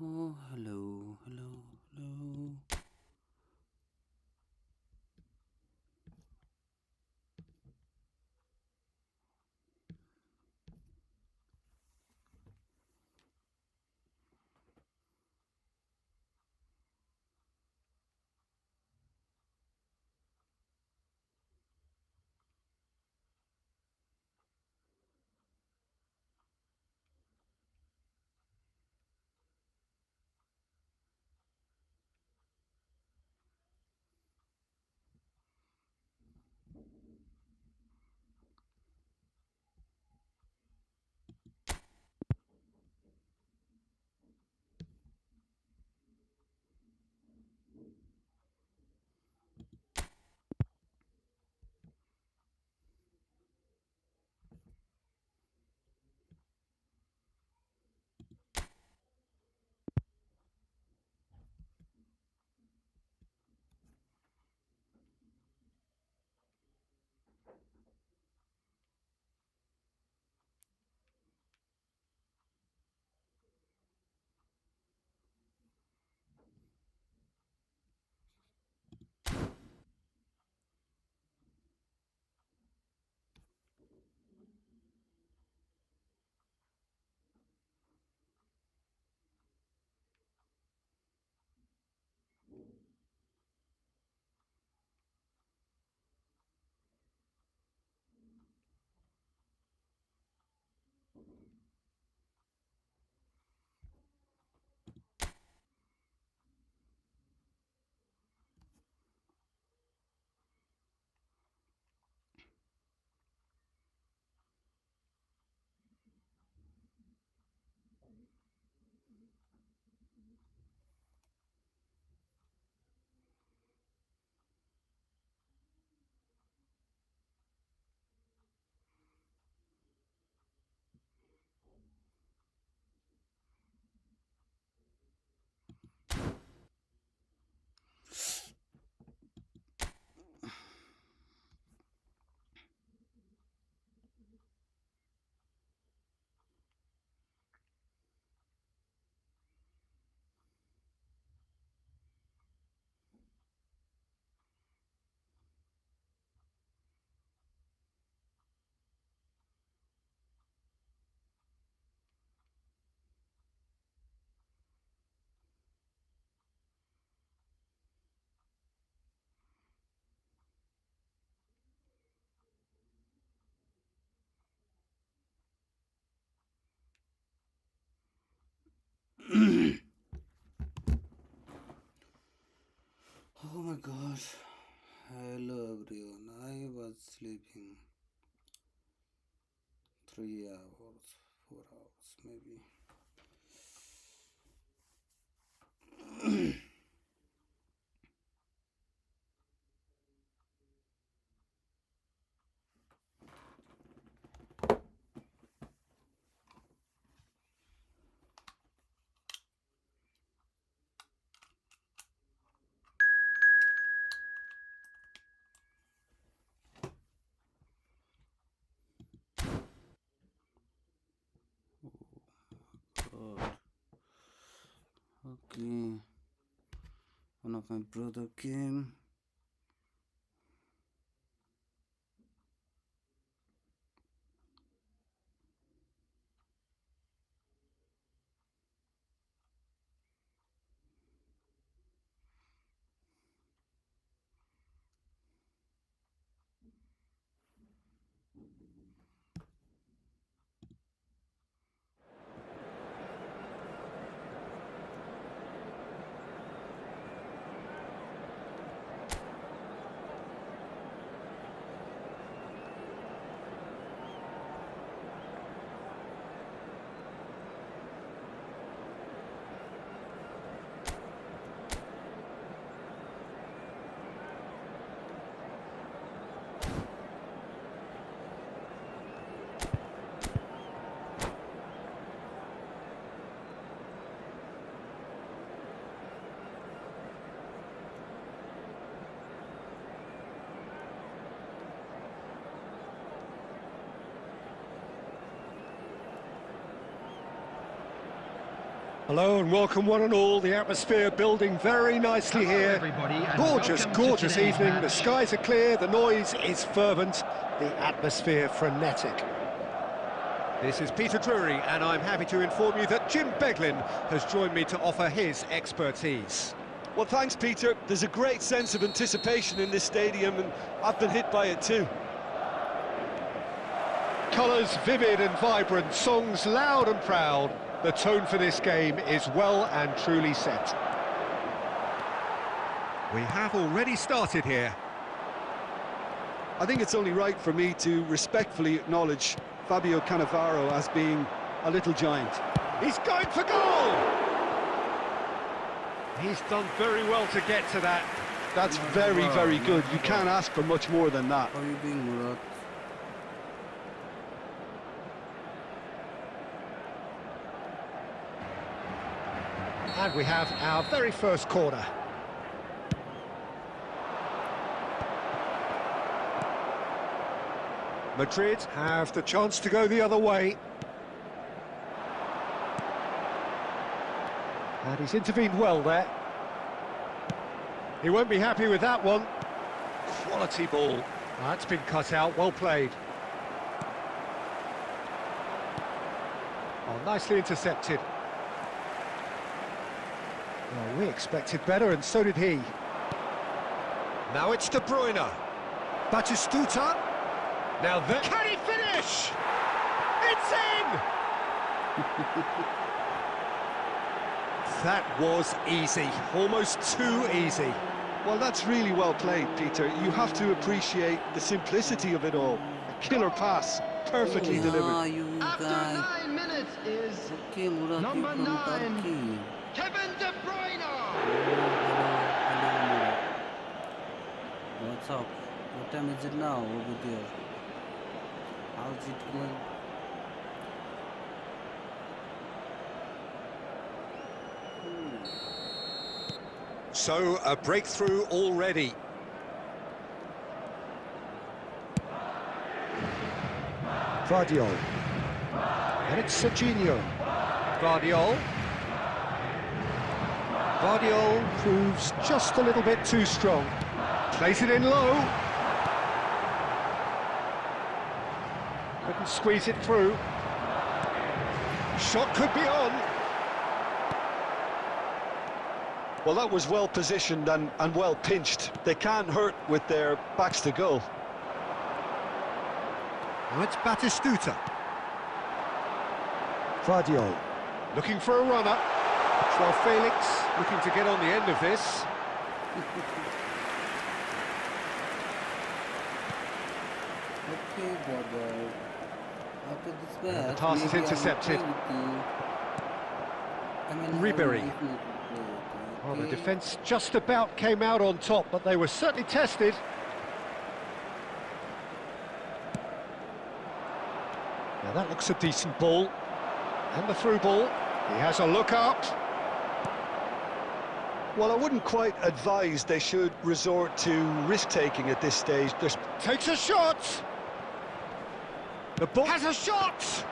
Oh, hello, hello, hello. Oh my gosh. Hello everyone. I was sleeping 3 hours, 4 hours maybe. God. Okay. One of my brother came. Hello and welcome one and all. The atmosphere building very nicely here. Gorgeous, gorgeous evening. The skies are clear, the noise is fervent, the atmosphere frenetic. This is Peter Drury and I'm happy to inform you that Jim Beglin has joined me to offer his expertise. Well, thanks, Peter. There's a great sense of anticipation in this stadium and I've been hit by it too. Colours vivid and vibrant, songs loud and proud. The tone for this game is well and truly set. We have already started here. I think it's only right for me to respectfully acknowledge Fabio Cannavaro as being a little giant. He's going for goal! He's done very well to get to that. That's very, very good. You can't ask for much more than that. How are you being, Murat? And we have our very first corner. Madrid have the chance to go the other way. And he's intervened well there. He won't be happy with that one. Quality ball. That's been cut out, well played. Oh, nicely intercepted. Well, we expected better, and so did he. Now it's De Bruyne. Batistuta. Now that... Can he finish? It's in! That was easy. Almost too easy. Well, that's really well played, Peter. You have to appreciate the simplicity of it all. A killer pass, perfectly delivered. You After guys. 9 minutes is Okay, Murat, you number from 9, Turkey. Kevin De Bruyne. Hello, Murat. What's up? What time is it now over there? How's it going? So, a breakthrough already. Vardiol. And it's Serginho. Vardiol. Vardiol proves just a little bit too strong. Plays it in low. Couldn't squeeze it through. Shot could be on. Well, that was well positioned and well pinched. They can't hurt with their backs to goal. Now it's Batistuta. Vardiol looking for a runner. Joao Felix looking to get on the end of this. Okay, brother. After this match, And the pass is maybe I will intercepted. play with you. I mean, Ribery. I will definitely play with you, Well, the okay? defence just about came out on top, but they were certainly tested. Now that looks a decent ball. And the through ball. He has a look up. Well, I wouldn't quite advise they should resort to risk-taking at this stage. There's... Takes a shot. The ball has a shot.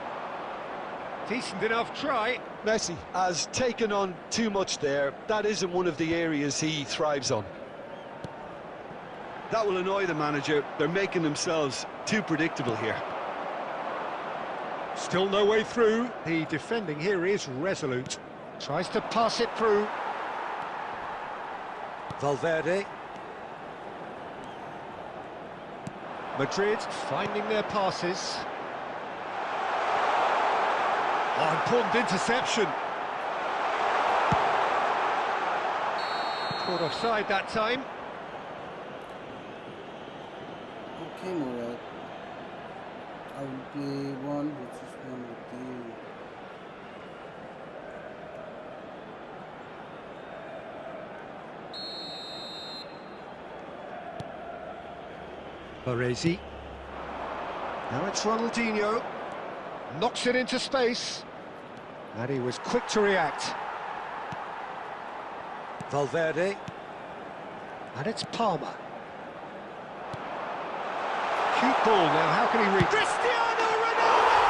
Decent enough try. Messi has taken on too much there. That isn't one of the areas he thrives on. That will annoy the manager. They're making themselves too predictable here. Still no way through. The defending here is resolute. Tries to pass it through. Valverde. Madrid finding their passes. Oh, important interception. Caught offside that time. Okay, Murat. I will play one versus one with you. Baresi. Now it's Ronaldinho. Knocks it into space. And he was quick to react. Valverde. And it's Palmer. Cute ball now, how can he reach? Cristiano Ronaldo!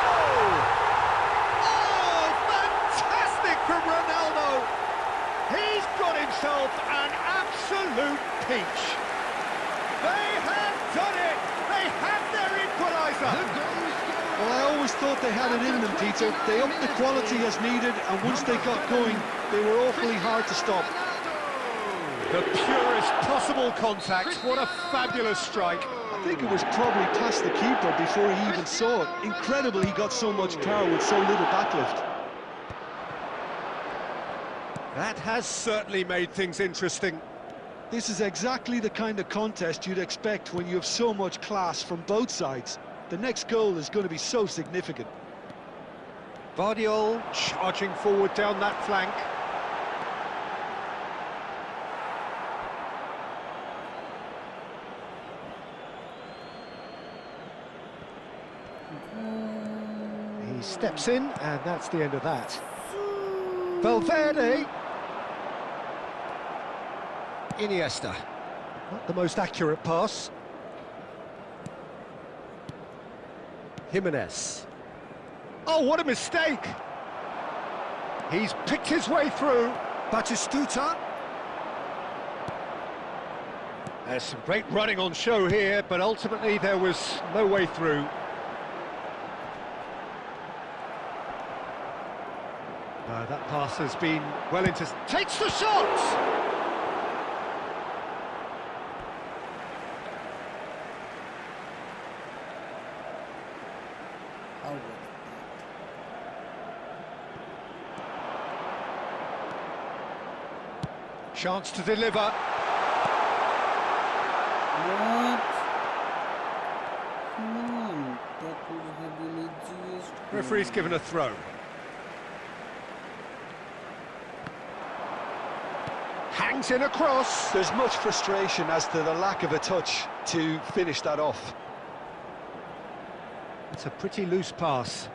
Oh, fantastic from Ronaldo! himself an absolute peach. They have done it! They have their equaliser! Well, I always thought they had it in them, Peter. They upped the quality as needed, and once they got going, they were awfully hard to stop. The purest possible contact. What a fabulous strike. I think it was probably past the keeper before he even saw it. Incredible he got so much power with so little backlift. That has certainly made things interesting. This is exactly the kind of contest you'd expect when you have so much class from both sides. The next goal is going to be so significant. Vardiol charging forward down that flank. He steps in, and that's the end of that. Valverde. Iniesta. Not the most accurate pass. Jimenez. Oh, what a mistake! He's picked his way through. Batistuta. There's some great running on show here, but ultimately there was no way through. That pass has been well into... Takes the shot! Chance to deliver. What? Come on, that would have been a GS. Referee's given a throw. Hangs in across. There's much frustration as to the lack of a touch to finish that off. It's a pretty loose pass.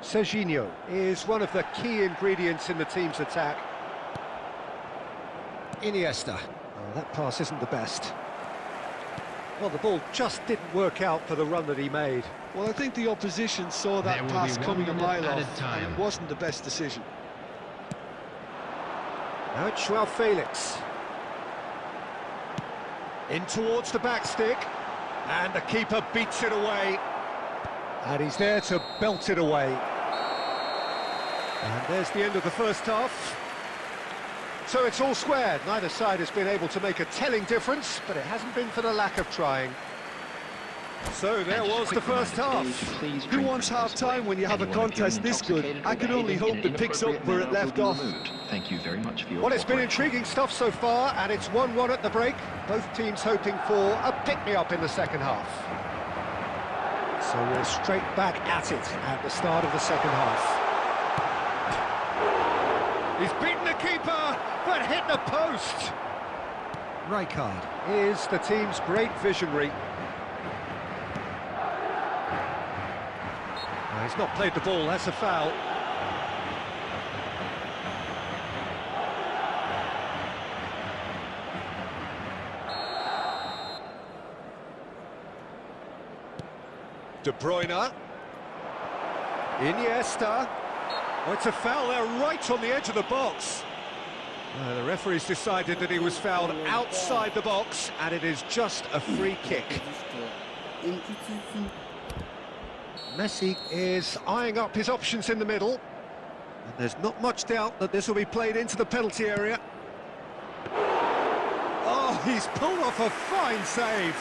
Serginho is one of the key ingredients in the team's attack. Iniesta. Oh, that pass isn't the best. Well, the ball just didn't work out for the run that he made. Well, I think the opposition saw that pass coming a mile off, and it wasn't the best decision. Now it's Joao Felix. In towards the back stick, and the keeper beats it away. And he's there to belt it away. And there's the end of the first half. So it's all squared. Neither side has been able to make a telling difference, but it hasn't been for the lack of trying. So there was the first half. Who wants half-time when you have a contest this good? I can only hope it picks up where it left off. Thank you very much for your Well, it's been intriguing stuff so far, and it's 1-1 at the break. Both teams hoping for a pick-me-up in the second half. So we're straight back at it at the start of the second half. He's beaten the keeper, but hit the post. Rijkaard is the team's great visionary. He's not played the ball, that's a foul. De Bruyne. Iniesta. Oh, it's a foul there right on the edge of the box. The referee's decided that he was fouled outside the box, and it is just a free kick. Messi is eyeing up his options in the middle. And there's not much doubt that this will be played into the penalty area. Oh, he's pulled off a fine save.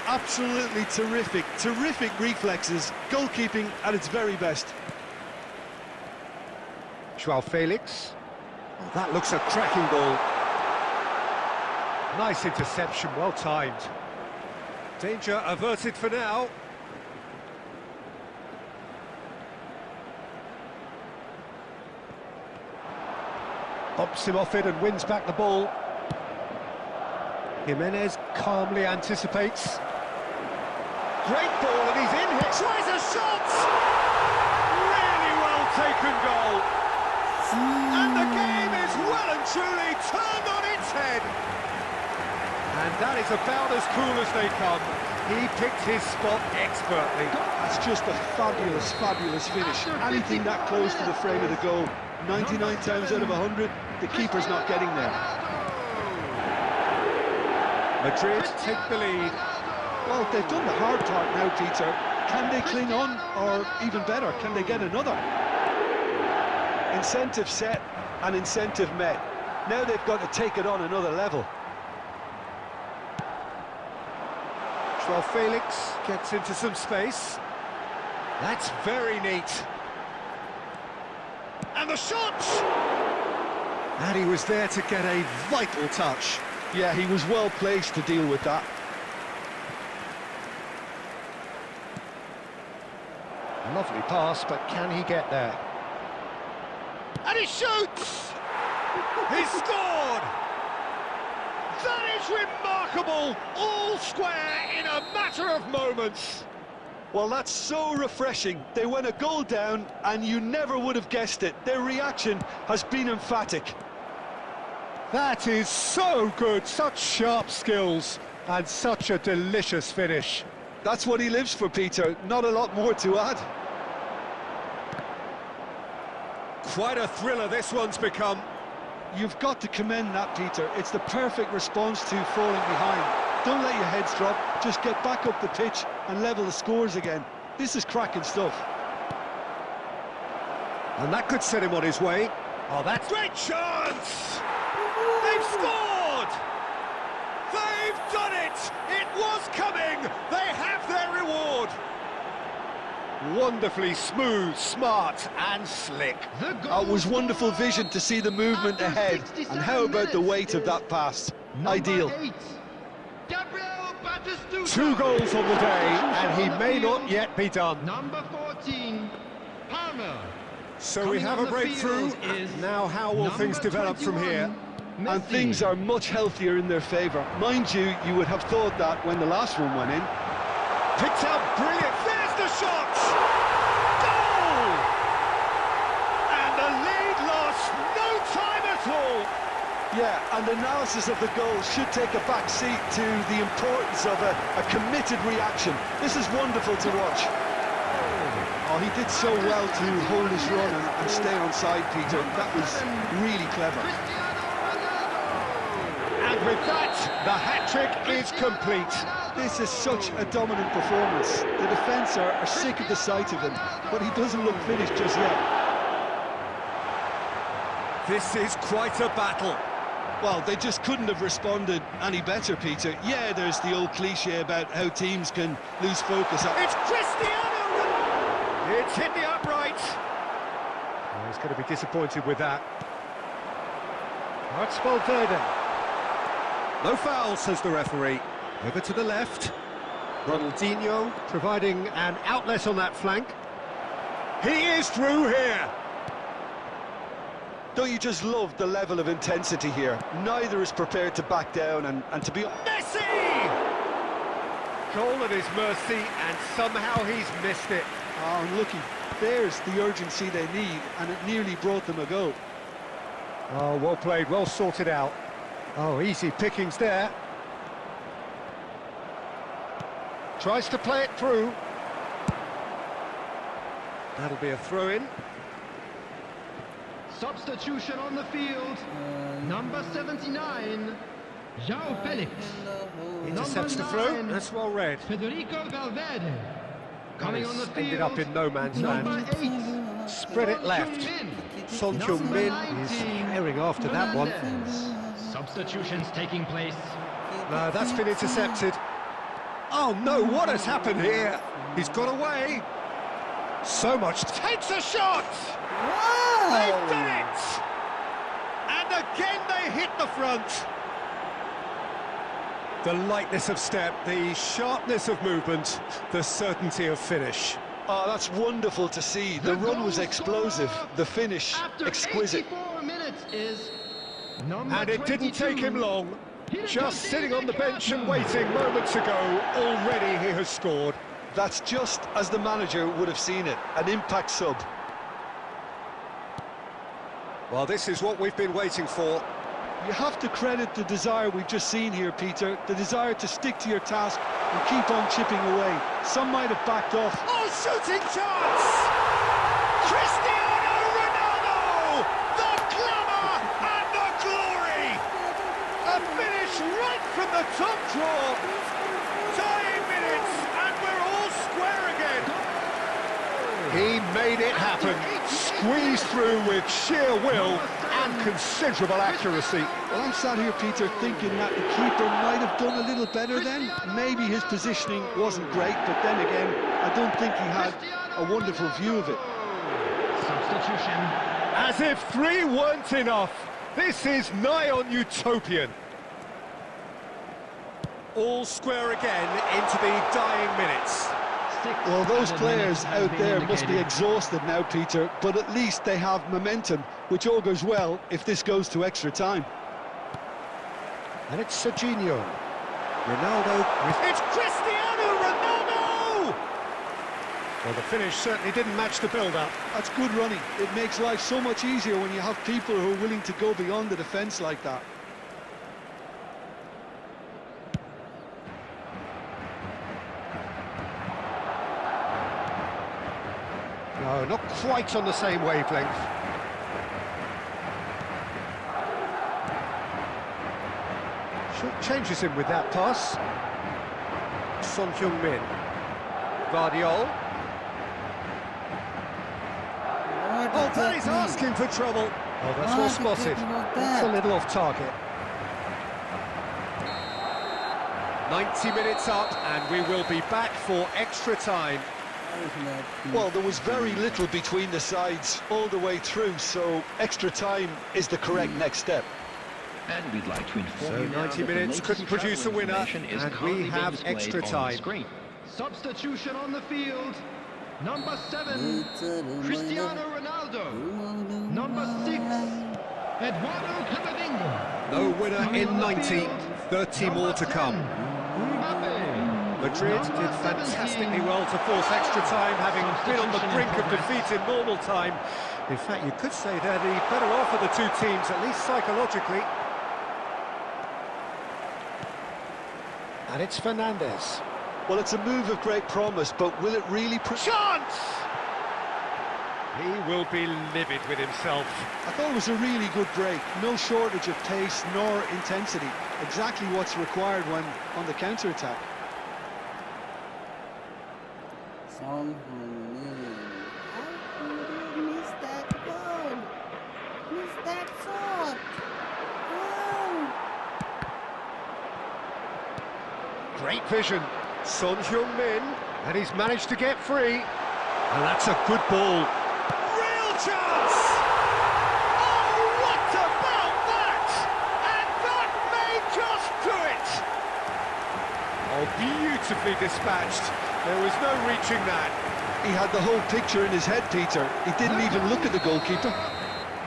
Absolutely terrific, terrific reflexes. Goalkeeping at its very best. Joao Felix. Oh, that looks a cracking ball. Nice interception, well timed. Danger averted for now. Bumps him off it and wins back the ball. Jimenez calmly anticipates. Great ball, and he's in here. Tries a shot! Really well taken goal. And the game is well and truly turned on its head. And that is about as cool as they come. He picked his spot expertly. That's just a fabulous, fabulous finish. Anything that close to the frame of the goal, 99 times out of 100, the keeper's not getting there. Madrid take the lead. Well, they've done the hard part now, Peter. Can they cling on, or even better, can they get another? Incentive set and incentive met. Now they've got to take it on another level. Joao Felix gets into some space. That's very neat. And the shot! And he was there to get a vital touch. Yeah, he was well placed to deal with that. Lovely pass, but can he get there? And he shoots! He scored! That is remarkable! All square in a matter of moments. Well, that's so refreshing. They went a goal down, and you never would have guessed it. Their reaction has been emphatic. That is so good, such sharp skills, and such a delicious finish. That's what he lives for, Peter. Not a lot more to add. Quite a thriller this one's become. You've got to commend that, Peter. It's the perfect response to falling behind. Don't let your heads drop. Just get back up the pitch and level the scores again. This is cracking stuff. And that could set him on his way. Oh, that's great chance! They've scored! They've done it! It was coming! They have their reward! Wonderfully smooth, smart and slick. It was wonderful vision to see the movement ahead. And how about the weight of that pass? Ideal. 2 goals on the day, and he may not yet be done. Number 14, Palmer. So we have a breakthrough. Now how will things develop from here? And things are much healthier in their favour. Mind you, you would have thought that when the last one went in. Picked up, brilliant, there's the shot! Goal! And the lead lost no time at all! Yeah, and analysis of the goal should take a back seat to the importance of a committed reaction. This is wonderful to watch. Oh, he did so well to hold his run and stay on side, Peter. That was really clever. And with that, the hat-trick is complete. This is such a dominant performance. The defence are sick of the sight of him, but he doesn't look finished just yet. This is quite a battle. Well, they just couldn't have responded any better, Peter. Yeah, there's the old cliche about how teams can lose focus. It's Cristiano Ronaldo! It's hit the upright. Oh, he's going to be disappointed with that. That's Valverde. No foul, says the referee. Over to the left. Ronaldinho providing an outlet on that flank. He is through here. Don't you just love the level of intensity here? Neither is prepared to back down and to be... Messi! Goal at his mercy, and somehow he's missed it. Oh, unlucky. There's the urgency they need, and it nearly brought them a goal. Oh, well played, well sorted out. Oh, easy pickings there. Tries to play it through. That'll be a throw-in. Substitution on the field. Number 79, Joao Felix. Intercepts the throw. That's well read. Federico Valverde. Coming on the field. Ended up in no man's Number land. 8, Spread it left. Son Heung-min is herring after that one. Substitutions taking place. No, that's been intercepted. Oh no, what has happened here? He's got away. So much. Takes a shot! Wow! They've done it! And again they hit the front. The lightness of step, the sharpness of movement, the certainty of finish. Oh, that's wonderful to see. The run was explosive, the finish exquisite. 84 minutes is number And it didn't 22. take him long. Just sitting on the bench and waiting moments ago, already he has scored. That's just as the manager would have seen it, an impact sub. Well, this is what we've been waiting for. You have to credit the desire we've just seen here, Peter, the desire to stick to your task and keep on chipping away. Some might have backed off. Oh, shooting chance! Cristiano Ronaldo! The glamour and the glory! A finish right from the the top draw. Tying minutes, and we're all square again. He made it happen. Squeezed through with sheer will and considerable accuracy. Well, I'm sat here, Peter, thinking that the keeper might have done a little better then. Maybe his positioning wasn't great, but then again, I don't think he had a wonderful view of it. Substitution. As if 3 weren't enough. This is nigh on utopian. All square again into the dying minutes. Well, those players out there must be exhausted now, Peter, but at least they have momentum, which augurs well if this goes to extra time. And it's Serginho. Ronaldo with... It's Cristiano Ronaldo! Well, the finish certainly didn't match the build-up. That's good running. It makes life so much easier when you have people who are willing to go beyond the defence like that. No, not quite on the same wavelength. Short changes him with that pass. Son Heung-min. Guardiol. Oh, that is asking for trouble. Oh, that's well spotted. That's a little off target. 90 minutes up, and we will be back for extra time. Well, there was very little between the sides all the way through, so extra time is the correct next step. And we'd like to inform So you now 90 that the minutes latest couldn't produce a travel winner, information is and we currently being have displayed extra on the time. screen. Substitution on the field. Number 7, Cristiano Ronaldo. Number 6, Eduardo Camavinga. No winner in 90, 30 more to come. Mbappe. Madrid did fantastically well to force extra time, having been on the brink of defeat in normal time. In fact, you could say they're the better off of the two teams, at least psychologically. And it's Fernandes. Well, it's a move of great promise, but will it really... Chance! He will be livid with himself. I thought it was a really good break. No shortage of pace nor intensity. Exactly what's required when on the counter-attack. Son Heung-min. How could you miss that goal? Miss that shot. Oh. Great vision. Son Heung-min, and he's managed to get free. And that's a good ball. Real chance! Oh, what about that? And that may just do it! Oh, beautifully dispatched. There was no reaching that. He had the whole picture in his head, Peter. He didn't even look at the goalkeeper.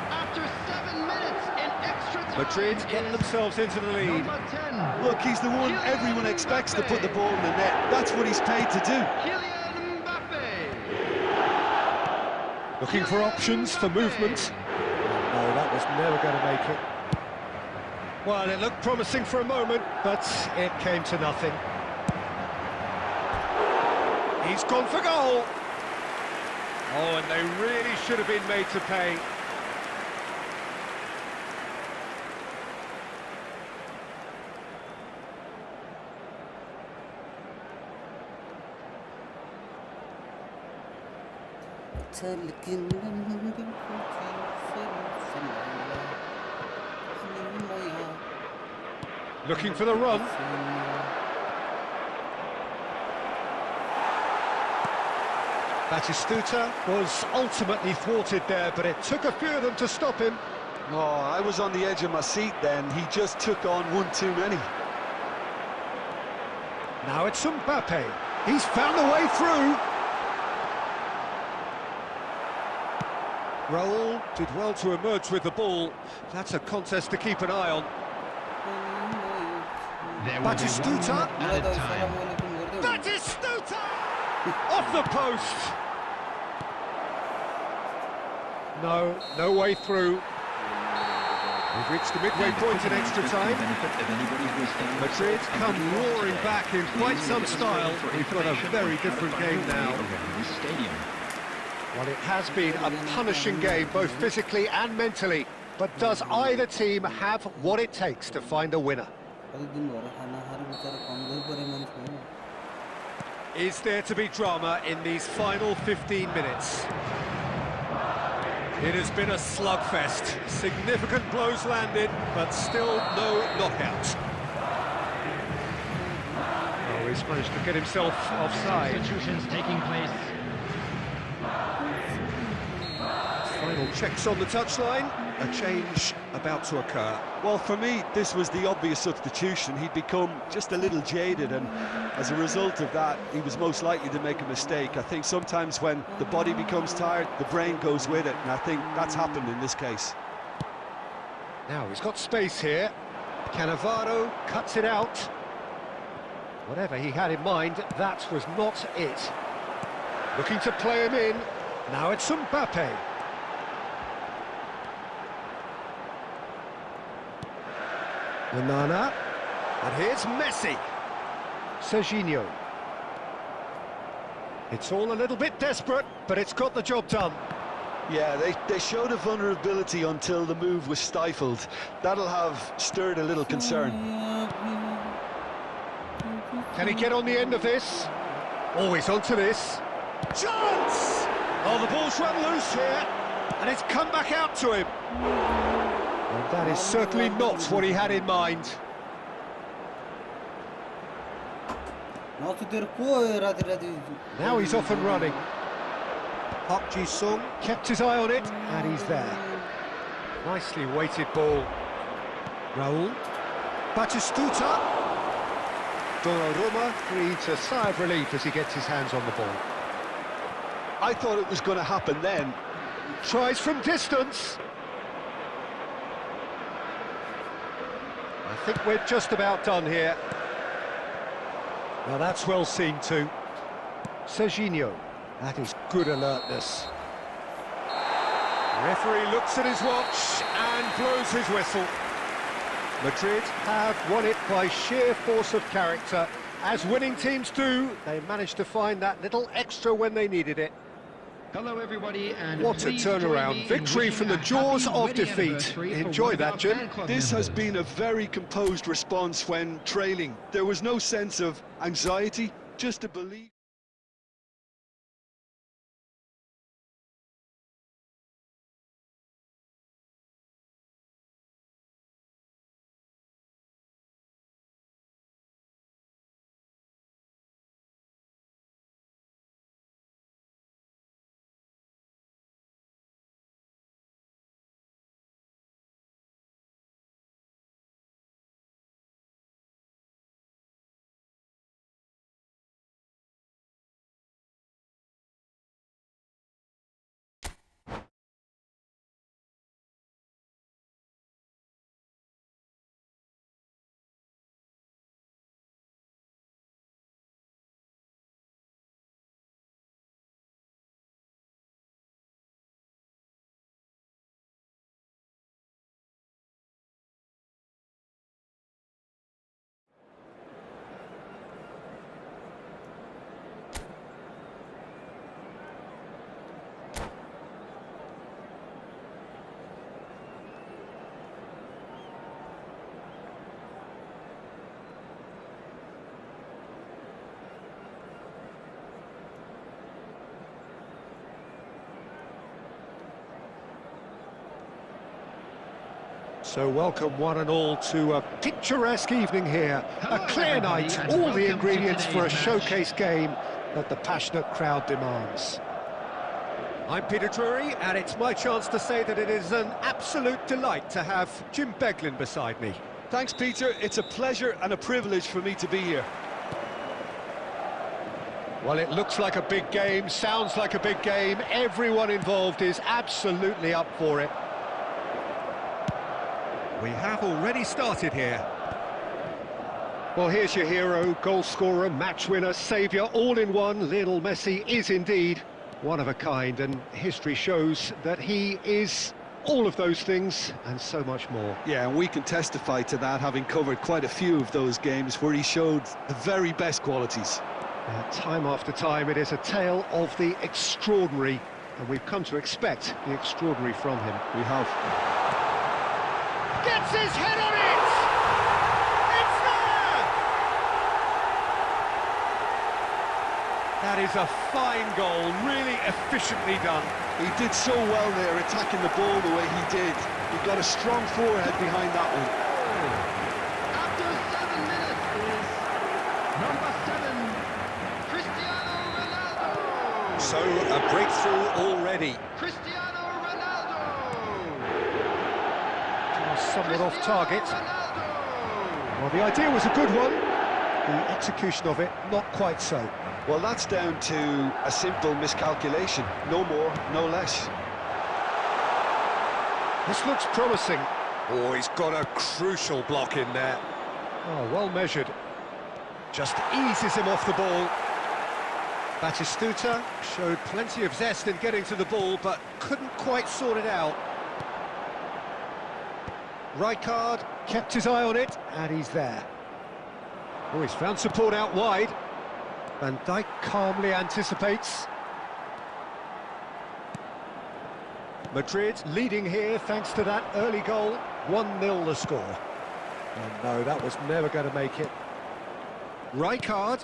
After 7 minutes in extra time. Madrid get themselves into the lead. Number 10. Look, he's the one everyone expects to put the ball in the net. That's what he's paid to do. Kylian Mbappe. Looking for options for movement. No, that was never going to make it. Well, it looked promising for a moment, but it came to nothing. He's gone for goal. Oh, and they really should have been made to pay. Looking for the run. Batistuta was ultimately thwarted there, but it took a few of them to stop him. Oh, I was on the edge of my seat then. He just took on one too many. Now it's Mbappe. He's found the way through. Raul did well to emerge with the ball. That's a contest to keep an eye on. Batistuta. Batistuta! Off the post! No way through. We've reached the midway point in extra time. Madrid come roaring back in quite some style. We've got a very different game now. Well, it has been a punishing game, both physically and mentally. But does either team have what it takes to find a winner? Is there to be drama in these final 15 minutes? It has been a slugfest. Significant blows landed, but still no knockout. Oh, he's managed to get himself offside. Substitutions taking place. Final checks on the touchline. A change about to occur. Well, for me, this was the obvious substitution. He'd become just a little jaded, and as a result of that, he was most likely to make a mistake. I think sometimes when the body becomes tired, the brain goes with it, and I think that's happened in this case. Now he's got space here. Cannavaro cuts it out. Whatever he had in mind, that was not it. Looking to play him in. Now it's Mbappe. Onana, and here's Messi. Serginho. It's all a little bit desperate, but it's got the job done. Yeah, they showed a vulnerability until the move was stifled. That'll have stirred a little concern. Can he get on the end of this? Always onto this. Chance! Oh, the ball's run loose here, and it's come back out to him. And that is certainly not what he had in mind. Now he's off and running. Park Ji-sung kept his eye on it, and he's there. Nicely weighted ball. Raul. Batistuta. Donnarumma breathes a sigh of relief as he gets his hands on the ball. I thought it was going to happen then. Tries from distance. I think we're just about done here. Well, that's well seen too. Serginho. That is good alertness. The referee looks at his watch and blows his whistle. Madrid have won it by sheer force of character. As winning teams do, they managed to find that little extra when they needed it. Hello everybody, and What a please join turnaround. me in Victory wishing from the a jaws happy of wedding defeat. anniversary for Enjoy one of that, our Jim. fan club This has members. been a very composed response when trailing. There was no sense of anxiety, just a belief. So welcome one and all to a picturesque evening here. A clear night, and all welcome the to ingredients for a today's match. showcase game that the passionate crowd demands. I'm Peter Drury, and it's my chance to say that it is an absolute delight to have Jim Beglin beside me. Thanks, Peter. It's a pleasure and a privilege for me to be here. Well, it looks like a big game, sounds like a big game. Everyone involved is absolutely up for it. We have already started here. Well, here's your hero, goal scorer, match winner, saviour, all in one. Lionel Messi is indeed one of a kind, and history shows that he is all of those things and so much more. Yeah, and we can testify to that, having covered quite a few of those games where he showed the very best qualities. Time after time, it is a tale of the extraordinary, and we've come to expect the extraordinary from him. We have. Gets his head on it! It's That is a fine goal, really efficiently done. He did so well there, attacking the ball the way he did. He got a strong forehead behind that one. After 7 minutes is number 7, Cristiano Ronaldo. So, a breakthrough already. Cristiano Ronaldo. Somewhat off target. Well, the idea was a good one. The execution of it, not quite so. Well, that's down to a simple miscalculation. No more, no less. This looks promising. Oh, he's got a crucial block in there. Oh, well measured. Just eases him off the ball. Batistuta showed plenty of zest in getting to the ball, but couldn't quite sort it out. Rijkaard kept his eye on it, and he's there. Oh, he's found support out wide. Van Dijk calmly anticipates. Madrid leading here thanks to that early goal. 1-0 the score. And no, that was never going to make it. Rijkaard.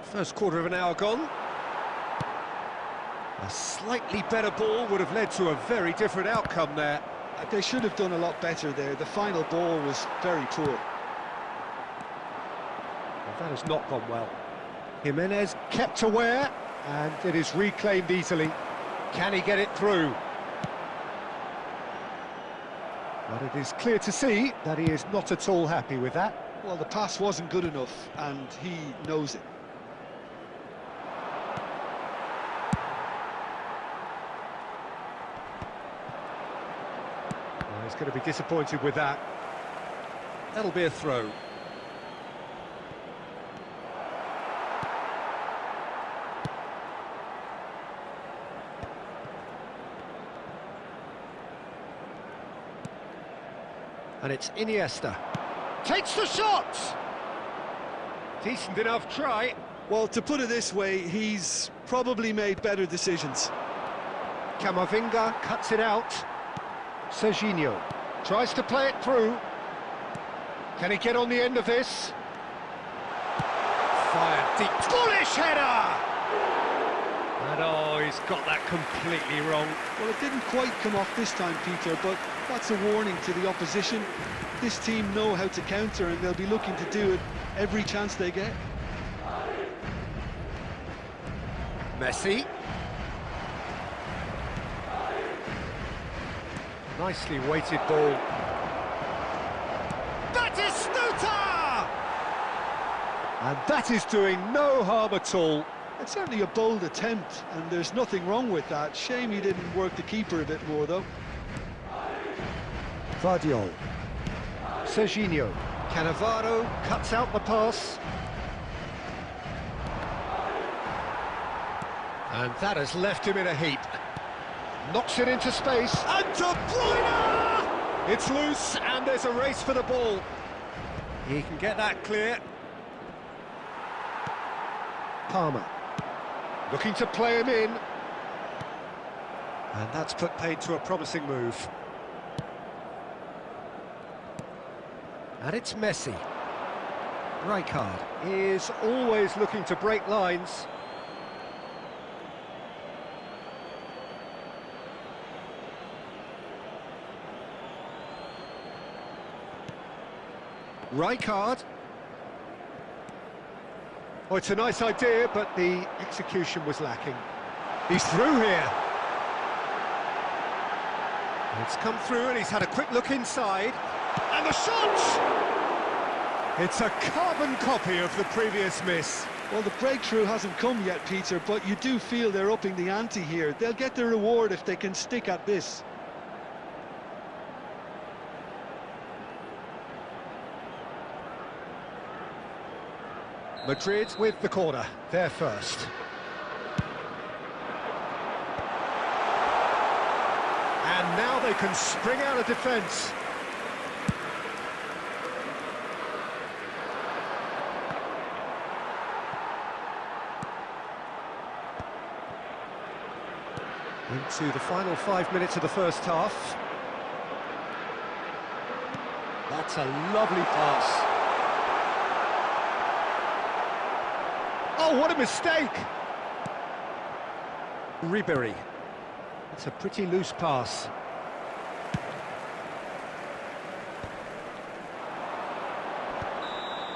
First quarter of an hour gone. A slightly better ball would have led to a very different outcome there. They should have done a lot better there. The final ball was very poor. Well, that has not gone well. Jimenez kept aware, and it is reclaimed easily. Can he get it through? But it is clear to see that he is not at all happy with that. Well, the pass wasn't good enough, and he knows it. Well, he's going to be disappointed with that. That'll be a throw. And it's Iniesta. Takes the shot! Decent enough try. Well, to put it this way, he's probably made better decisions. Camavinga cuts it out. Serginho tries to play it through. Can he get on the end of this? Fired deep. Foolish header! And oh, he's got that completely wrong. Well, it didn't quite come off this time, Peter, but that's a warning to the opposition. This team know how to counter, and they'll be looking to do it every chance they get. Messi. Nicely weighted ball. Batistuta! And that is doing no harm at all. It's certainly a bold attempt, and there's nothing wrong with that. Shame he didn't work the keeper a bit more, though. Vardiol. Serginho. Cannavaro cuts out the pass. And that has left him in a heap. Knocks it into space. And De Bruyne! It's loose, and there's a race for the ball. He can get that clear. Palmer. Looking to play him in. And that's put paid to a promising move. And it's Messi. Rijkaard is always looking to break lines. Rijkaard. Oh, it's a nice idea, but the execution was lacking. He's through here. It's come through, and he's had a quick look inside. And the shot! It's a carbon copy of the previous miss. Well, the breakthrough hasn't come yet, Peter, but you do feel they're upping the ante here. They'll get their reward if they can stick at this. Madrid with the corner, they're first. And now they can spring out of defence. Into the final 5 minutes of the first half. That's a lovely pass. Oh, what a mistake! Ribery. It's a pretty loose pass.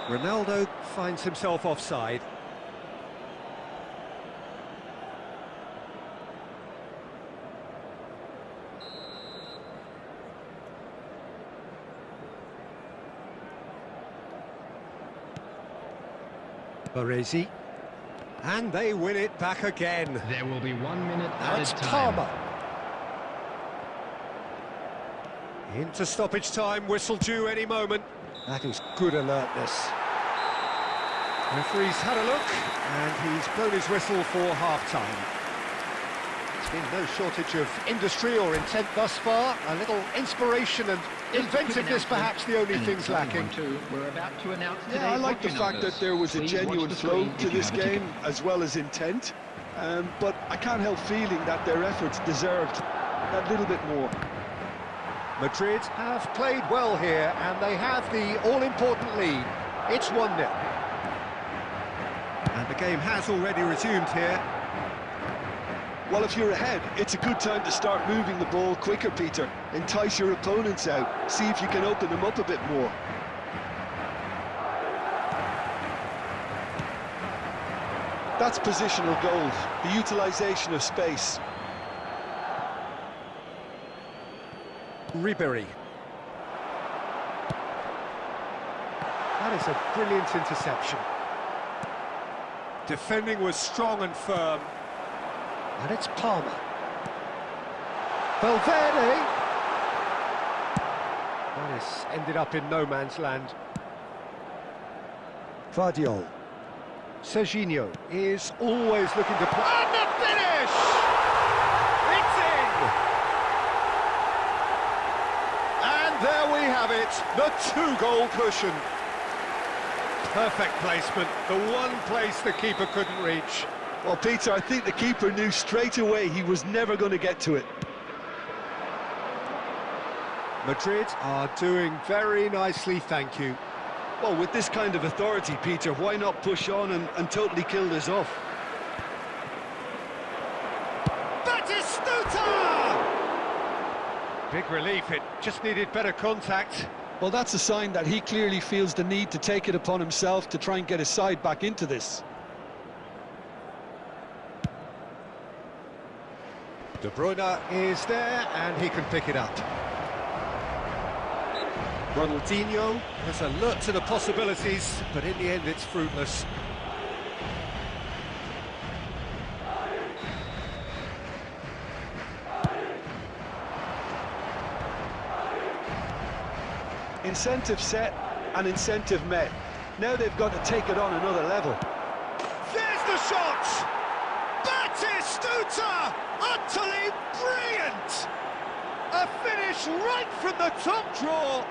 Ronaldo finds himself offside. Baresi. And they win it back again. There will be 1 minute Now added it's time. Palmer. Into stoppage time, whistle due any moment. That is good alertness. Referee's had a look, and he's blown his whistle for half-time. There's been no shortage of industry or intent thus far. A little inspiration and inventiveness, perhaps the only things lacking. We're about to announce Yeah, I like the fact that there was a genuine flow to this game, as well as intent. But I can't help feeling that their efforts deserved a little bit more. Madrid have played well here, and they have the all-important lead. It's 1-0. And the game has already resumed here. Well, if you're ahead, it's a good time to start moving the ball quicker, Peter. Entice your opponents out. See if you can open them up a bit more. That's positional goals, the utilisation of space. Ribery. That is a brilliant interception. Defending was strong and firm. And it's Palmer. Valverde. That has ended up in no man's land. Vardiol. Serginho is always looking to play. And the finish! It's in! And there we have it, the 2-goal cushion. Perfect placement, the one place the keeper couldn't reach. Well, Peter, I think the keeper knew straight away he was never going to get to it. Madrid are doing very nicely, thank you. Well, with this kind of authority, Peter, why not push on and totally kill this off? Batistuta! Big relief, it just needed better contact. Well, that's a sign that he clearly feels the need to take it upon himself to try and get his side back into this. De Bruyne is there, and he can pick it up. Ronaldinho has alert to the possibilities, but in the end it's fruitless. Incentive set and incentive met. Now they've got to take it on another level. There's the shot! Batistuta! Utterly brilliant! A finish right from the top draw!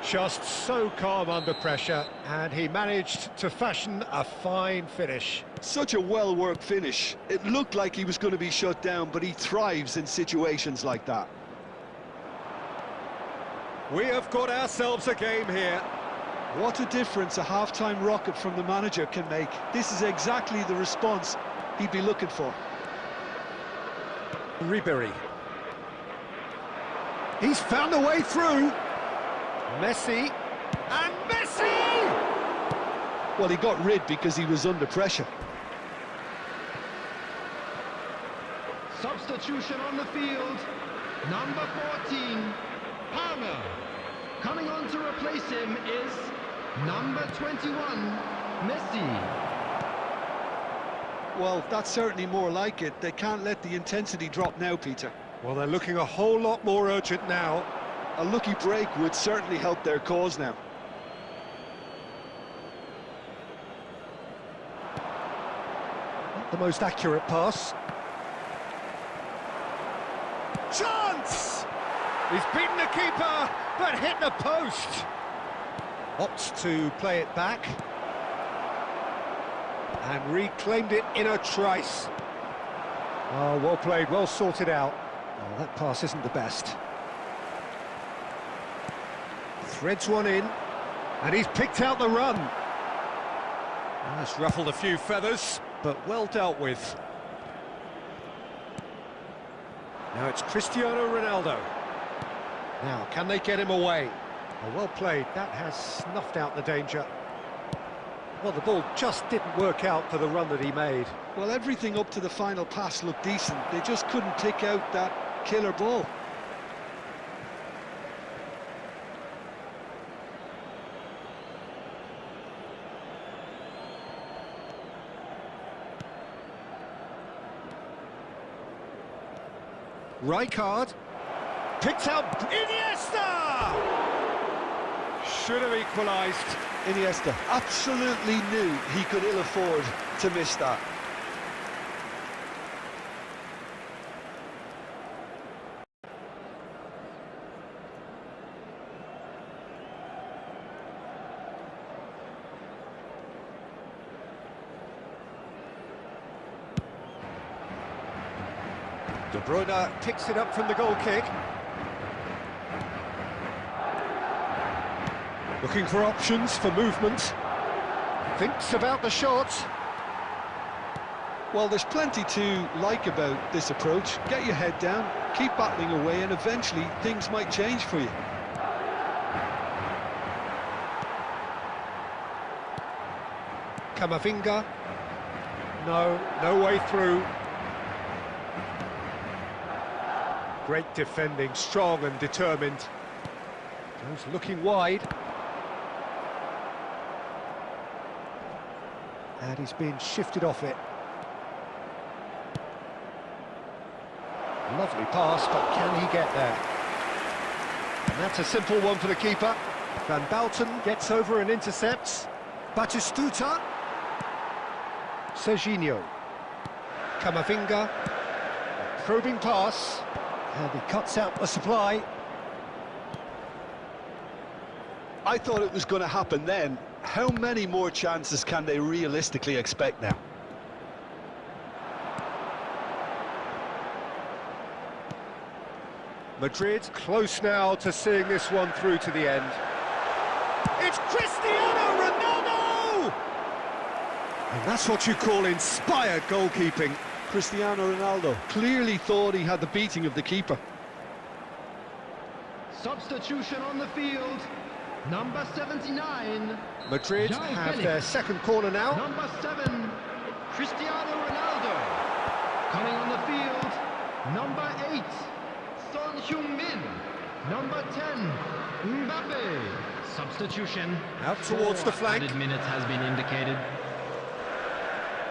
Just so calm under pressure, and he managed to fashion a fine finish. Such a well-worked finish. It looked like he was going to be shut down, but he thrives in situations like that. We have got ourselves a game here. What a difference a half-time rocket from the manager can make. This is exactly the response he'd be looking for. Ribery. He's found a way through. Messi. And Messi! Well, he got rid because he was under pressure. Substitution on the field. Number 14, Palmer. Coming on to replace him is number 21, Messi. Well, that's certainly more like it. They can't let the intensity drop now, Peter. Well, they're looking a whole lot more urgent now. A lucky break would certainly help their cause now. Not the most accurate pass. Chance! He's beaten the keeper, but hit the post. Opts to play it back. And reclaimed it in a trice. Oh, well played, well sorted out. Oh, that pass isn't the best. Threads one in, and he's picked out the run. That's ruffled a few feathers, but well dealt with. Now it's Cristiano Ronaldo. Now, can they get him away? Oh, well played. That has snuffed out the danger. Well, the ball just didn't work out for the run that he made. Well, everything up to the final pass looked decent. They just couldn't pick out that killer ball. Rijkaard picked out Iniesta! Should have equalised. Iniesta absolutely knew he could ill afford to miss that. De Bruyne picks it up from the goal kick. Looking for options for movement. Thinks about the shot. Well, there's plenty to like about this approach. Get your head down, keep battling away, and eventually things might change for you. Camavinga. No way through. Great defending, strong and determined. Goes looking wide. And he's been shifted off it. Lovely pass, but can he get there? And that's a simple one for the keeper. Van Bouten gets over and intercepts. Batistuta. Serginho. Camavinga. Probing pass. And he cuts out the supply. I thought it was going to happen then. How many more chances can they realistically expect now? Madrid close now to seeing this one through to the end. It's Cristiano Ronaldo! And that's what you call inspired goalkeeping. Cristiano Ronaldo clearly thought he had the beating of the keeper. Substitution on the field. Number 79. Madrid João have Felix. their second corner now. Number 7. Cristiano Ronaldo. Coming on the field. Number 8. Son Heung-min. Number 10. Mbappe. Substitution. Out towards the flank. Added minutes has been indicated.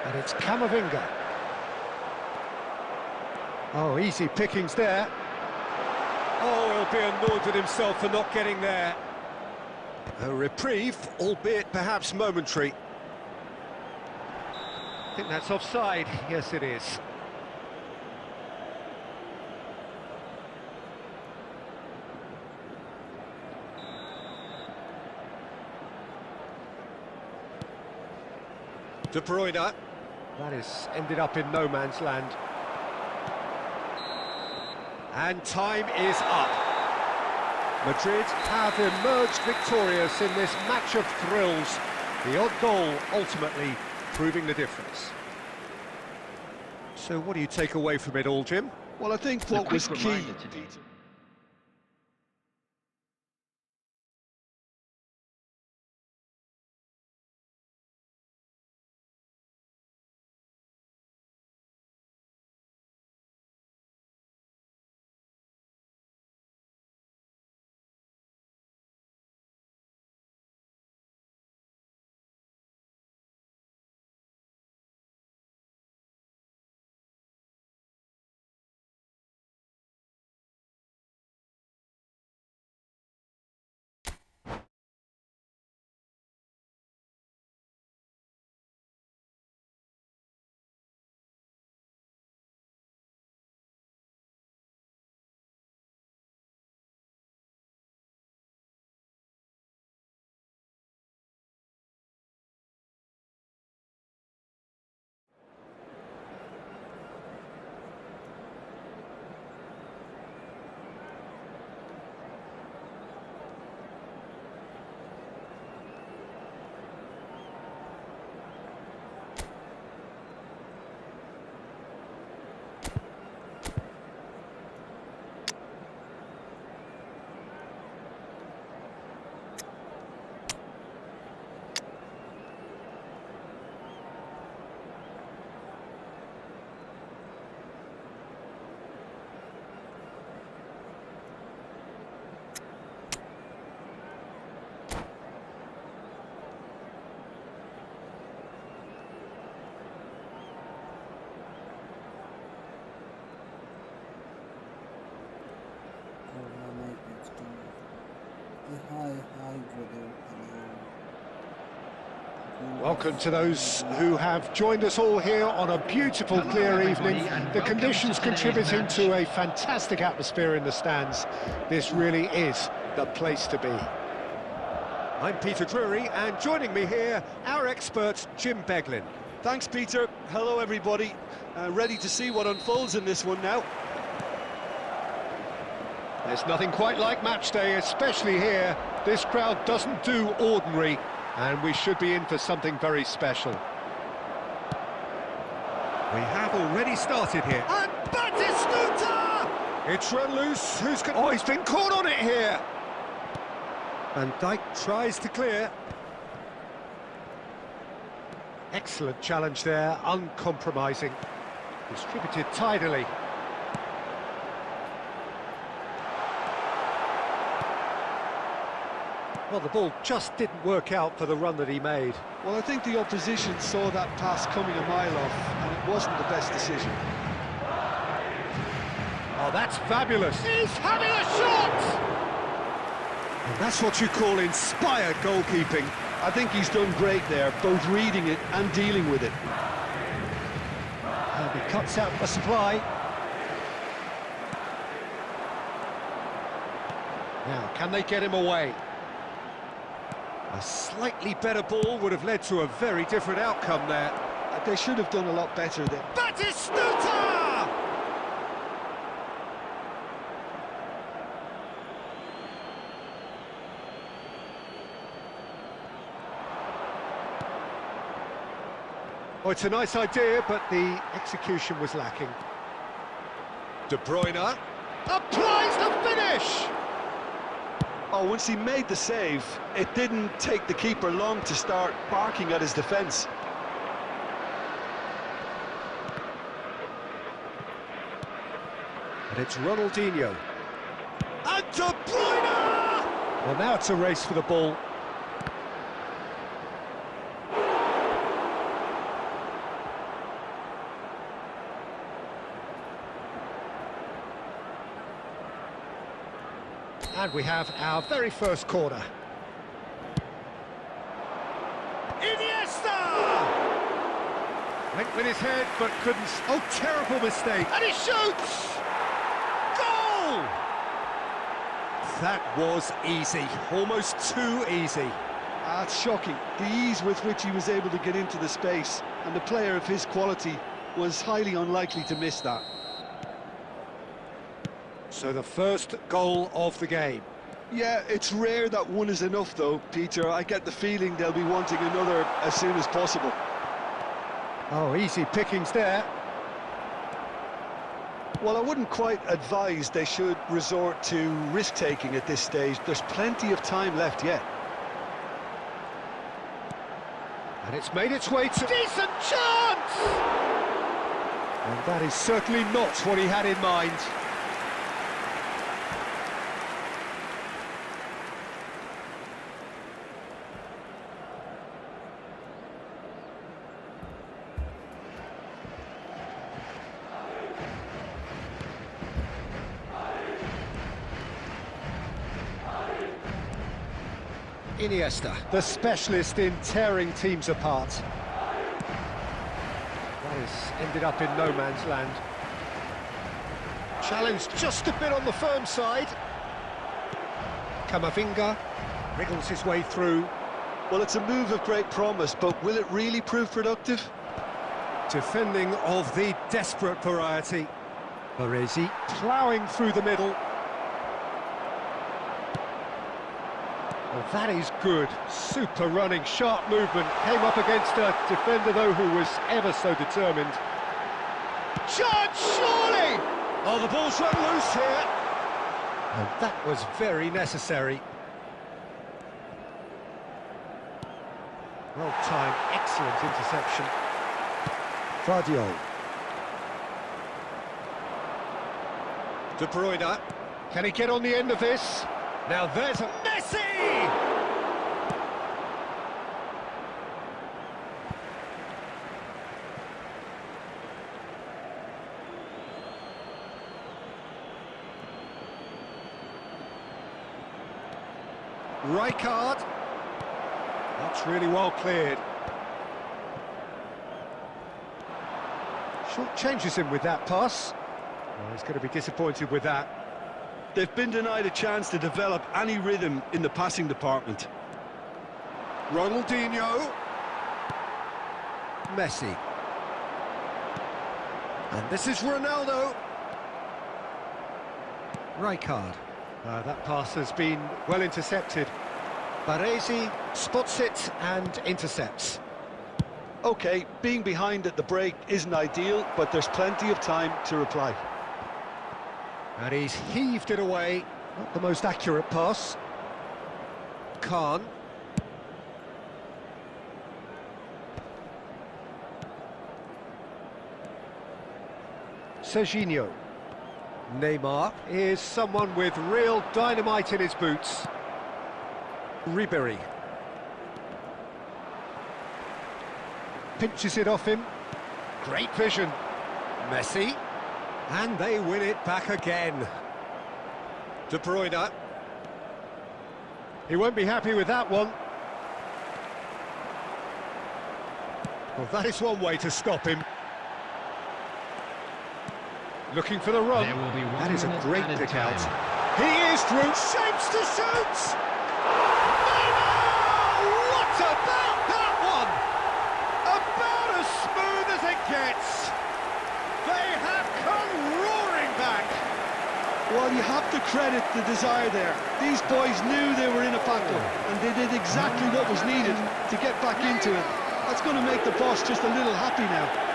And it's Camavinga. Oh, easy pickings there. Oh, he'll be annoyed with himself for not getting there. A reprieve, albeit perhaps momentary. I think that's offside. Yes, it is. De Bruyne. That has ended up in no man's land. And time is up. Madrid have emerged victorious in this match of thrills. The odd goal ultimately proving the difference. So what do you take away from it all, Jim? Well, I think what was key... Hi, brother. Hello. Welcome to those who have joined us all here on a beautiful, Hello, clear everybody, evening. and The welcome conditions to today's contributing match. to a fantastic atmosphere in the stands. This really is the place to be. I'm Peter Drury, and joining me here, our expert, Jim Beglin. Thanks, Peter. Hello, everybody. Ready to see what unfolds in this one now. There's nothing quite like match day, especially here. This crowd doesn't do ordinary, and we should be in for something very special. We have already started here. And Batistuta! It's run loose. Oh, he's been caught on it here. Van Dijk tries to clear. Excellent challenge there, uncompromising. Distributed tidily. Well, the ball just didn't work out for the run that he made. Well, I think the opposition saw that pass coming a mile off, and it wasn't the best decision. Oh, that's fabulous. He's having a shot! And that's what you call inspired goalkeeping. I think he's done great there, both reading it and dealing with it. And he cuts out the supply. Now, can they get him away? A slightly better ball would have led to a very different outcome there. They should have done a lot better there. Batistuta! Oh, it's a nice idea, but the execution was lacking. De Bruyne applies the finish! Oh, once he made the save, it didn't take the keeper long to start barking at his defence. And it's Ronaldinho. And De Bruyne! Well, now it's a race for the ball. And we have our very first corner. Iniesta! Went with his head, but couldn't... Oh, terrible mistake. And he shoots! Goal! That was easy. Almost too easy. It's shocking, the ease with which he was able to get into the space, and the player of his quality was highly unlikely to miss that. So the first goal of the game. Yeah, it's rare that one is enough though, Peter. I get the feeling they'll be wanting another as soon as possible. Oh, easy pickings there. Well, I wouldn't quite advise they should resort to risk-taking at this stage. There's plenty of time left yet. And it's made its way to... Decent chance! And that is certainly not what he had in mind. Iniesta, the specialist in tearing teams apart. That has ended up in no man's land. Challenged just a bit on the firm side. Camavinga wriggles his way through. Well, it's a move of great promise, but will it really prove productive? Defending of the desperate variety. Baresi ploughing through the middle. Well, that is good. Super running, sharp movement. Came up against a defender, though, who was ever so determined. Chance, surely! Oh, the ball's run loose here. And that was very necessary. Well timed, excellent interception. Vardiol. De Bruyne. Can he get on the end of this? Now there's a Messi! Rijkaard. That's really well cleared. Short changes him with that pass. Well, he's going to be disappointed with that. They've been denied a chance to develop any rhythm in the passing department. Ronaldinho. Messi. And this is Ronaldo. Rijkaard. That pass has been well intercepted. Baresi spots it and intercepts. Okay, being behind at the break isn't ideal, but there's plenty of time to reply. And he's heaved it away. Not the most accurate pass. Khan. Serginho. Neymar is someone with real dynamite in his boots. Ribéry. Pinches it off him. Great vision. Messi. And they win it back again. De Bruyne. He won't be happy with that one. Well, that is one way to stop him. Looking for the run. There will be one That is a minute great added pick out. time. He is through. Shapes to shoot. Neymar! What about that one? About as smooth as it gets. They have come roaring back. Well, you have to credit the desire there. These boys knew they were in a battle, and they did exactly what was needed to get back into it. That's going to make the boss just a little happy now.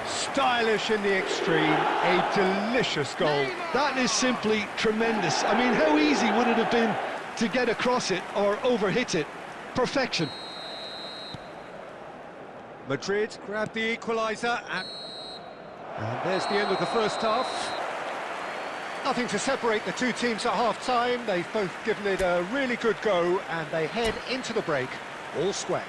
Stylish in the extreme, a delicious goal. That is simply tremendous. I mean, how easy would it have been to get across it or overhit it? Perfection. Madrid grabbed the equaliser, and there's the end of the first half. Nothing to separate the two teams at half-time. They've both given it a really good go, and they head into the break all square.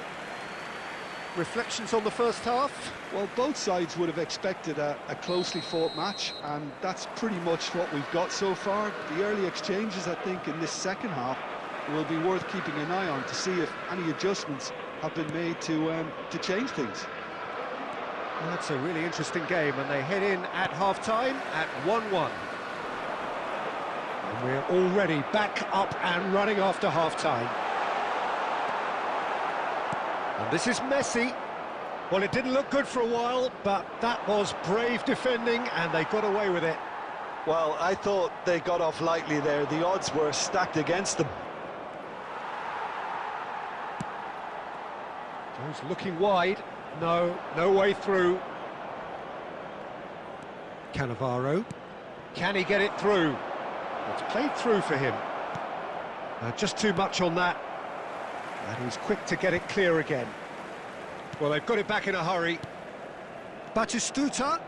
Reflections on the first half? Well, both sides would have expected a closely fought match, and that's pretty much what we've got so far. The early exchanges, I think, in this second half will be worth keeping an eye on to see if any adjustments have been made to change things. Well, that's a really interesting game, and they head in at half-time at 1-1. And we're already back up and running after half-time. And this is Messi. Well, it didn't look good for a while, but that was brave defending, and they got away with it. Well, I thought they got off lightly there. The odds were stacked against them. Joe's looking wide. No way through. Cannavaro. Can he get it through? It's played through for him. Just too much on that. And he's quick to get it clear again. Well, they've got it back in a hurry. Batistuta.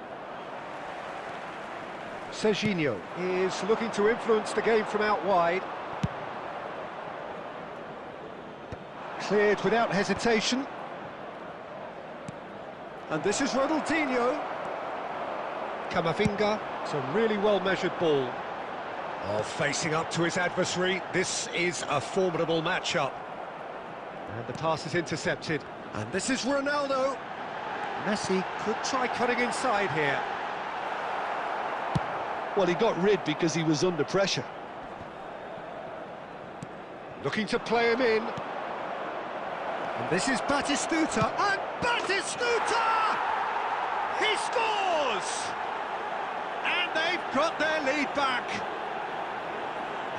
Serginho is looking to influence the game from out wide. Cleared without hesitation. And this is Ronaldinho. Camavinga. It's a really well-measured ball. Oh, facing up to his adversary. This is a formidable matchup. And the pass is intercepted. And this is Ronaldo. Messi could try cutting inside here. Well, he got rid because he was under pressure. Looking to play him in. And this is Batistuta. And Batistuta! He scores! And they've got their lead back.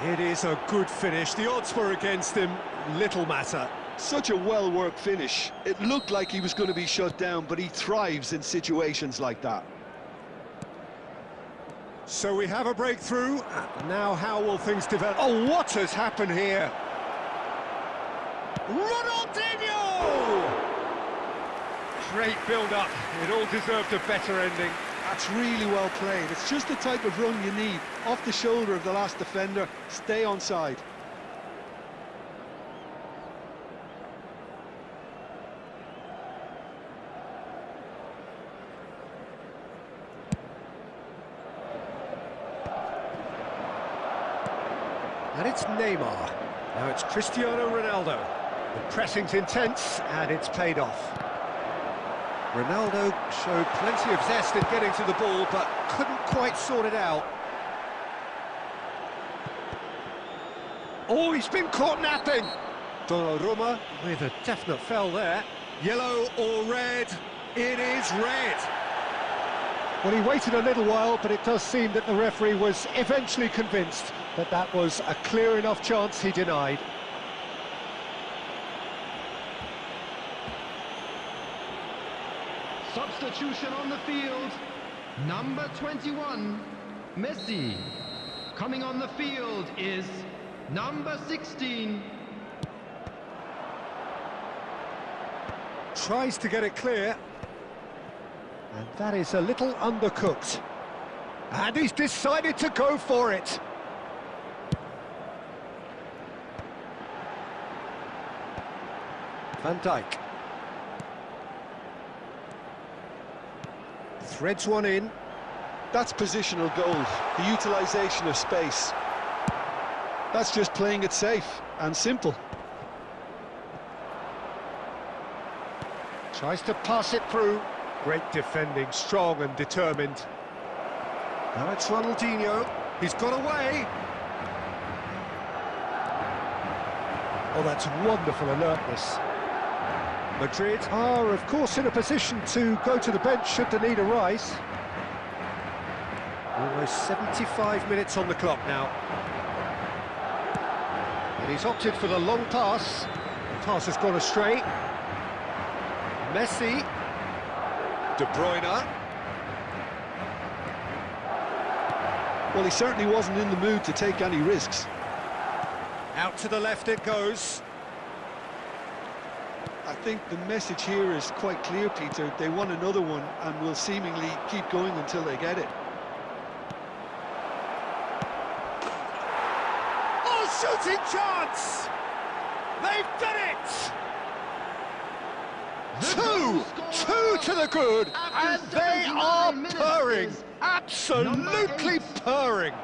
It is a good finish. The odds were against him. Little matter. Such a well-worked finish. It looked like he was going to be shut down, but he thrives in situations like that. So we have a breakthrough. Now how will things develop? Oh, what has happened here? Ronaldinho! Great build-up. It all deserved a better ending. That's really well played. It's just the type of run you need. Off the shoulder of the last defender, stay onside. And it's Neymar. Now it's Cristiano Ronaldo. The pressing's intense, and it's paid off. Ronaldo showed plenty of zest in getting to the ball, but couldn't quite sort it out. Oh, he's been caught napping! Donnarumma with a definite foul there. Yellow or red? It is red! Well, he waited a little while, but it does seem that the referee was eventually convinced that that was a clear enough chance he denied. Substitution on the field. Number 21, Messi. Coming on the field is number 16. Tries to get it clear. And that is a little undercooked. And he's decided to go for it. Van Dijk. Threads one in. That's positional goal, the utilisation of space. That's just playing it safe and simple. Tries to pass it through. Great defending, strong and determined. Now it's Ronaldinho. He's got away. Oh, that's wonderful alertness. Madrid are, of course, in a position to go to the bench should the need arise. Almost 75 minutes on the clock now. And he's opted for the long pass. The pass has gone astray. Messi. De Bruyne. Well, he certainly wasn't in the mood to take any risks. Out to the left it goes. I think the message here is quite clear, Peter. They want another one and will seemingly keep going until they get it. Oh, shooting chance! They've done it! Two to the good, and they are purring, absolutely purring.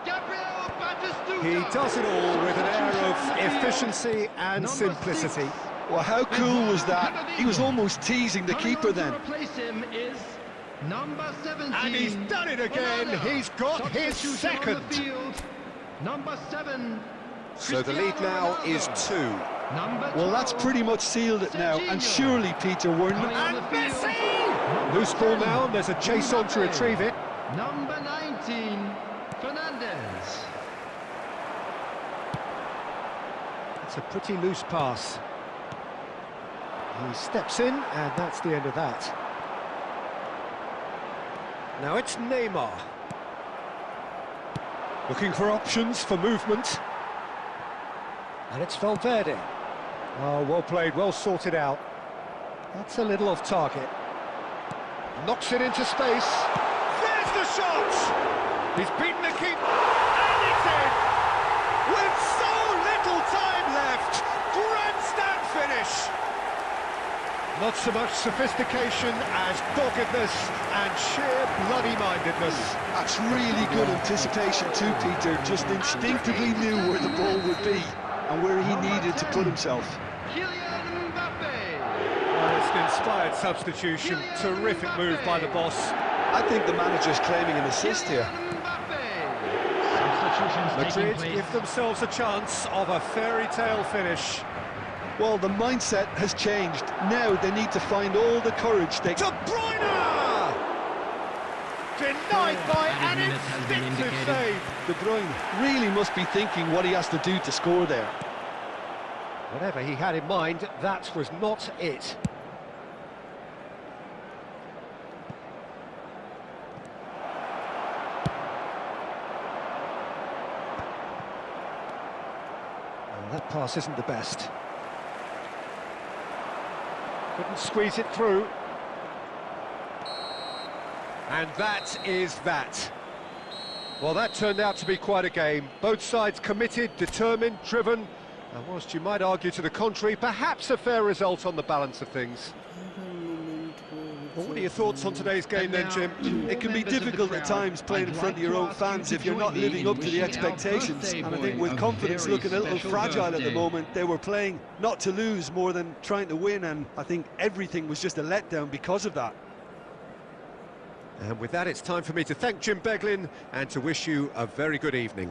He does it all with an air of efficiency and simplicity. Well, how cool was that? He was almost teasing the keeper then. And he's done it again, he's got his second. Number 7. So the lead now is 2. Well, that's pretty much sealed it now, and surely, Peter, we're not... And Messi! Loose ball now, and there's a chase on to retrieve it. Number 19, Fernandez. It's a pretty loose pass. He steps in, and that's the end of that. Now it's Neymar. Looking for options for movement. And it's Valverde. Oh, well played, well sorted out. That's a little off target. Knocks it into space. There's the shot! He's beaten the keeper. And it's in! With so little time left! Grandstand finish! Not so much sophistication as doggedness and sheer bloody-mindedness. That's really good anticipation too, Peter. Just instinctively knew where the ball would be and where he needed to put himself. Kylian Mbappe. Well, it's an inspired substitution. Terrific move by the boss. I think the manager's claiming an assist here. Madrid give themselves a chance of a fairy tale finish. Well, the mindset has changed. Now they need to find all the courage they... De Bruyne! Denied by an instinctive save. De Bruyne really must be thinking what he has to do to score there. Whatever he had in mind, that was not it. And that pass isn't the best. Couldn't squeeze it through. And that is that. Well, that turned out to be quite a game. Both sides committed, determined, driven. And whilst you might argue to the contrary, perhaps a fair result on the balance of things. Well, what are your thoughts on today's game then, Jim? It can be difficult at times playing in front of your own fans if you're not living up to the expectations. And I think with confidence looking a little fragile at the moment, they were playing not to lose more than trying to win, and I think everything was just a letdown because of that. And with that, it's time for me to thank Jim Beglin and to wish you a very good evening.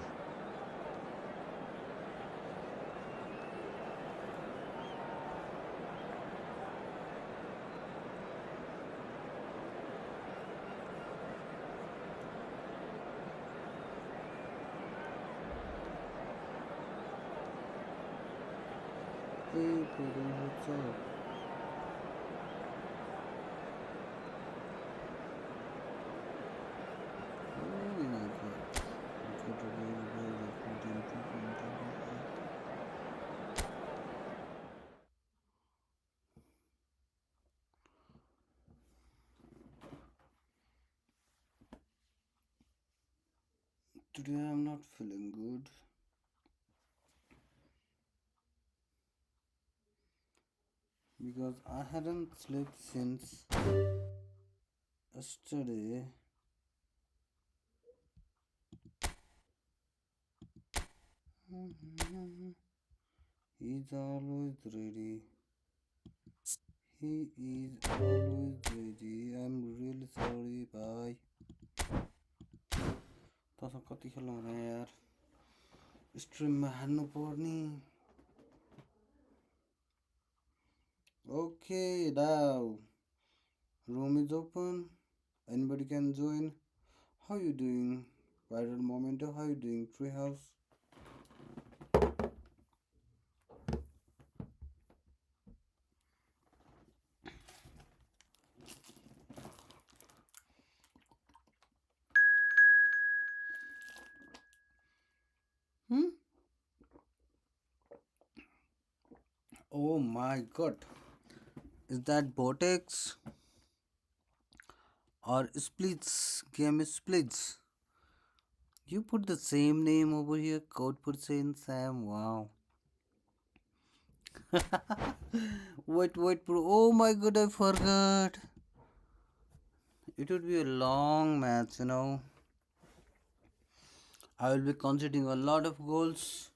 Hey, Peter, what's up? Oh my god. Today I'm not feeling good. Because I hadn't slept since yesterday. He's always ready. He is always ready. I'm really sorry. Bye. तँसँग कति खेल्नु होला यार स्ट्रिममा हान्नु पर्ने Okay, now room is open. Anybody can join. How you doing? Viral Momento, how you doing? Treehouse. Oh my god. Is that Botex or Splits? Game is Splits. You put the same name over here. Code put saying Sam. Wow. wait, bro. Oh my god, I forgot. It would be a long match, you know. I will be conceding a lot of goals.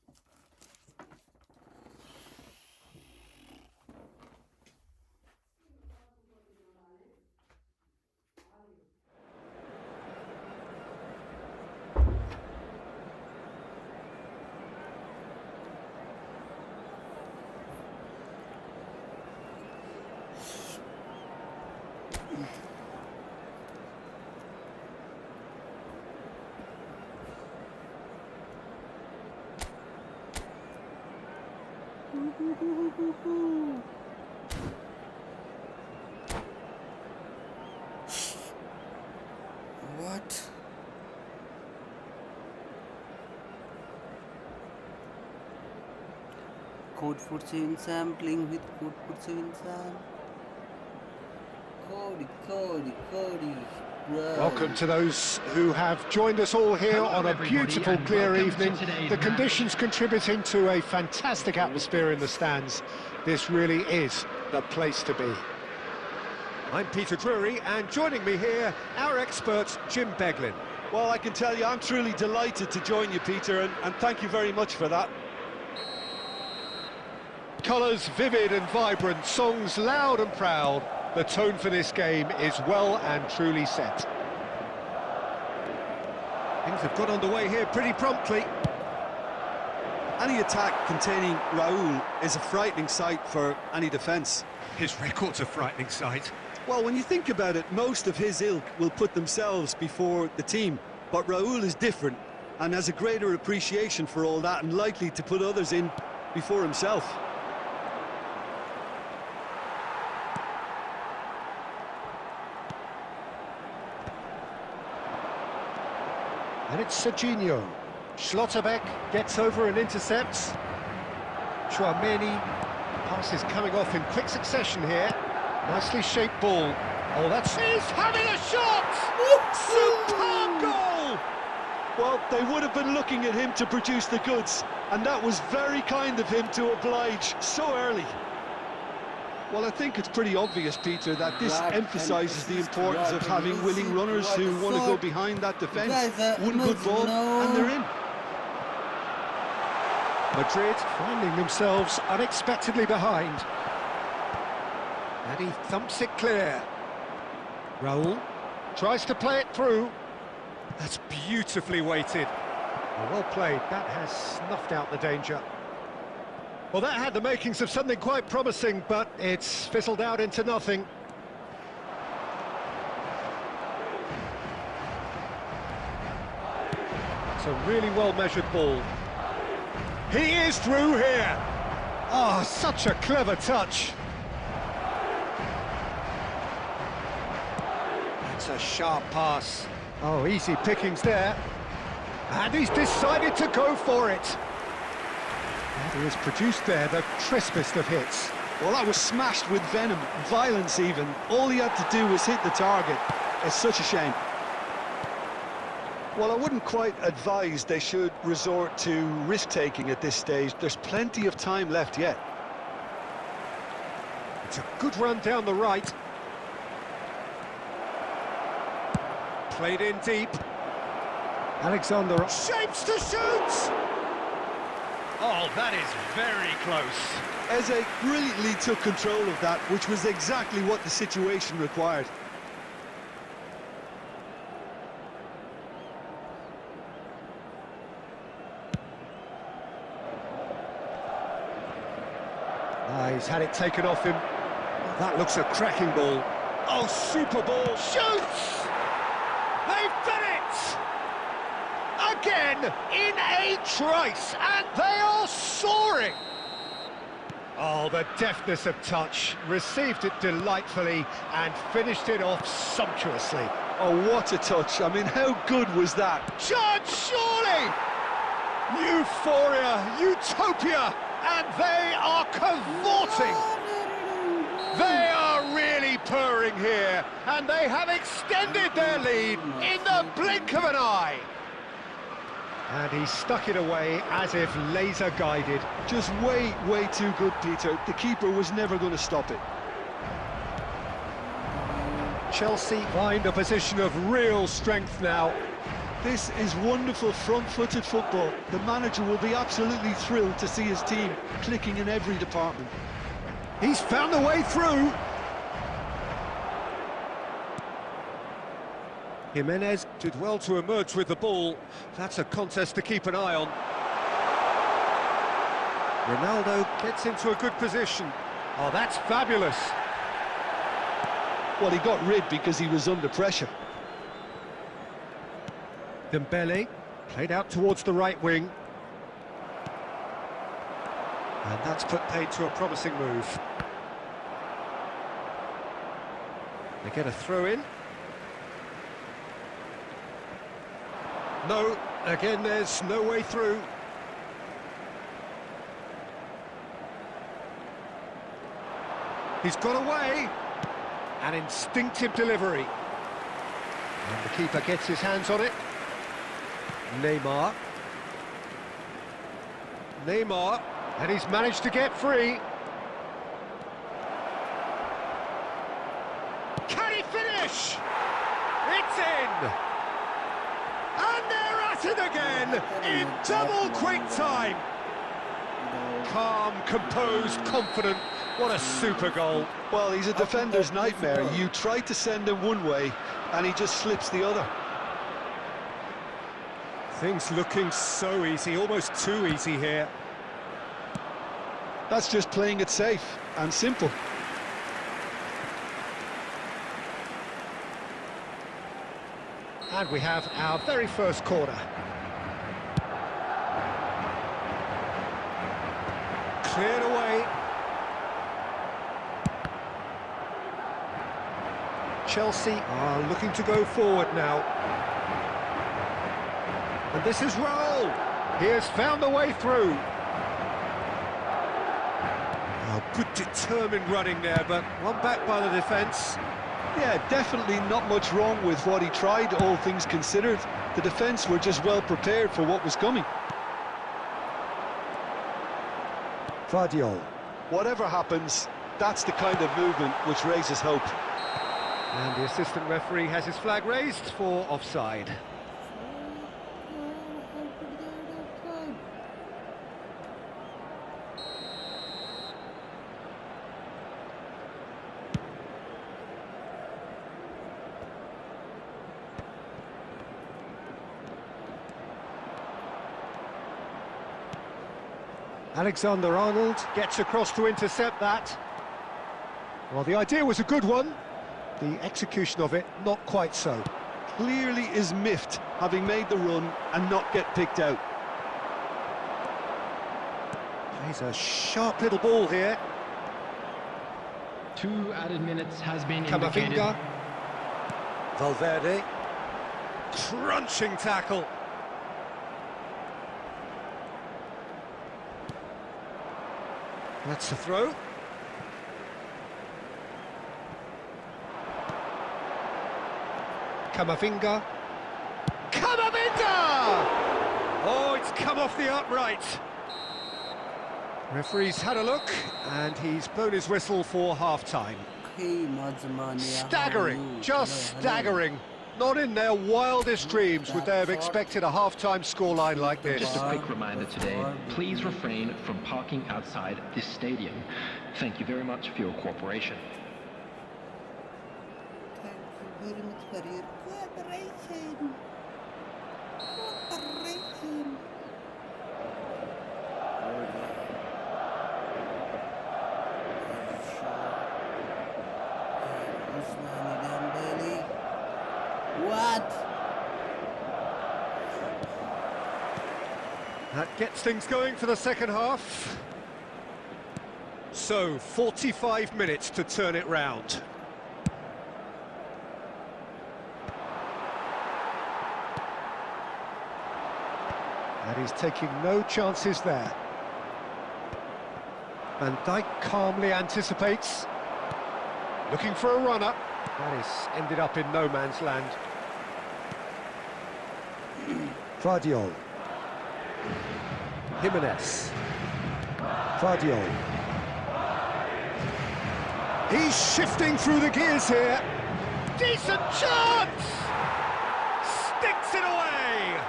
What? Code for saying Sam playing with Code for saying Sam. Cody. Right. Welcome to those who have joined us all here on a beautiful, clear evening. The conditions contributing to a fantastic atmosphere in the stands. This really is the place to be. I'm Peter Drury, and joining me here, our expert, Jim Beglin. Well, I can tell you, I'm truly delighted to join you, Peter, and thank you very much for that. Colours vivid and vibrant, songs loud and proud. The tone for this game is well and truly set. Things have got underway here pretty promptly. Any attack containing Raul is a frightening sight for any defence. His record's a frightening sight. Well, when you think about it, most of his ilk will put themselves before the team. But Raul is different and has a greater appreciation for all that and likely to put others in before himself. And it's Serginho. Schlotterbeck gets over and intercepts. Chouameni, passes coming off in quick succession here. Nicely shaped ball. Oh, that's... He's having a shot! Superb goal! Well, they would have been looking at him to produce the goods, and that was very kind of him to oblige so early. Well, I think it's pretty obvious, Peter, that this emphasises the importance of having willing runners who want to go behind that defence. One good ball, and they're in. Madrid finding themselves unexpectedly behind. And he thumps it clear. Raul tries to play it through. That's beautifully weighted. Well played, that has snuffed out the danger. Well, that had the makings of something quite promising, but it's fizzled out into nothing. It's a really well-measured ball. He is through here! Oh, such a clever touch. That's a sharp pass. Oh, easy pickings there. And he's decided to go for it. And he has produced there the crispest of hits. Well, that was smashed with venom, violence even. All he had to do was hit the target. It's such a shame. Well, I wouldn't quite advise they should resort to risk-taking at this stage. There's plenty of time left yet. It's a good run down the right. Played in deep. Alexander shapes to shoot! Oh, that is very close. Eze brilliantly took control of that, which was exactly what the situation required. He's had it taken off him. That looks a cracking ball. Oh, super ball. Shoots! They've done it! Again, in a trice, and they are soaring! Oh, the deftness of touch. Received it delightfully and finished it off sumptuously. Oh, what a touch. I mean, how good was that? Judge, surely! Euphoria, utopia, and they are cavorting! They are really purring here, and they have extended their lead in the blink of an eye. And he stuck it away as if laser-guided. Just way, way too good, Peter. The keeper was never going to stop it. Chelsea find a position of real strength now. This is wonderful front-footed football. The manager will be absolutely thrilled to see his team clicking in every department. He's found the way through. Jimenez did well to emerge with the ball. That's a contest to keep an eye on. Ronaldo gets into a good position. Oh, that's fabulous. Well, he got rid because he was under pressure. Dembele played out towards the right wing. And that's put paid to a promising move. They get a throw in. No, again there's no way through. He's got away. An instinctive delivery. And the keeper gets his hands on it. Neymar, and he's managed to get free. Can he finish? It's in! And they're at it again, in double quick time. Calm, composed, confident, what a super goal. Well, he's a defender's nightmare. You try to send him one way, and he just slips the other. Things looking so easy, almost too easy here. That's just playing it safe and simple. And we have our very first corner. Cleared away. Chelsea are looking to go forward now. And this is Raul. He has found the way through. Oh, good determined running there, but one back by the defence. Yeah, definitely not much wrong with what he tried, all things considered. The defence were just well prepared for what was coming. Vardiol. Whatever happens, That's the kind of movement which raises hope. And the assistant referee has his flag raised for offside. Alexander-Arnold gets across to intercept that. Well, the idea was a good one. The execution of it, not quite so. Clearly is miffed, having made the run and not get picked out. Plays a sharp little ball here. 2 added minutes has been indicated. Camavinga. Valverde. Crunching tackle. That's the throw. Camavinga. Camavinga! Oh, it's come off the upright. Referee's had a look, and he's blown his whistle for half-time. Staggering, just staggering. Not in their wildest dreams would they have expected a half-time scoreline like this. Just a quick reminder today, please refrain from parking outside this stadium. Thank you very much for your cooperation. Thank you very much for your cooperation. Cooperation. What? That gets things going for the second half. So, 45 minutes to turn it round. And he's taking no chances there. Van Dijk calmly anticipates. Looking for a runner. That is ended up in no man's land. Vardiol. Jimenez. Vardiol. He's shifting through the gears here. Decent chance! Sticks it away!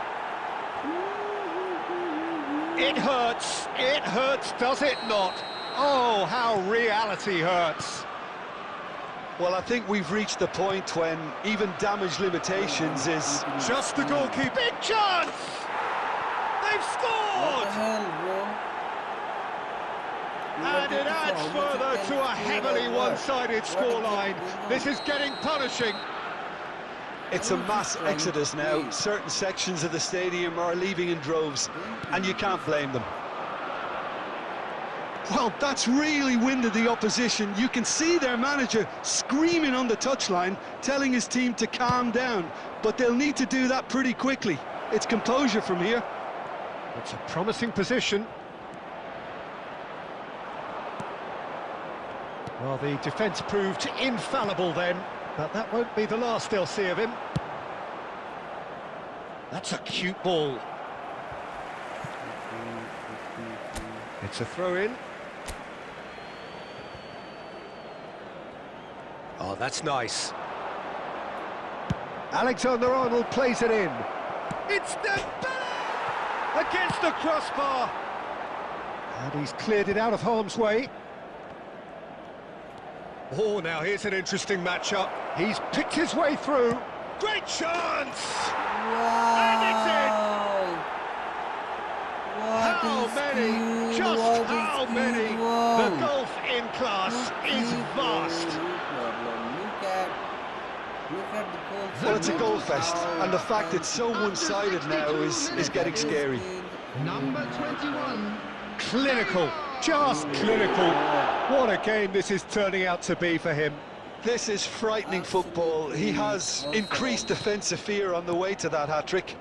It hurts, does it not? Oh, how reality hurts. Well, I think we've reached the point when even damage limitations is... Just the goalkeeper. Big chance! They've What the scored! hell, bro? And it adds further to a heavily one-sided scoreline. This is getting punishing. It's a mass exodus now. Certain sections of the stadium are leaving in droves, and you can't blame them. Well, that's really winded the opposition. You can see their manager screaming on the touchline, telling his team to calm down, but they'll need to do that pretty quickly. It's composure from here. It's a promising position. Well, the defence proved infallible then, but that won't be the last they'll see of him. That's a cute ball. It's a throw-in. Oh, that's nice. Alexander-Arnold plays it in. It's Dembele! Against the crossbar! And he's cleared it out of harm's way. Oh, now here's an interesting matchup. He's picked his way through. Great chance! Wow! And it's in! What How is many? skill? Just What how is many? skill? The Wow. gulf in class is vast. Look at the goal. Well, it's a goal fest, and the fact it's so one-sided now is getting scary. Number 21. Clinical, just clinical. What a game this is turning out to be for him. This is frightening football. He has increased defensive fear on the way to that hat-trick.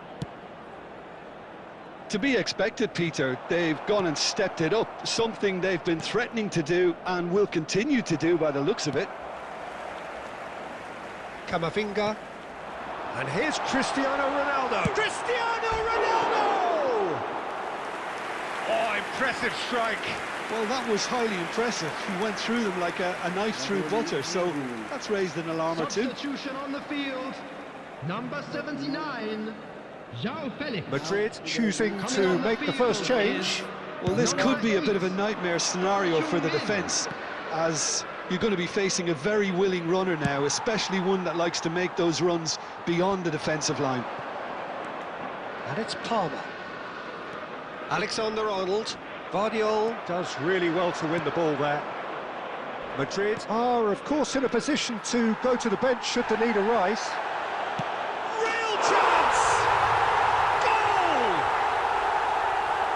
To be expected, Peter. They've gone and stepped it up, something they've been threatening to do and will continue to do by the looks of it. Camavinga. And here's Cristiano Ronaldo. Cristiano Ronaldo! Oh, impressive strike. Well, that was highly impressive. He went through them like a knife through butter, so that's raised an alarm or two. Substitution on the field. Number 79, João Felix. Madrid choosing to make the first change. Well, this could be a bit of a nightmare scenario for the defence, as you're going to be facing a very willing runner now, especially one that likes to make those runs beyond the defensive line. And it's Palmer. Alexander-Arnold. Vardiol does really well to win the ball there. Madrid are, of course, in a position to go to the bench should they need a rise. Real chance! Goal!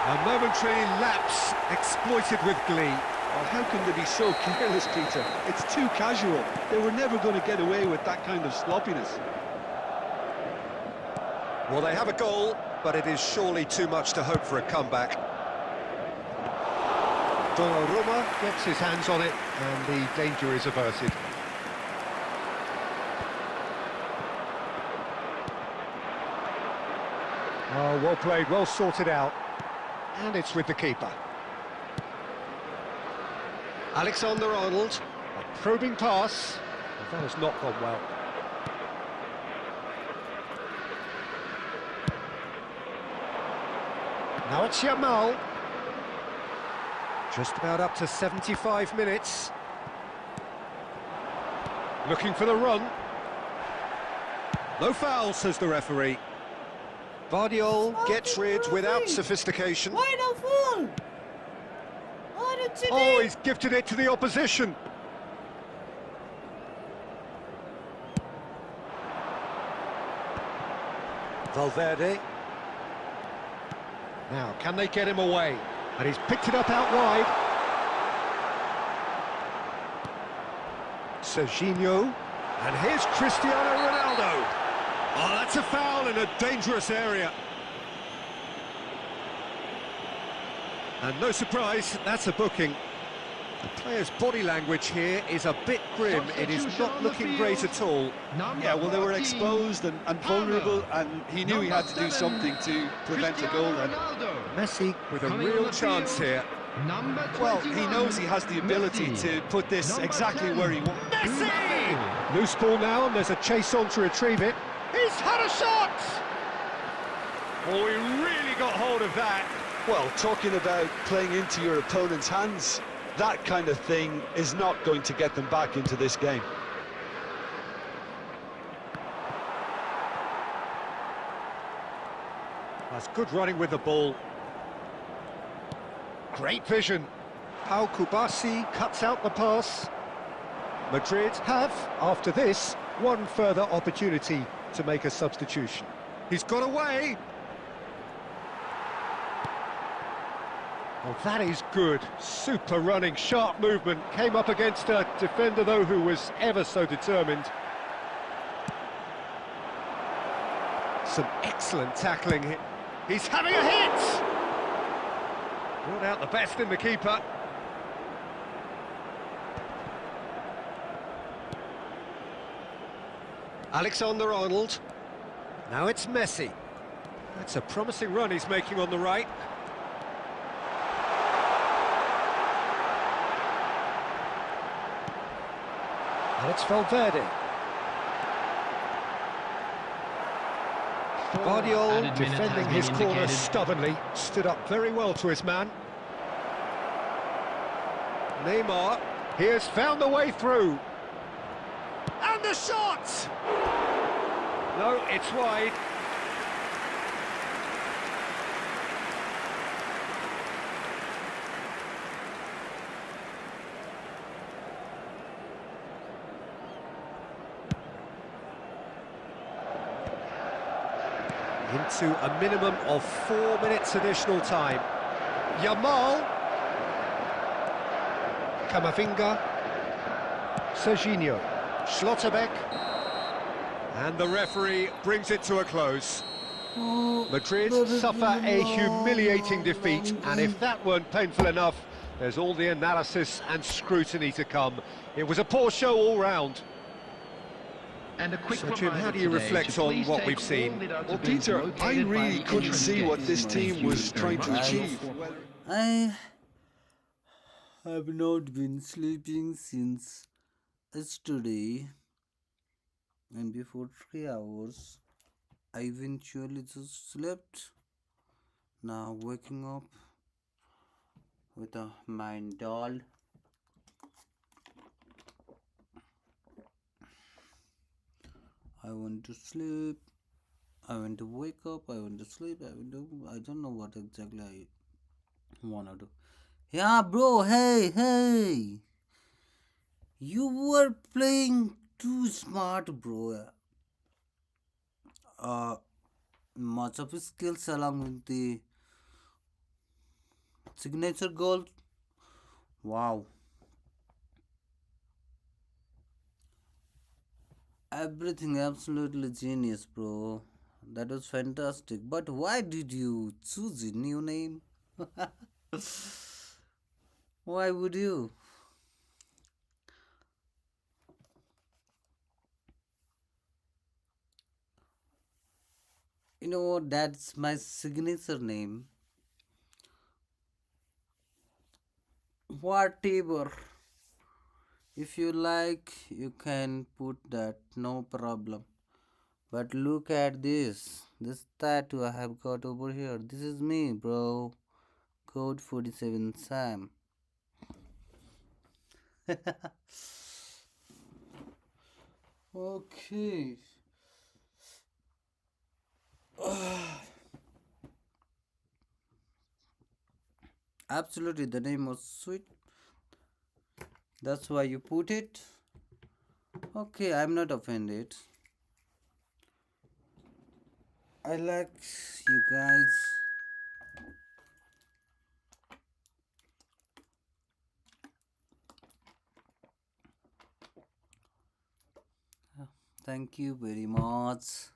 A momentary lapse exploited with glee. Well, how can they be so careless, Peter? It's too casual. They were never going to get away with that kind of sloppiness. Well, they have a goal, but it is surely too much to hope for a comeback. Donnarumma gets his hands on it, and the danger is averted. Oh, well played, well sorted out. And it's with the keeper. Alexander-Arnold, a probing pass. That has not gone well. Now it's Yamal. Just about up to 75 minutes. Looking for the run. No foul, says the referee. Vardiol gets rid without sophistication. Why no foul? Oh, he's gifted it to the opposition. Valverde. Now, can they get him away? And he's picked it up out wide. Serginho. And here's Cristiano Ronaldo. Oh, that's a foul in a dangerous area. And no surprise, that's a booking. The player's body language here is a bit grim. It is not looking great at all. Yeah, well, they were exposed and vulnerable, and he knew he had to do something to prevent a goal then. Messi with a real chance here. Well, he knows he has the ability to put this exactly where he wants. Messi! Loose ball now, and there's a chase on to retrieve it. He's had a shot! Oh, he really got hold of that. Well, talking about playing into your opponent's hands, that kind of thing is not going to get them back into this game. That's good running with the ball. Great vision. Pau Kubasi cuts out the pass. Madrid have, after this, one further opportunity to make a substitution. He's got away. Oh, that is good. Super running, sharp movement. Came up against a defender, though, who was ever so determined. Some excellent tackling here. He's having a hit! Brought out the best in the keeper. Alexander-Arnold. Now it's Messi. That's a promising run he's making on the right. And it's Valverde. Vardiol defending his corner stubbornly, stood up very well to his man. Neymar, he has found the way through. And the shot! No, it's wide. Into a minimum of 4 minutes additional time. Yamal. Camavinga. Serginho. Schlotterbeck. And the referee brings it to a close. Madrid suffer a humiliating defeat, and if that weren't painful enough, there's all the analysis and scrutiny to come. It was a poor show all round. And a quick So, Jim, how do you reflect on what we've seen? Well, Peter, I really couldn't see what this team was trying to achieve. I have not been sleeping since yesterday, and before 3 hours, I eventually just slept. Now waking up with a mind dull. I want to sleep. I want to wake up. I want to sleep. I don't know what exactly I wanna do. Yeah, bro. Hey, hey. You were playing too smart, bro. Uh, Much of his skills along with the signature goal. Wow. Everything absolutely genius, bro. That was fantastic. But why did you choose a new name? Why would you? You know what? That's my signature name. Whatever. If you like, you can put that, no problem. But look at this. This tattoo I have got over here. This is me, bro. Code 47 Sam. Okay. Absolutely, the name was sweet. That's why you put it. Okay, I'm not offended. I like you guys. Thank you very much.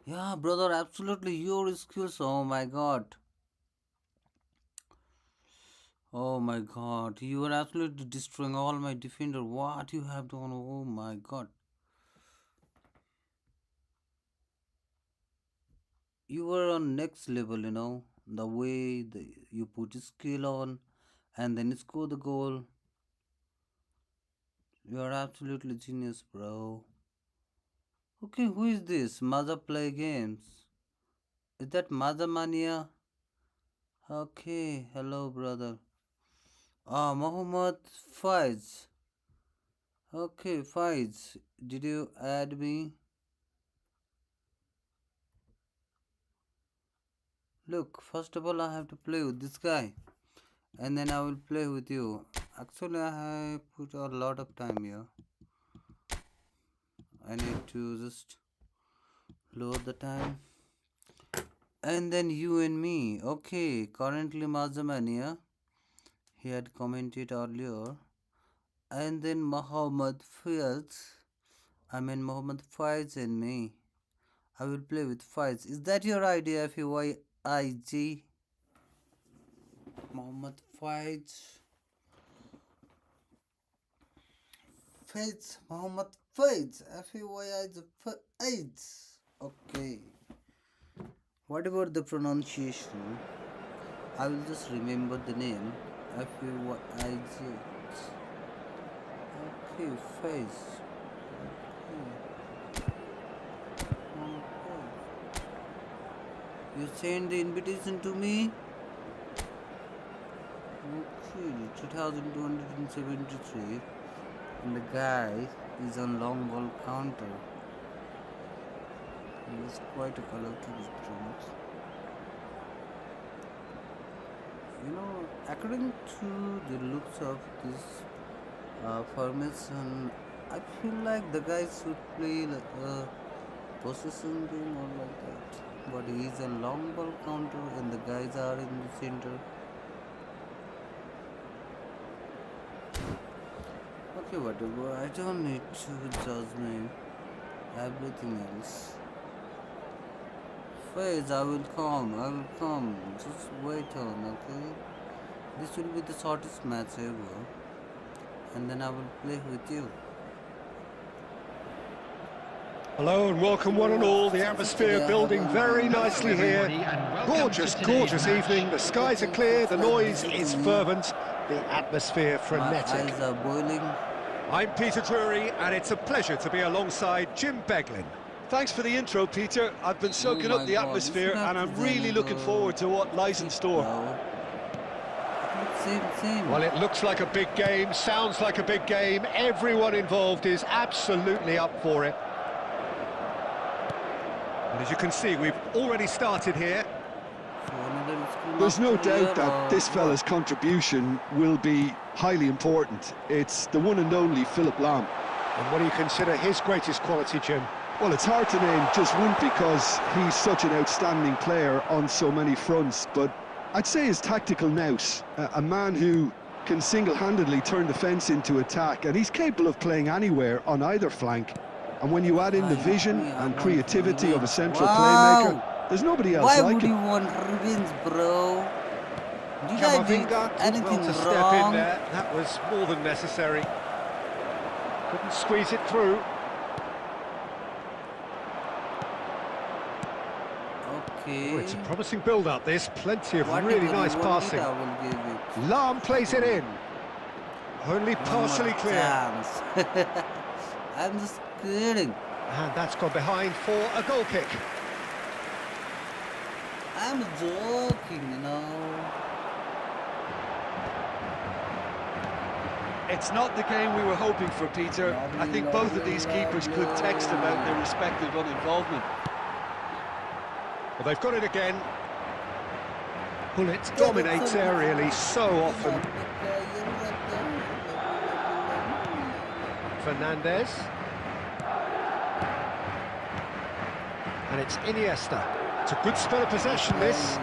Yeah, brother, absolutely. Your skills. Oh my god. Oh my god. You are absolutely destroying all my defender. What you have done? Oh my god. You were on next level. The way you put skill on and then score the goal. You are absolutely genius, bro. Okay, who is this? Maza Play Games. Is that Maza Mania? Okay, hello, brother. Ah, Mohammed Faiz. Okay, Faiz. Did you add me? Look, first of all, I have to play with this guy. And then I will play with you. Actually, I have put a lot of time here. I need to just load the time. And then you and me. Okay, currently Mazamania. He had commented earlier. And then Muhammad Faiz and me. I will play with Faiz. Is that your idea, FYIG? Muhammad Faiz. Muhammad Faiz. Faiz. Okay. What about the pronunciation? I will just remember the name. Faiz. Okay, Faiz. Okay. You send the invitation to me? Okay, 2273. And the guy is on long ball counter. He is quite a colorful instrument. According to the looks of this formation, I feel like the guy should play like a possession game or like that. But he is a long ball counter and the guys are in the center. Okay, whatever. I don't need to judge me. Everything else. Phase, I will come. Just wait on, okay? This will be the shortest match ever. And then I will play with you. Hello and welcome one and all. The atmosphere building very nicely here. Gorgeous, gorgeous evening. The skies are clear, the noise is fervent, the atmosphere frenetic. My eyes are boiling. I'm Peter Drury and it's a pleasure to be alongside Jim Beglin. Thanks for the intro, Peter. I've been soaking Oh up my the God, atmosphere it's not and I'm the really looking forward to what lies in store. Same. Well, it looks like a big game, sounds like a big game. Everyone involved is absolutely up for it. And as you can see, we've already started here. There's no doubt that this fella's contribution will be highly important. It's the one and only Philip Lahm. And what do you consider his greatest quality, Jim? Well, it's hard to name just one because he's such an outstanding player on so many fronts, but I'd say his tactical nous, a man who can single-handedly turn defence into attack, and he's capable of playing anywhere on either flank. And when you add in the vision and creativity of a central playmaker, there's nobody else like him. Why like would him. you want revenge, bro? Did I do Camavinga anything well to step in wrong? there. That was more than necessary. Couldn't squeeze it through. Okay. Oh, it's a promising build-up, this. Plenty of Whatever really you nice want passing. it, I will give it. Lahm plays it in. Only One partially more clear. chance. I'm just kidding. And that's gone behind for a goal kick. I'm joking, you know. It's not the game we were hoping for, Peter. I think both of these keepers could text about their respective uninvolvement. Well, they've got it again. Bullet dominates aerially so often. Fernandez. And it's Iniesta. It's a good spell of possession, this.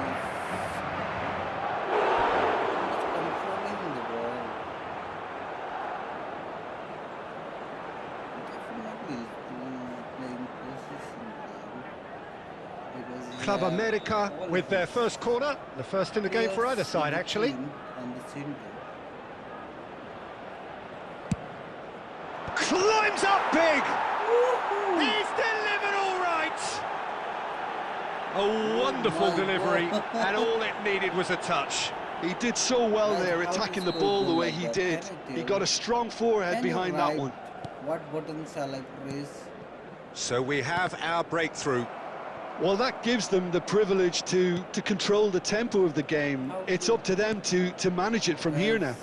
Club America with their first corner. The first in the game for either side, actually. Climbs up big! He's delivered all right! A wonderful delivery, and all it needed was a touch. He did so well there, attacking the ball the way he did. He got a strong forehead behind that one. What buttons shall I press? So we have our breakthrough. Well, that gives them the privilege to control the tempo of the game. It's up to them to manage it from here now.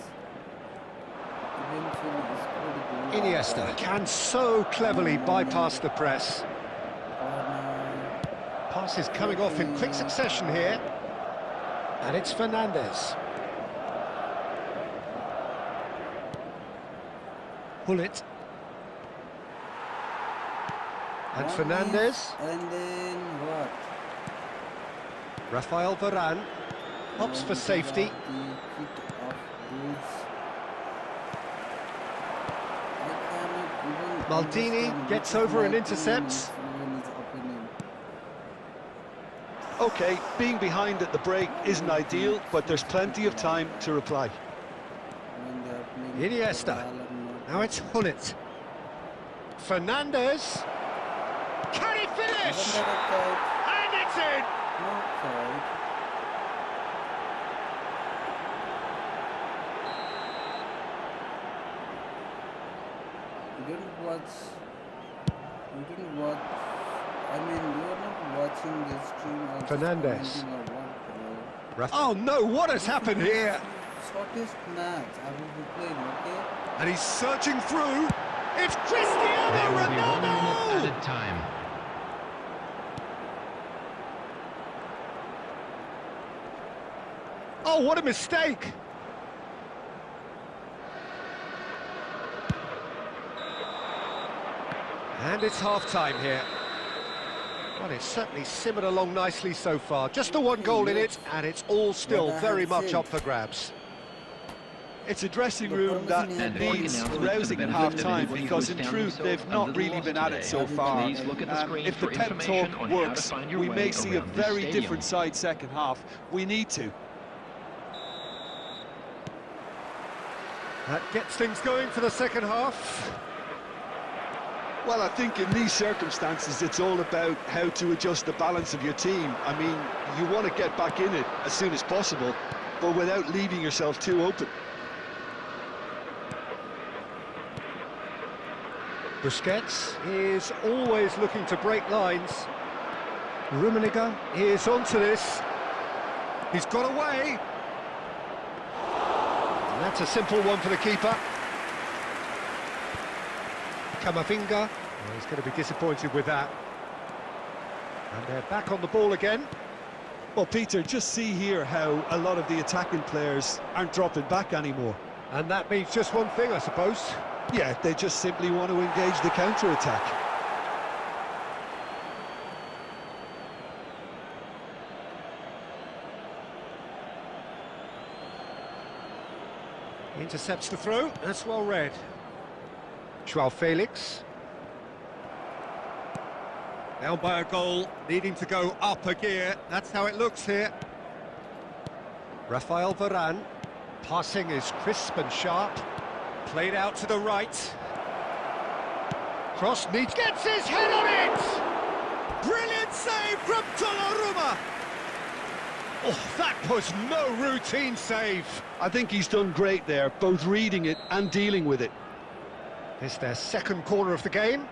Iniesta can so cleverly bypass the press. Pass is coming off in quick succession here. And it's Fernandez. Bullet. And Fernandez. And then what? Rafael Varane opts for safety. Maldini gets over and intercepts. Okay, being behind at the break isn't ideal, but there's plenty of time to reply. Iniesta. Now it's Hullet. Fernandez. Can he finish? And it's in! You didn't watch, I mean, you're not watching this stream or Fernandez. Or what, bro? Oh no, what has happened here? Shortest match I will be playing, okay? And he's searching through. It's Cristiano There will be 1 minute Ronaldo! added time. Oh, what a mistake! And it's half-time here. Well, it's certainly simmered along nicely so far. Just the one goal in it, and it's all still very much up for grabs. It's a dressing room that needs rousing at half-time because in truth they've not really been at it so far. If the pep talk works, we may see a very different side second half. We need to. That gets things going for the second half. Well, I think in these circumstances, it's all about how to adjust the balance of your team. I mean, you want to get back in it as soon as possible, but without leaving yourself too open. Busquets is always looking to break lines. Rummenigge is onto this. He's got away. And that's a simple one for the keeper. Camavinga, well, he's going to be disappointed with that. And they're back on the ball again. Well, Peter, just see here how a lot of the attacking players aren't dropping back anymore. And that means just one thing, I suppose. Yeah, they just simply want to engage the counter-attack. Intercepts the throw, that's well read. Joao Felix. Down by a goal, needing to go up a gear. That's how it looks here. Rafael Varane. Passing is crisp and sharp. Played out to the right. Cross needs... Gets his head on it! Brilliant save from Donnarumma! Oh, that was no routine save. I think he's done great there, both reading it and dealing with it. It's their second corner of the game.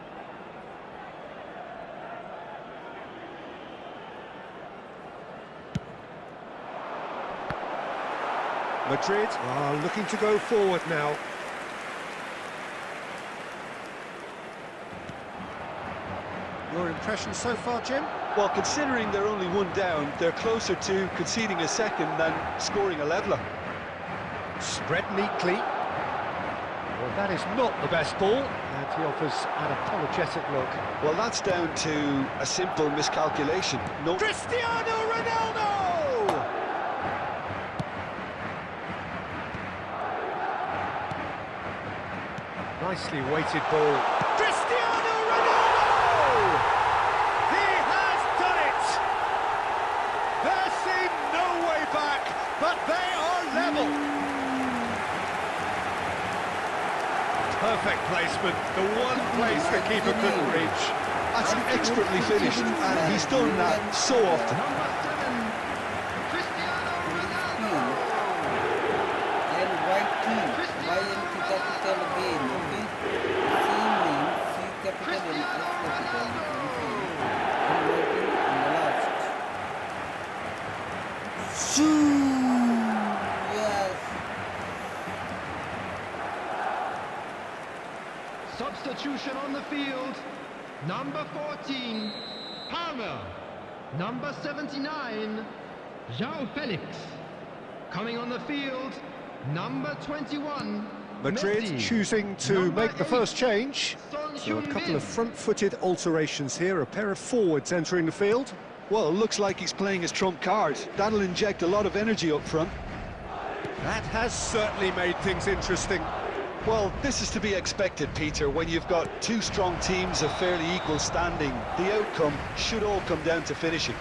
Madrid are looking to go forward now. Your impression so far, Jim? Well, considering they're only one down, they're closer to conceding a second than scoring a leveller. Spread neatly. Well, that is not the best ball, and he offers an apologetic look. Well, that's down to a simple miscalculation. No. Cristiano Ronaldo! Nicely weighted ball. Cristiano Ronaldo! He has done it! There seemed no way back, but they are level. Perfect placement, the one place the keeper couldn't reach. That's expertly finished, and he's done that so often. And white key, Y and P capital again, okay? C means C capital and S capital, you can see. And writing in the last. Shoo! Yes! Substitution on the field. Number 14, Palmer. Number 79, Joao Felix. Coming on the field, number 21, Madrid Messi. choosing to Number make the 8, first change. Son So a couple Heung-min. of front-footed alterations here, a pair of forwards entering the field. Well, it looks like he's playing his trump card. That'll inject a lot of energy up front. That has certainly made things interesting. Well, this is to be expected, Peter. When you've got two strong teams of fairly equal standing, the outcome should all come down to finishing.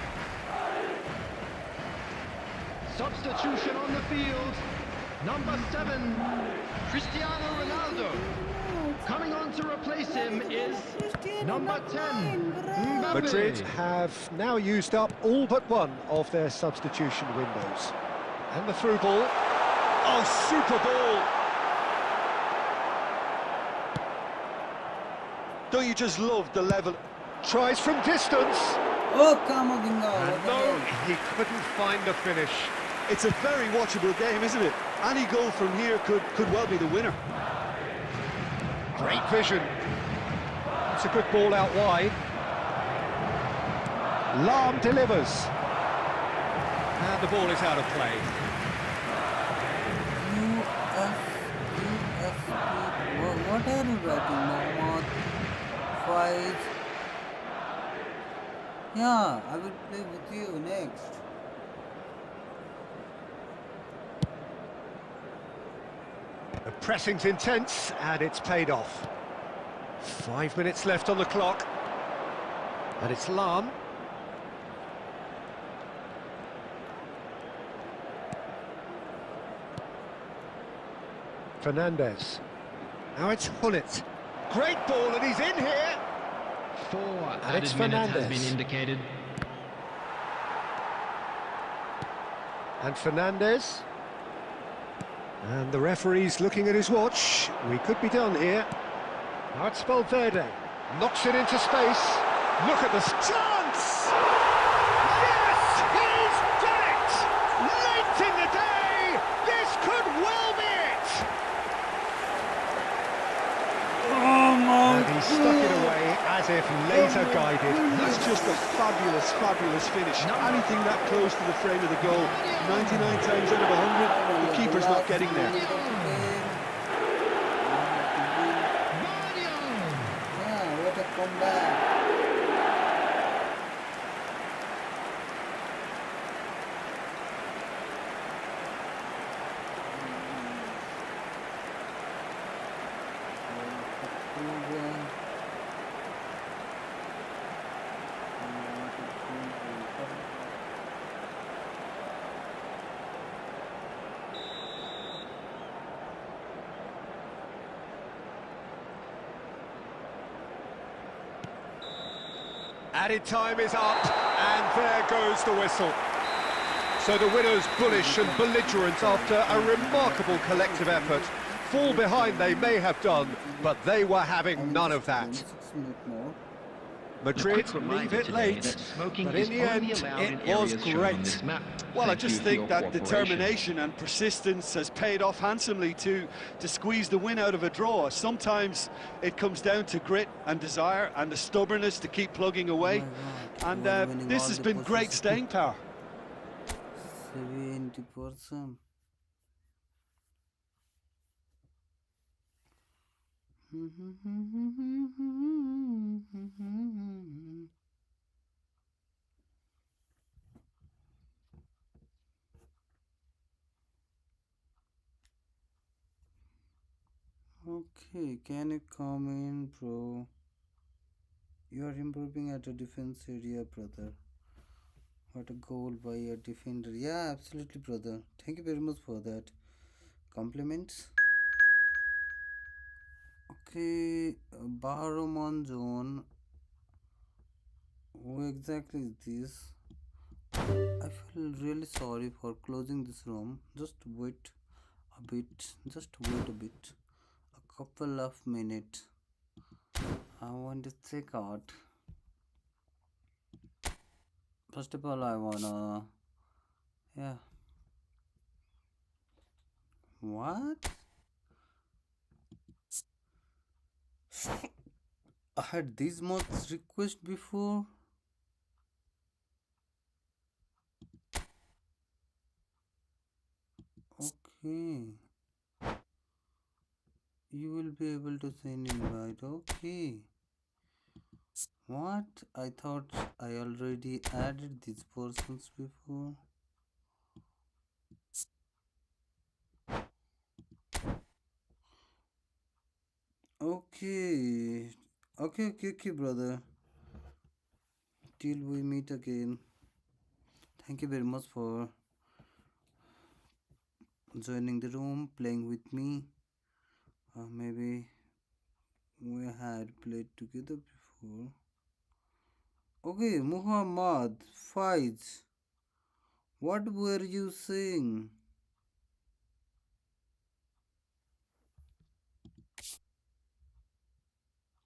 Substitution on the field, number 7, Cristiano Ronaldo. Coming on to replace him is number 10, Mbappe. Madrid have now used up all but one of their substitution windows. And the through ball. Oh, super ball! Don't you just love the level? Tries from distance. Oh, Camavinga! And no, he couldn't find the finish. It's a very watchable game, isn't it? Any goal from here could well be the winner. Great vision. It's a good ball out wide. Lahm delivers. And the ball is out of play. What are you writing, Mohammed? 5. Yeah, I will play with you next. The pressing's intense, and it's paid off. 5 minutes left on the clock. And it's Lahm. Fernandez. Now it's Hullet. Great ball, and he's in here. 4 And it's added minutes has been Fernandes. indicated. And Fernandes. And the referee's looking at his watch. We could be done here. Now it's Valverde. Knocks it into space. Look at this chance! Yes! He's done it! Late in the day! This could well be it! Oh my And he stuck it away as if laser guided. That's just a fabulous, fabulous finish. Anything that close to the frame of the goal, 99 times out of 100, the keeper's not getting there. Yeah, what a comeback. Added time is up, and there goes the whistle. So the winners bullish and belligerent after a remarkable collective effort. Fall behind they may have done, but they were having none of that. 6 minutes more. Madrid Quick leave reminder it today late, that smoking but is in the only end, allowed in it was areas shown on great. this map. Well, I Thank just you for think your that cooperation. determination and persistence has paid off handsomely to squeeze the win out of a draw. Sometimes it comes down to grit and desire and the stubbornness to keep plugging away. God, And he was winning this all has the been great possessions. staying power. 70%. Okay, can you come in, bro? You are improving at a defense area, brother. What a goal by a defender. Yeah, absolutely, brother. Thank you very much for that. Compliments. Okay, Bahromon zone. Who exactly is this? I feel really sorry for closing this room. Just wait a bit. Just wait a bit. A couple of minutes. I want to check out. First of all, I wanna. Yeah. What? I had this much request before. Okay. You will be able to send invite. Okay. What? I thought I already added these persons before. Okay. Okay, brother. Till we meet again. Thank you very much for joining the room, playing with me. Maybe we had played together before. Okay, Muhammad Faiz. What were you saying?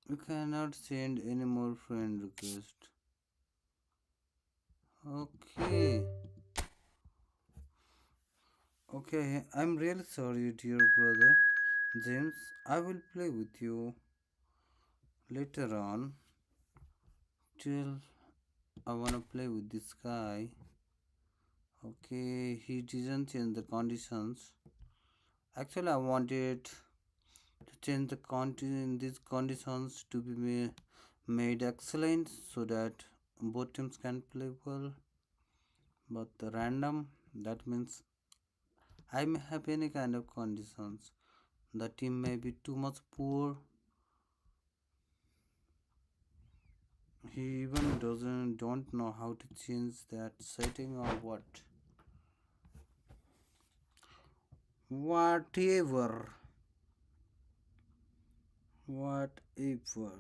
You cannot send any more friend request. Okay. Okay, I'm really sorry, dear brother. James, I will play with you later on. Till I wanna play with this guy. Okay, he didn't change the conditions. Actually, I wanted to change these conditions to be made excellent so that both teams can play well. But the random, that means I may have any kind of conditions. The team may be too much poor. He even don't know how to change that setting or what. Whatever. Whatever.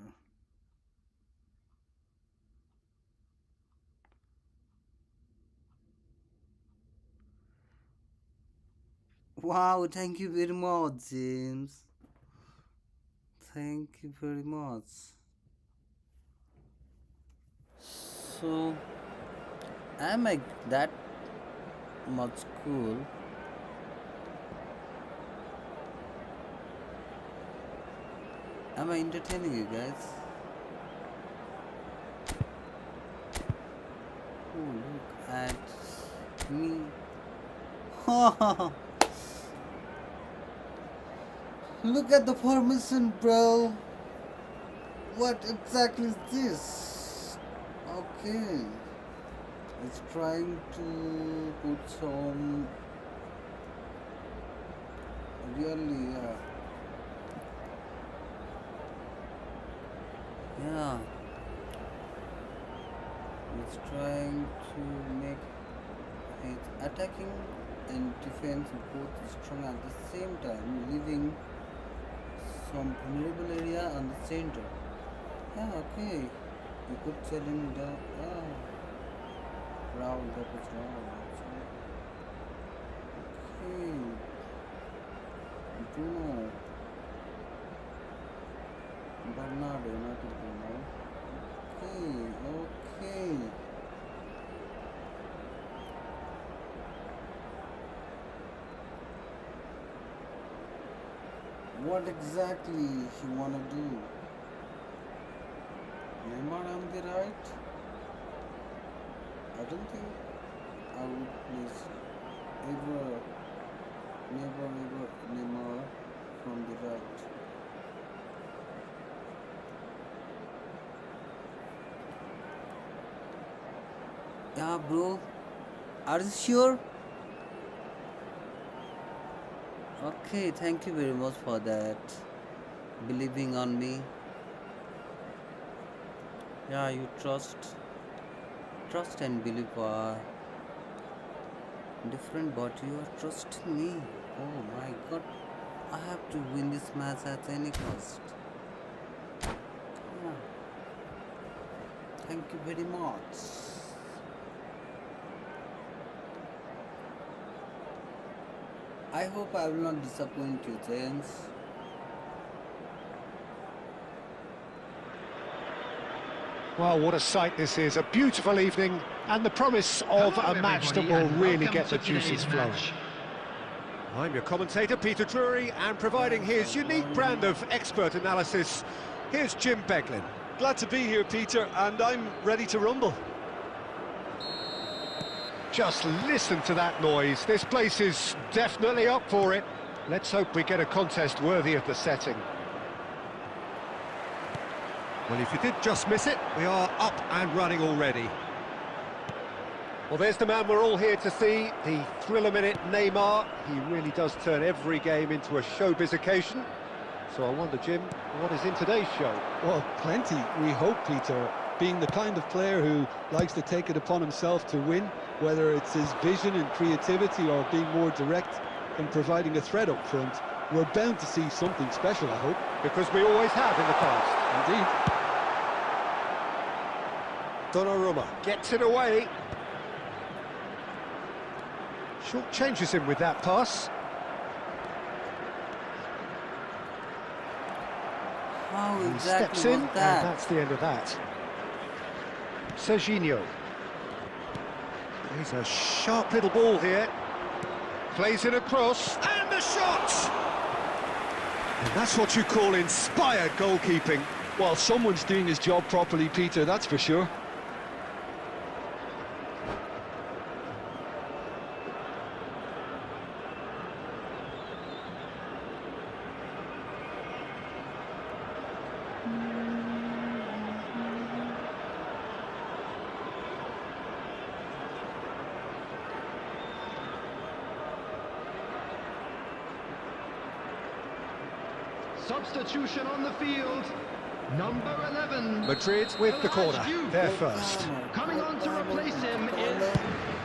Wow, thank you very much, James. Thank you very much. So, am I that much cool? Am I entertaining you guys? Oh, look at me. Look at the formation, bro. What exactly is this? Okay. It's trying to put some really, yeah. It's trying to make its attacking and defense both strong at the same time, leaving some vulnerable area on the center. Yeah, okay. You could challenge the round that was wrong. Okay. Bruno. Bernardo, not Bruno. Okay. What exactly he wanna do? Neymar on the right? I don't think I would place never Neymar from the right. Yeah, bro. Are you sure? Okay, thank you very much for that. Believing on me. Yeah, you trust and believe are different, but you are trusting me. Oh my god, I have to win this match at any cost. Yeah. Thank you very much. I hope I will not disappoint you, James. Well, what a sight this is. A beautiful evening and the promise of Hello, a match that everybody, will and really welcome get the to today's juices flowing. match. I'm your commentator, Peter Drury, and providing his unique brand of expert analysis, here's Jim Beglin. Glad to be here, Peter, and I'm ready to rumble. Just listen to that noise. This place is definitely up for it. Let's hope we get a contest worthy of the setting. Well, if you did just miss it, we are up and running already. Well, there's the man we're all here to see, the thriller-minute Neymar. He really does turn every game into a showbiz occasion. So I wonder, Jim, what is in today's show? Well, plenty, we hope, Peter. Being the kind of player who likes to take it upon himself to win, whether it's his vision and creativity or being more direct in providing a threat up front, we're bound to see something special, I hope. Because we always have in the past. Indeed. Donnarumma gets it away. Short changes him with that pass. How He exactly steps in, was and that? that's the end of that. Serginho. He's a sharp little ball here. Plays it across, and the shot! And that's what you call inspired goalkeeping. Well, someone's doing his job properly, Peter, that's for sure. Substitution on the field. Number 11. Madrid with the corner. They're first. Coming on to replace him is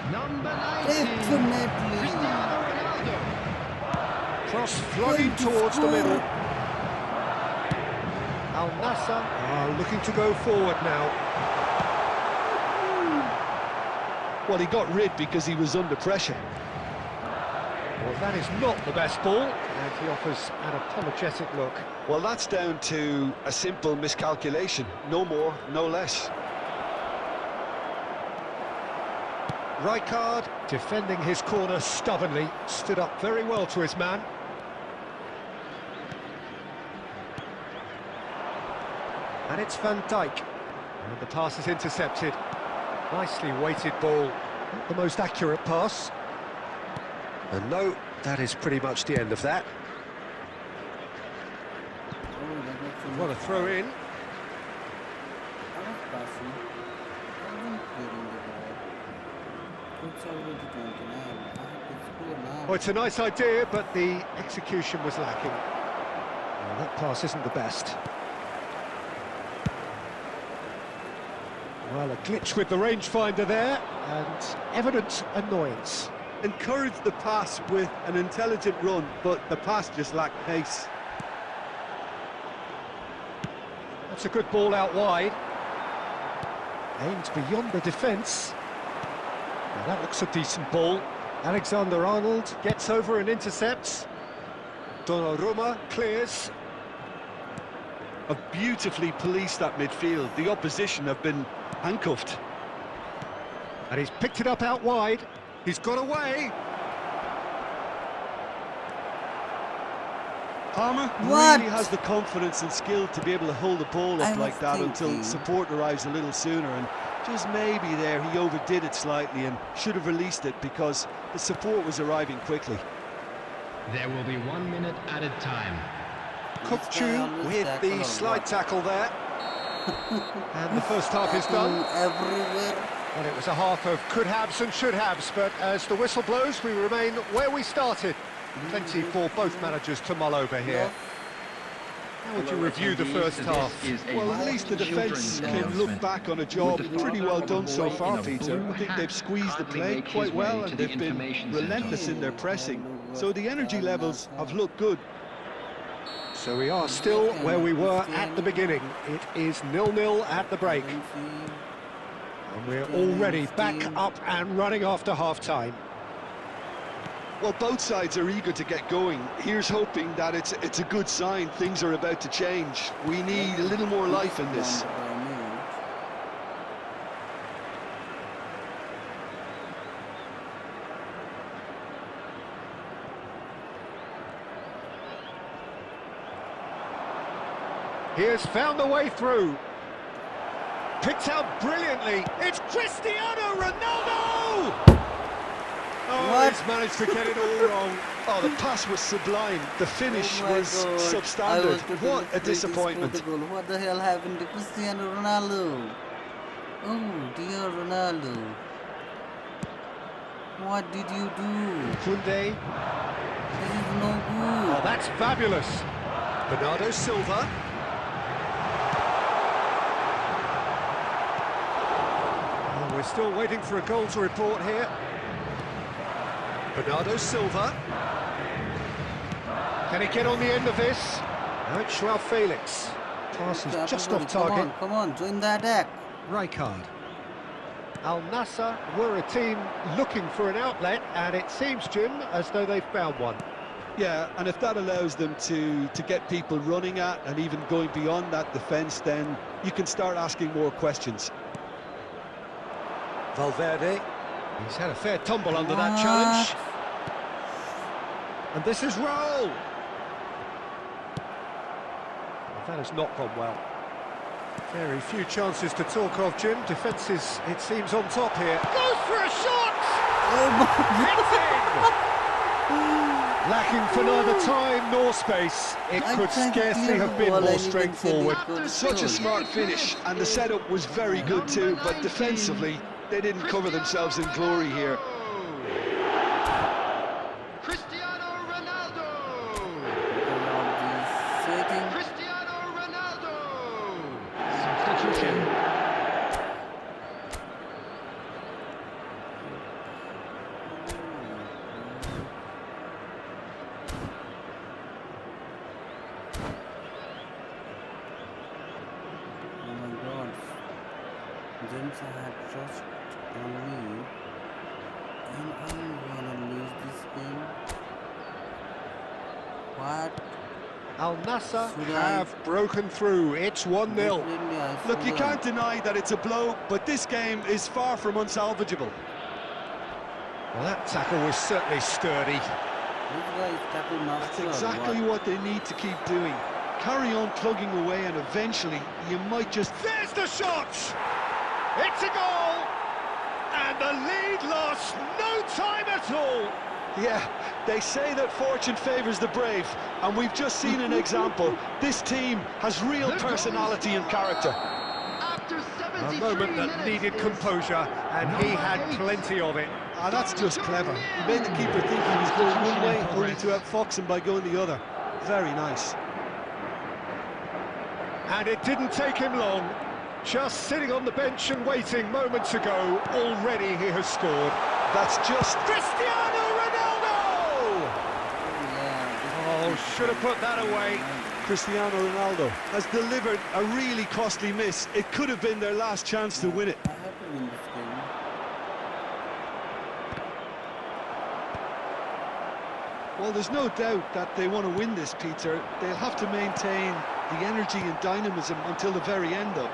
number 19. Definitely. Cristiano Ronaldo. Cross flogging towards the middle. Al Nassr are looking to go forward now. Well, he got rid because he was under pressure. Well, that is not the best ball, and he offers an apologetic look. Well, that's down to a simple miscalculation. No more, no less. Rijkaard, defending his corner stubbornly, stood up very well to his man. And it's Van Dijk. And the pass is intercepted. Nicely weighted ball. Not the most accurate pass. And no, that is pretty much the end of that. What a throw in. Oh, it's a nice idea, but the execution was lacking. Well, that pass isn't the best. Well, a glitch with the rangefinder there, and evident annoyance. Encouraged the pass with an intelligent run, but the pass just lacked pace. That's a good ball out wide. Aimed beyond the defence. Now that looks a decent ball. Alexander-Arnold gets over and intercepts. Donnarumma clears. A beautifully policed that midfield. The opposition have been handcuffed. And he's picked it up out wide. He's got away. Palmer really has the confidence and skill to be able to hold the ball up like that until support arrives a little sooner, and just maybe there he overdid it slightly and should have released it because the support was arriving quickly. There will be 1 minute added time. Kukçu with the slide tackle there. And the first half is done. Everywhere. Well, it was a half of could-haves and should-haves, but as the whistle blows, we remain where we started. Plenty for both managers to mull over here. How would you review the first half? Well, at least the defence can look back on a job pretty well done so far, Peter. I think they've squeezed the play quite well and they've been relentless in their pressing. So the energy levels have looked good. So we are still where we were at the beginning. It is 0-0 at the break. And we're already back up and running after half-time. Well, both sides are eager to get going. Here's hoping that it's a good sign. Things are about to change. We need a little more life in this. He has found a way through. Picked out brilliantly. It's Cristiano Ronaldo! Oh, he's managed to get it all wrong. Oh, the pass was sublime. The finish was substandard. What a disappointment. What the hell happened to Cristiano Ronaldo? Oh, dear Ronaldo. What did you do? Koundé. This is no good. Oh, that's fabulous. Bernardo Silva. Oh, we're still waiting for a goal to report here. Bernardo Silva. Can he get on the end of this? No, it's Joao Felix. Pass is just off target. Come on, join the attack. Rijkaard. Al Nassr were a team looking for an outlet, and it seems, Jim, as though they've found one. Yeah, and if that allows them to get people running at and even going beyond that defence, then you can start asking more questions. Valverde. He's had a fair tumble under that challenge. And this is Raul. That has not gone well. Very few chances to talk of, Jim. Defence is, it seems, on top here. Goes for a shot! Oh my God. Lacking for neither time nor space. It could scarcely have been more straightforward. Such a smart finish, and the setup was very good too, but defensively, they didn't cover themselves in glory here. Cristiano Ronaldo! Cristiano Ronaldo! Substitution. Oh my God. James had trust on me, and I'm gonna lose this game. What? Al Nassr Should have broken through. It's 1-0. Definitely I Look, you should can't deny that it's a blow, but this game is far from unsalvageable. Well, that tackle was certainly sturdy. This guy is tackle master. That's exactly what they need to keep doing. Carry on plugging away, and eventually you might just... There's the shot! It's a goal! And the lead lost no time at all! Yeah, they say that fortune favours the brave, and we've just seen an example. This team has real personality and character. After A 73 moment that minutes needed is composure, and he number had 8. plenty of it. Ah, that's just clever. He made the keeper think he was going one way, only to outfox him by going the other. Very nice. And it didn't take him long. Just sitting on the bench and waiting moments ago, already he has scored. That's just... Cristiano Ronaldo! Yeah. Oh, should have put that away. Cristiano Ronaldo has delivered a really costly miss. It could have been their last chance to win it. I have to win this game. Well, there's no doubt that they want to win this, Peter. They'll have to maintain the energy and dynamism until the very end, though.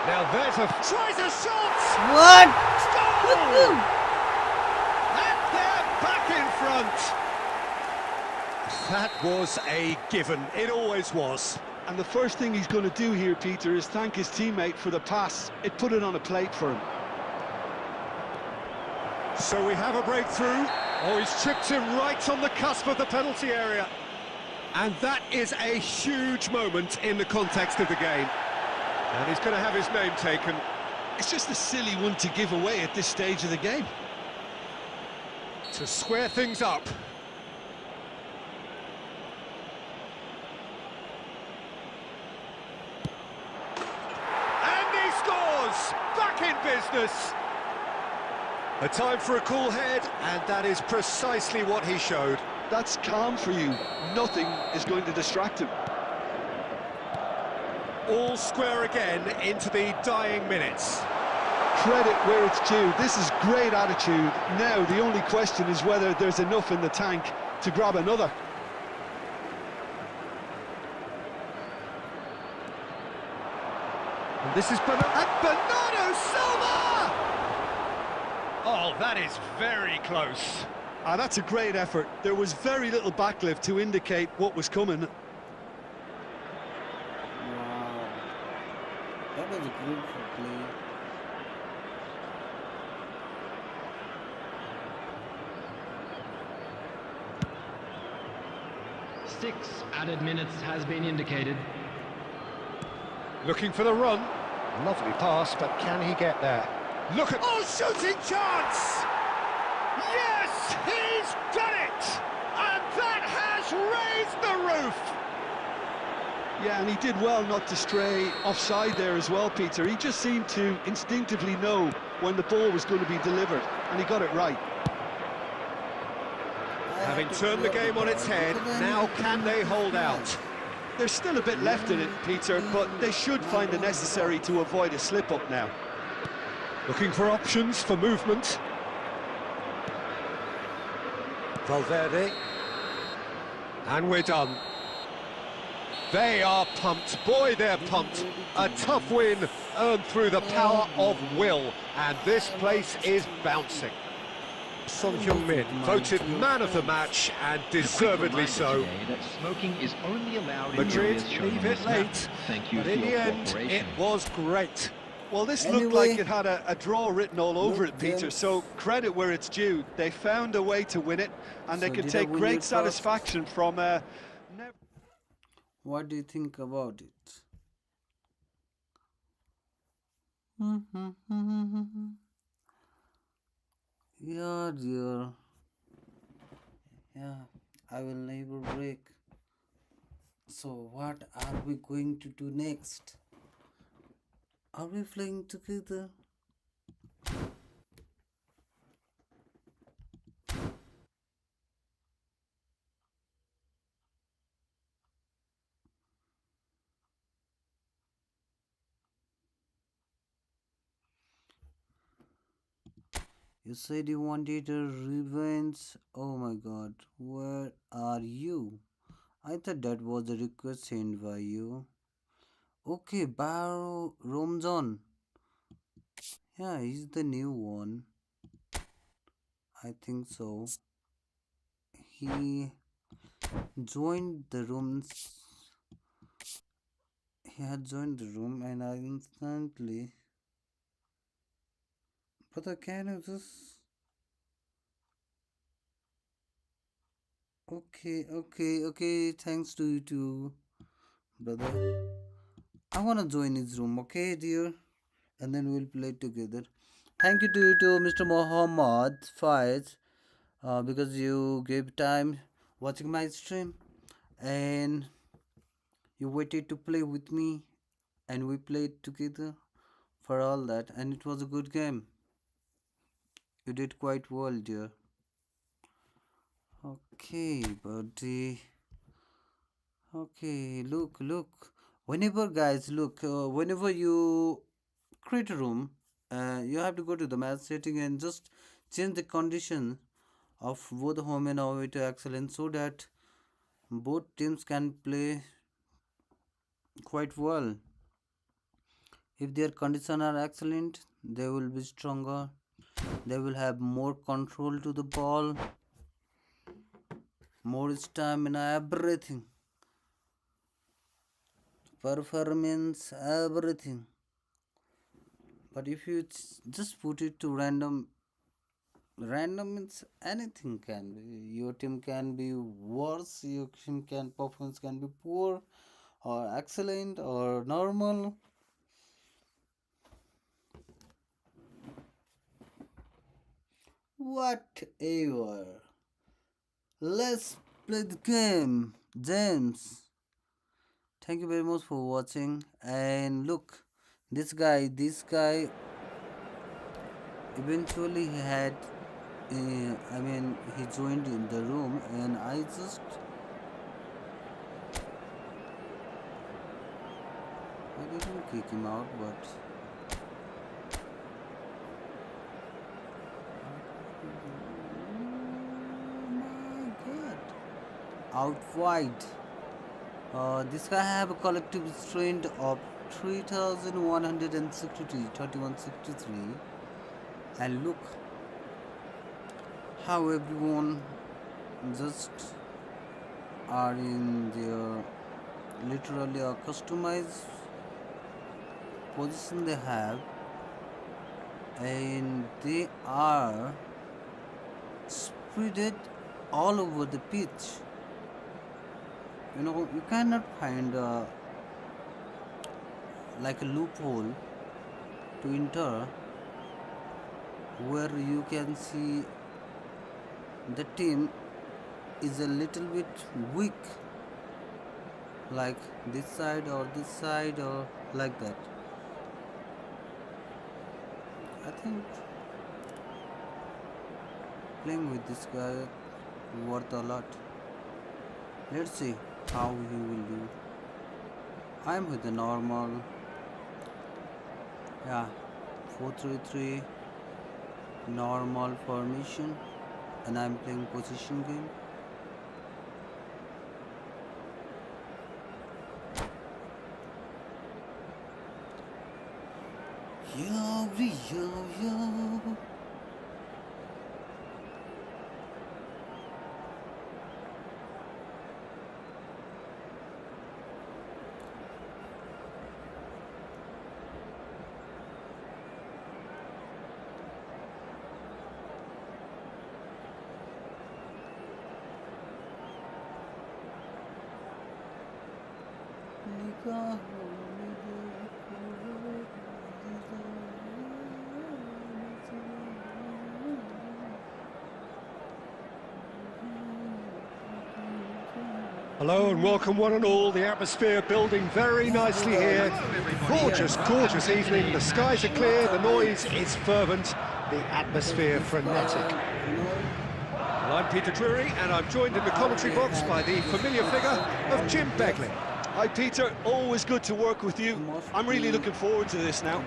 Now there's a... Tries a shot! What? Goal! And they're back in front. That was a given. It always was. And the first thing he's going to do here, Peter, is thank his teammate for the pass. It put it on a plate for him. So we have a breakthrough. Oh, he's chipped him right on the cusp of the penalty area. And that is a huge moment in the context of the game. And he's going to have his name taken. It's just a silly one to give away at this stage of the game. To square things up. And he scores! Back in business! A time for a cool head, and that is precisely what he showed. That's calm for you. Nothing is going to distract him. All square again into the dying minutes. Credit where it's due. This is great attitude. Now, the only question is whether there's enough in the tank to grab another. And this is Bernardo Silva! Oh, that is very close. Ah, that's a great effort. There was very little backlift to indicate what was coming. Wow. That was a good play. Six added minutes has been indicated. Looking for the run. Lovely pass, but can he get there? Look at... Oh, shooting chance! Yes, he's done it! And that has raised the roof! Yeah, and he did well not to stray offside there as well, Peter. He just seemed to instinctively know when the ball was going to be delivered, and he got it right. Having turned the game on its head, now can they hold out? There's still a bit left in it, Peter, but they should find the necessary to avoid a slip-up now. Looking for options for movement. Valverde. And we're done. They are pumped. Boy, they're pumped. A tough win earned through the power of will. And this place is bouncing. Son Heung-min voted man of the match, and deservedly so. That smoking is only allowed in Madrid areas shown leave on it this map. late, Thank you but for in your the end, it cooperation. was great. Well, this Anyway, looked like it had a draw written all over look, it, Peter, gents. so credit where it's due. They found a way to win it, and they So can did I take win great your trust? satisfaction from... What do you think about it? Yeah, dear. Yeah, I will never break. So what are we going to do next? Are we playing together? You said you wanted a revenge. Oh my god, where are you? I thought that was a request sent by you. Okay, Barrow Romzon. Yeah, he's the new one. I think so. He joined the room. He had joined the room and I instantly. Brother, can you just. Okay. Thanks to you too, brother. I wanna join his room, okay, dear? And then we'll play together. Thank you to you too, Mr. Mohammed Faiz, because you gave time watching my stream and you waited to play with me and we played together for all that and it was a good game. You did quite well, dear. Okay, buddy. Okay, look. Whenever, guys, look, whenever you create a room, you have to go to the match setting and just change the condition of both home and away to excellent so that both teams can play quite well. If their conditions are excellent, they will be stronger. They will have more control to the ball, more stamina, everything. Performance, everything. But if you just put it to random means anything can be. Your team can be worse, your team can performance can be poor or excellent or normal. Whatever. Let's play the game, James. Thank you very much for watching. And look, this guy eventually had he joined in the room and I didn't kick him out, but oh my god, out wide. This guy have a collective strength of 3163, 3163, and look how everyone just are in their literally a customized position they have, and they are spread all over the pitch. You know, you cannot find like a loophole to enter where you can see the team is a little bit weak, like this side or like that. I think playing with this guy worth a lot. Let's see how he will do. I'm with the normal, yeah, 4-3-3 normal formation, and I'm playing position game. Yo. Hello and welcome one and all. The atmosphere building very nicely here. Gorgeous evening. The skies are clear, the noise is fervent, the atmosphere frenetic. Well, I'm Peter Drury and I'm joined in the commentary box by the familiar figure of Jim Begley. Hi Peter, always good to work with you. I'm really looking forward to this now.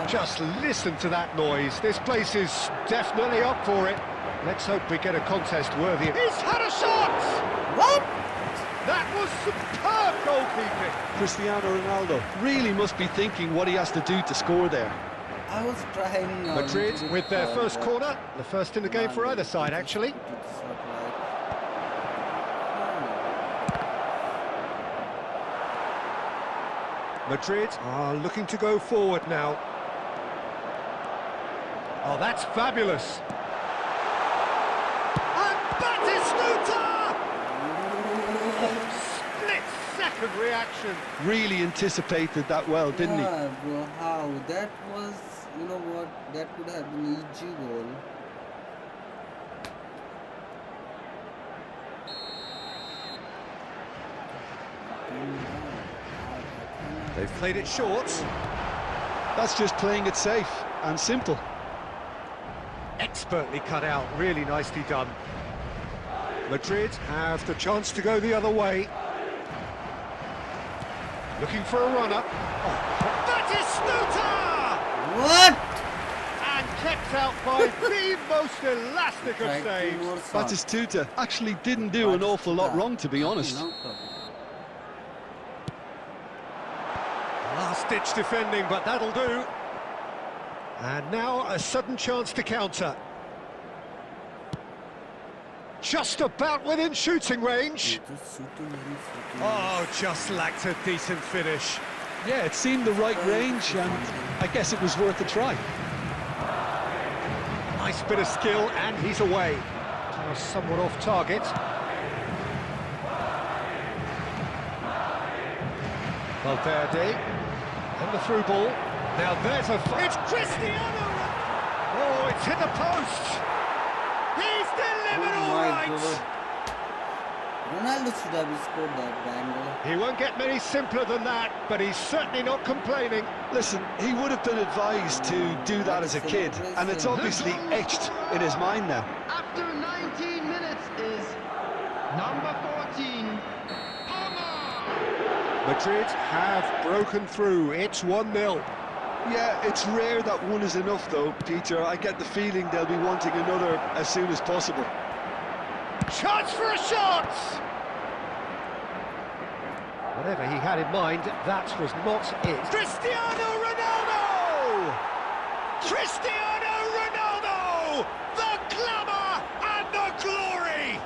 Just listen to that noise. This place is definitely up for it. Let's hope we get a contest worthy. He's had a shot! What? That was superb goalkeeping. Cristiano Ronaldo really must be thinking what he has to do to score there. I was trying. Madrid with their first corner. The first in the game for either side, actually. Madrid are looking to go forward now. Oh, that's fabulous. And Batistuta! Split-second reaction. Really anticipated that well, didn't he? Yeah, bro, how? That was, you know what, that could have been easy goal. They've played it short. That's just playing it safe and simple. Expertly cut out, really nicely done. Madrid have the chance to go the other way. Looking for a runner. Oh, Batistuta! What? And kept out by the most elastic of Right, saves. two more shots. Batistuta actually didn't do an awful lot wrong, to be honest. No problem. Last-ditch defending, but that'll do. And now a sudden chance to counter. Just about within shooting range. Oh, just lacked a decent finish. Yeah, it seemed the right range, and I guess it was worth a try. Nice bit of skill, and he's away. Somewhat off target. Valverde, and the through ball. Now there's a... It's Cristiano! Oh, it's hit the post! He's delivered all right! Ronaldo should have scored that banger. He won't get many simpler than that, but he's certainly not complaining. Listen, he would have been advised to do that as a kid, and it's obviously etched in his mind now. After 19 minutes is number 14, Palmer. Madrid have broken through. It's 1-0. Yeah, it's rare that one is enough, though, Peter. I get the feeling they'll be wanting another as soon as possible. Chance for a shot! Whatever he had in mind, that was not it. Cristiano Ronaldo! Cristiano Ronaldo! The glamour and the glory!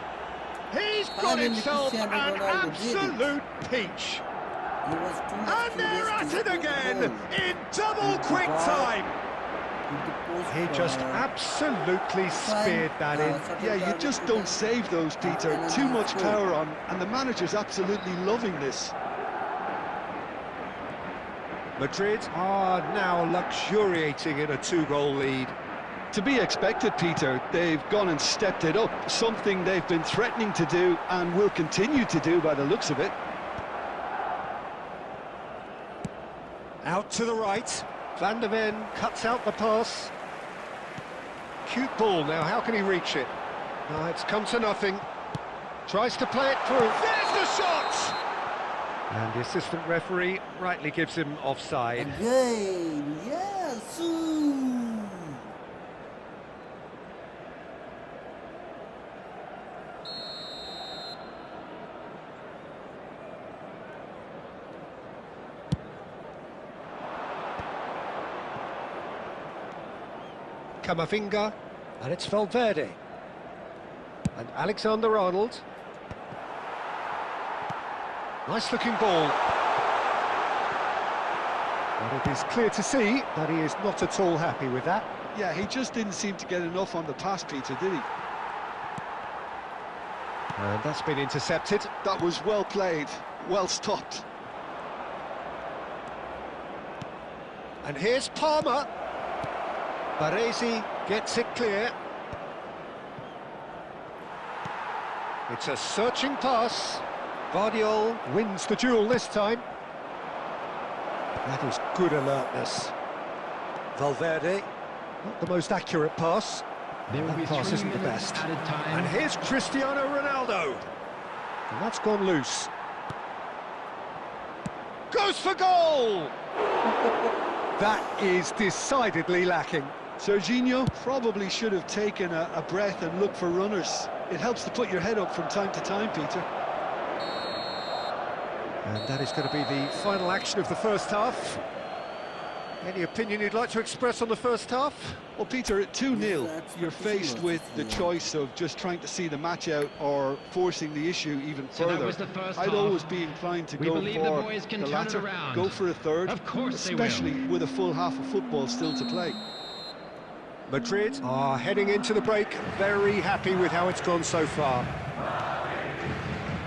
He's got himself an absolute peach. And they're at it again in double quick time. He just absolutely speared that in. Yeah, you just don't save those, Peter. Too much power on, and the manager's absolutely loving this. Madrid are now luxuriating in a 2-goal lead. To be expected, Peter. They've gone and stepped it up, something they've been threatening to do and will continue to do by the looks of it. Out to the right. Van der Ven cuts out the pass. Cute ball, now how can he reach it? No, it's come to nothing. Tries to play it through. There's the shot! And the assistant referee rightly gives him offside. Again, yes! Camavinga, and it's Valverde. And Alexander-Arnold. Nice looking ball. But it is clear to see that he is not at all happy with that. Yeah, he just didn't seem to get enough on the pass, Peter, did he? And that's been intercepted. That was well played, well stopped. And here's Palmer. Baresi gets it clear. It's a searching pass. Guardiola wins the duel this time. That is good alertness. Valverde, not the most accurate pass. That pass isn't the best. And here's Cristiano Ronaldo. And that's gone loose. Goes for goal! That is decidedly lacking. Serginho probably should have taken a breath and looked for runners. It helps to put your head up from time to time, Peter. And that is going to be the final action of the first half. Any opinion you'd like to express on the first half? Well, Peter, at 2-0, you're faced with the choice of just trying to see the match out or forcing the issue even So that further. was the first I'd half. always be inclined to We go believe the for boys can the turn it latter, around. go for a third, Of course they will. especially with a full half of football still to play. Madrid are heading into the break, very happy with how it's gone so far.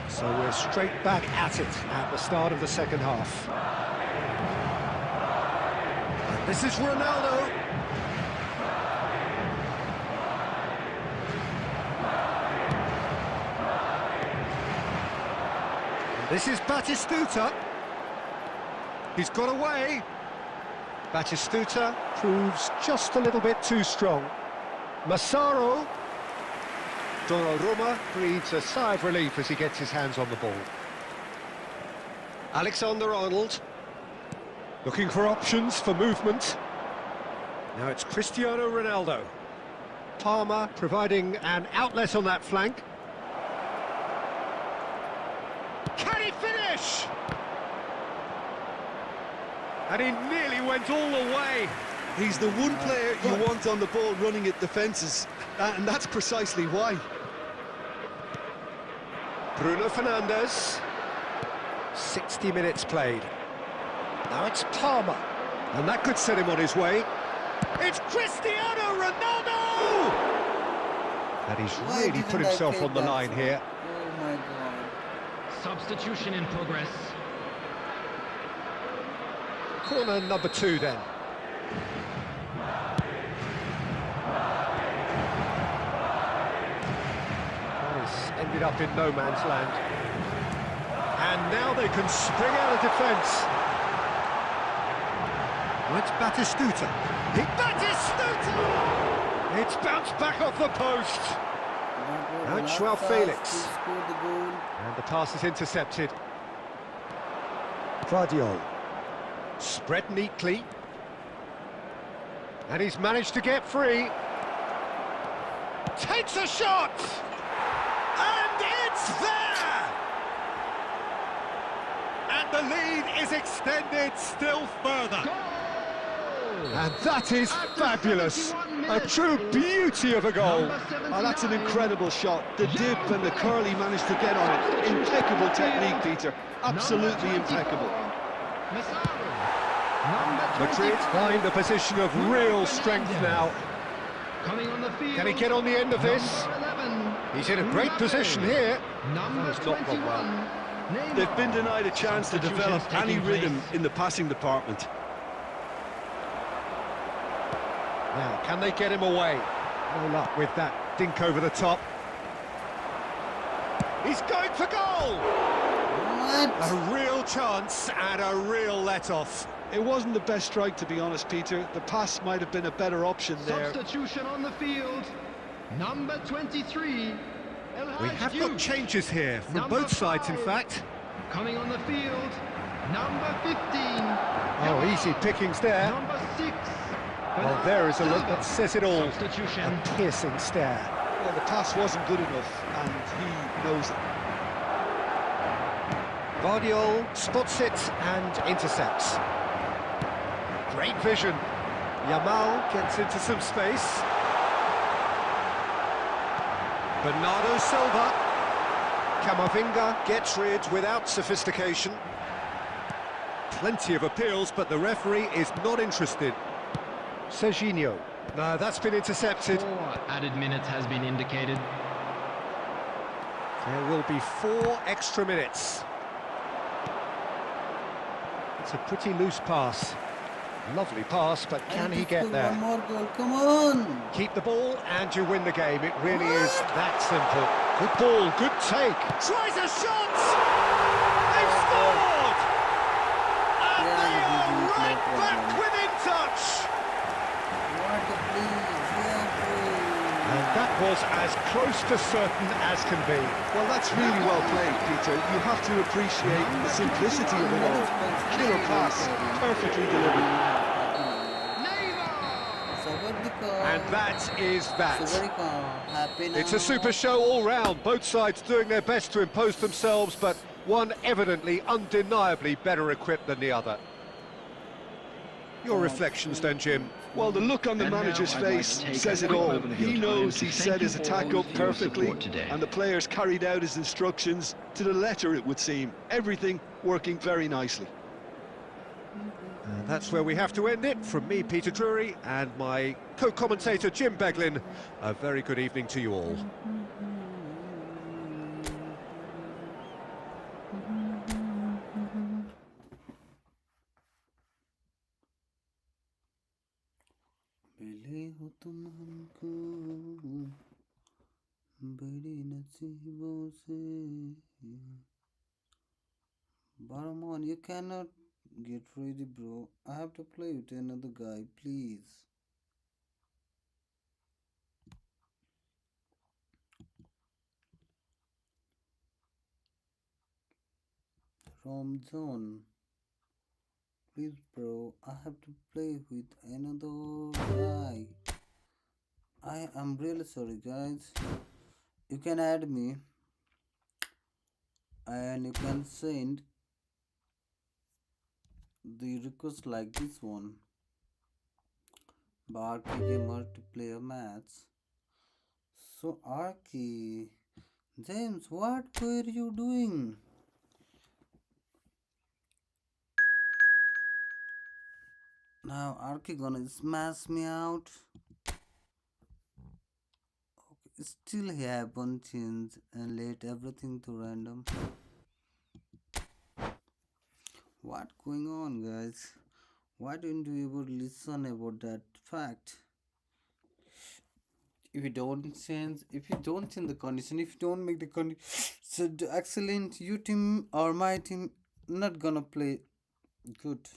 So we're straight back at it at the start of the second half. And this is Ronaldo. And this is Batistuta. He's got away. Batistuta proves just a little bit too strong. Massaro. Donnarumma breathes a sigh of relief as he gets his hands on the ball. Alexander-Arnold. Looking for options for movement. Now it's Cristiano Ronaldo. Palmer providing an outlet on that flank. Can he finish? And he nearly went all the way. He's the one player you want on the ball running at defences, and that's precisely why. Bruno Fernandes. 60 minutes played. Now it's Palmer. And that could set him on his way. It's Cristiano Ronaldo! And he's Why really didn't put I himself play on the that line song? here. Oh my god. Substitution in progress. Corner number 2 then. This ended up in no man's land. And now they can spring out of defence. Well, it's Batistuta. Batistuta! It's bounced back off the post. Now it's Joao Felix. Scored the goal. And the pass is intercepted. Guardiola. Spread neatly. And he's managed to get free. Takes a shot! And it's there! And the lead is extended still further. And that is fabulous. A true beauty of a goal. Oh, that's an incredible shot. The dip and the curl he managed to get on it. Impeccable technique, Peter. Absolutely impeccable. Madrid find a position of real strength now. Coming on the field. Can he get on the end of this? Number 11, He's in a great position here. Number That's not gone 21. well. They've been denied a chance to develop any Substitutions taking rhythm place. in the passing department. Now, can they get him away? No luck with that dink over the top. He's going for goal! What? A real chance and a real let-off. It wasn't the best strike, to be honest, Peter. The pass might have been a better option there. Substitution on the field. Number 23. We have got changes here from Number both sides, in 5. fact. Coming on the field. Number 15. Oh, easy pickings there. Number 6. Well, there is a look that says it all. Substitution. A piercing stare. Well, the pass wasn't good enough, and he knows it. Guardiola spots it and intercepts. Great vision. Yamal gets into some space. Bernardo Silva. Camavinga gets rid without sophistication. Plenty of appeals, but the referee is not interested. Serginho. No, that's been intercepted. 4 added minutes has been indicated. There will be 4 extra minutes. It's a pretty loose pass. Lovely pass, but can he get there? One more goal, come on! Keep the ball and you win the game. It really is that simple. Good ball, good take. Tries a shot! They've scored! And Yeah, they GG, are no right problem. back within touch! What a please, yeah, please. And that was as close to certain as can be. Well, that's really well played, Peter. You have to appreciate the simplicity of it all. Killer pass, perfectly delivered. got the call. And that is that. So very happy now. It's a super show all round, both sides doing their best to impose themselves, but one evidently, undeniably better equipped than the other. Your reflections then, Jim? Well, the look on the manager's face says it all. He knows he set his attack up perfectly, and the players carried out his instructions to the letter, it would seem. Everything working very nicely. And that's where we have to end it. From me, Peter Drury, and my co-commentator, Jim Beglin, a very good evening to you all. मिले हो तुम हमको बड़ी नसीबों से. Barman, you cannot get ready, bro. I have to play with another guy, please. Ramzan, please, bro. I have to play with another guy. I am really sorry, guys. You can add me, and you can send the request like this one. Barky multiplayer match. So Arky, James, what were you doing? Now Arky gonna smash me out. Okay, still he haven't changed and let everything to random. What going on, guys? Why don't you ever listen about that fact? If you don't change the condition, if you don't make the condition excellent, your team or my team not gonna play good.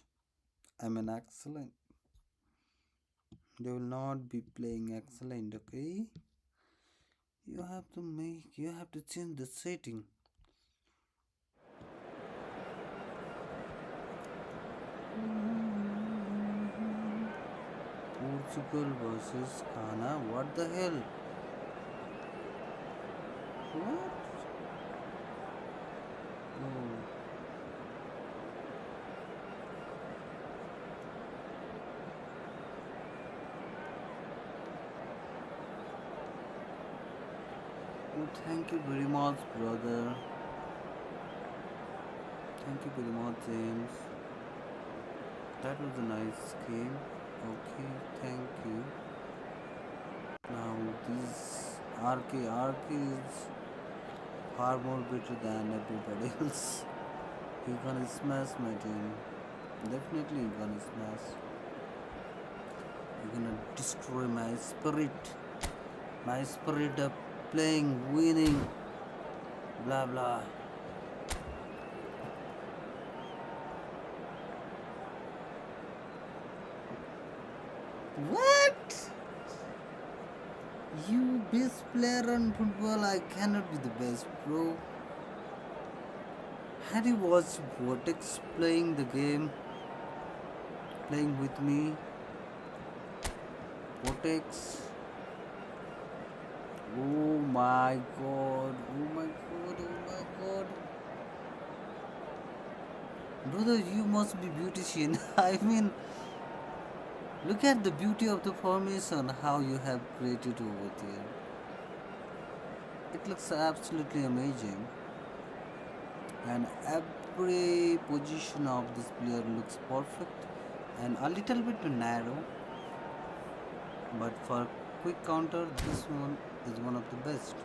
I mean excellent. They will not be playing excellent, okay? You have to change the setting. Portugal versus Ghana. What the hell? What? Oh. Oh, thank you very much, brother. Thank you very much, James. That was a nice game. Okay, thank you. Now this RK is far more better than everybody else. He's gonna smash my team. Definitely he's gonna smash. He's gonna destroy my spirit. My spirit of playing, winning, blah blah. What? You best player on football? I cannot be the best, bro. Had you watched Vortex playing the game? Playing with me? Vortex? Oh my god, oh my god, oh my god. Brother, you must be beautician. I mean, look at the beauty of the formation, how you have created over there. It looks absolutely amazing. And every position of this player looks perfect and a little bit narrow. But for quick counter, this one is one of the best.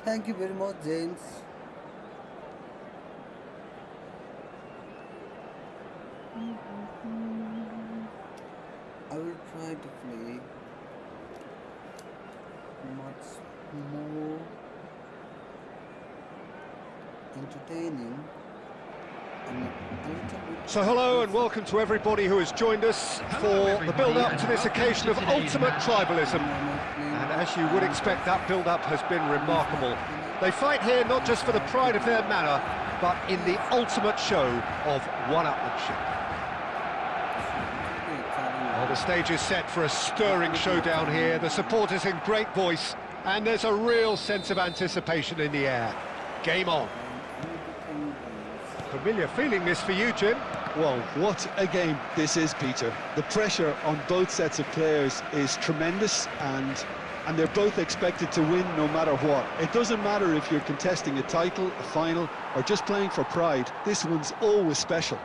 Thank you very much, James. I will try to play much more entertaining and a little bit. So hello and welcome to everybody who has joined us for the build-up to this occasion of ultimate tribalism. And as you would expect, that build-up has been remarkable. They fight here not just for the pride of their manor, but in the ultimate show of one-upmanship. Well, the stage is set for a stirring showdown here. The supporters in great voice, and there's a real sense of anticipation in the air. Game on. Familiar feeling this for you, Jim. Well, what a game this is, Peter. The pressure on both sets of players is tremendous, and they're both expected to win no matter what. It doesn't matter if you're contesting a title, a final, or just playing for pride. This one's always special.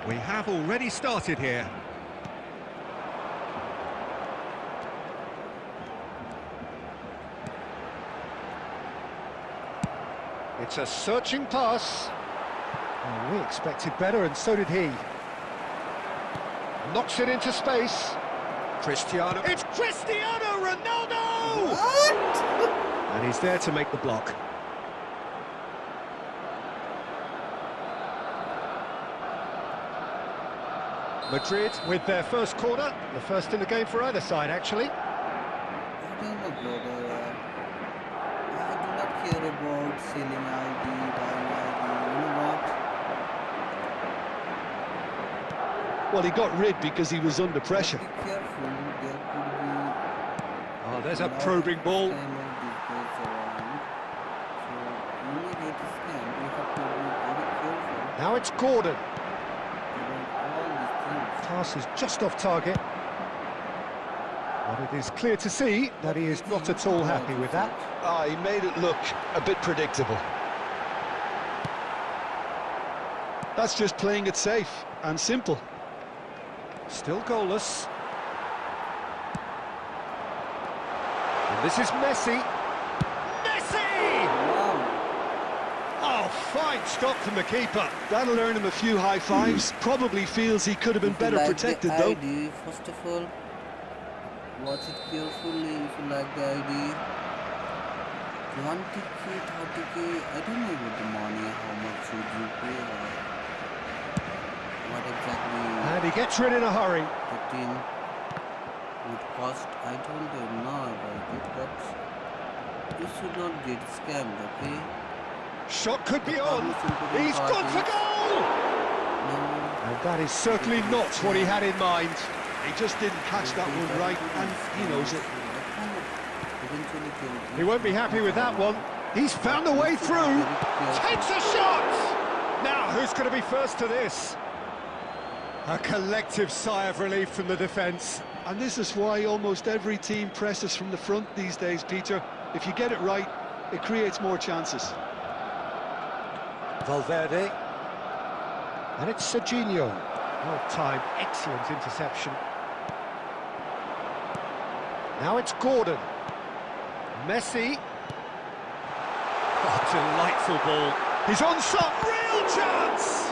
We have already started here. It's a searching pass. Oh, we expected better, and so did he. Knocks it into space. Cristiano. It's Cristiano Ronaldo! What? And he's there to make the block. Madrid with their first corner. The first in the game for either side, actually. I don't know, brother. I do not care about selling ID, buying ID. You know what? Well, he got rid because he was under pressure. Be careful. There could be. Oh, there's a probing ball. Scam of these guys around. So you may get scammed. You have to be very careful Now it's Gordon. about all these things. Pass is just off target. But it is clear to see that he is not at all happy with that. Ah, he made it look a bit predictable. That's just playing it safe and simple. Still goalless. And this is Messi. Messi! Wow. Oh, fine stop from the keeper. That'll earn him a few high fives. Probably feels he could have been If you better like protected, the though. ID, first of all, watch it carefully if you like the ID. 20k, 30k, I don't know about the money, how much should you pay or what exactly And he gets rid in a hurry. the team would cost. I don't know about it, but you should not get scammed, okay? Shot could be on. He's gone for goal! No. And that is certainly not what he had in mind. He just didn't catch that one right, and he knows it. He won't be happy with that one. He's found a way through. Takes a shot! Now, who's going to be first to this? A collective sigh of relief from the defence. And this is why almost every team presses from the front these days, Peter. If you get it right, it creates more chances. Valverde. And it's Serginho. Well timed, excellent interception. Now it's Gordon. Messi. Oh, delightful ball. He's on some real chance!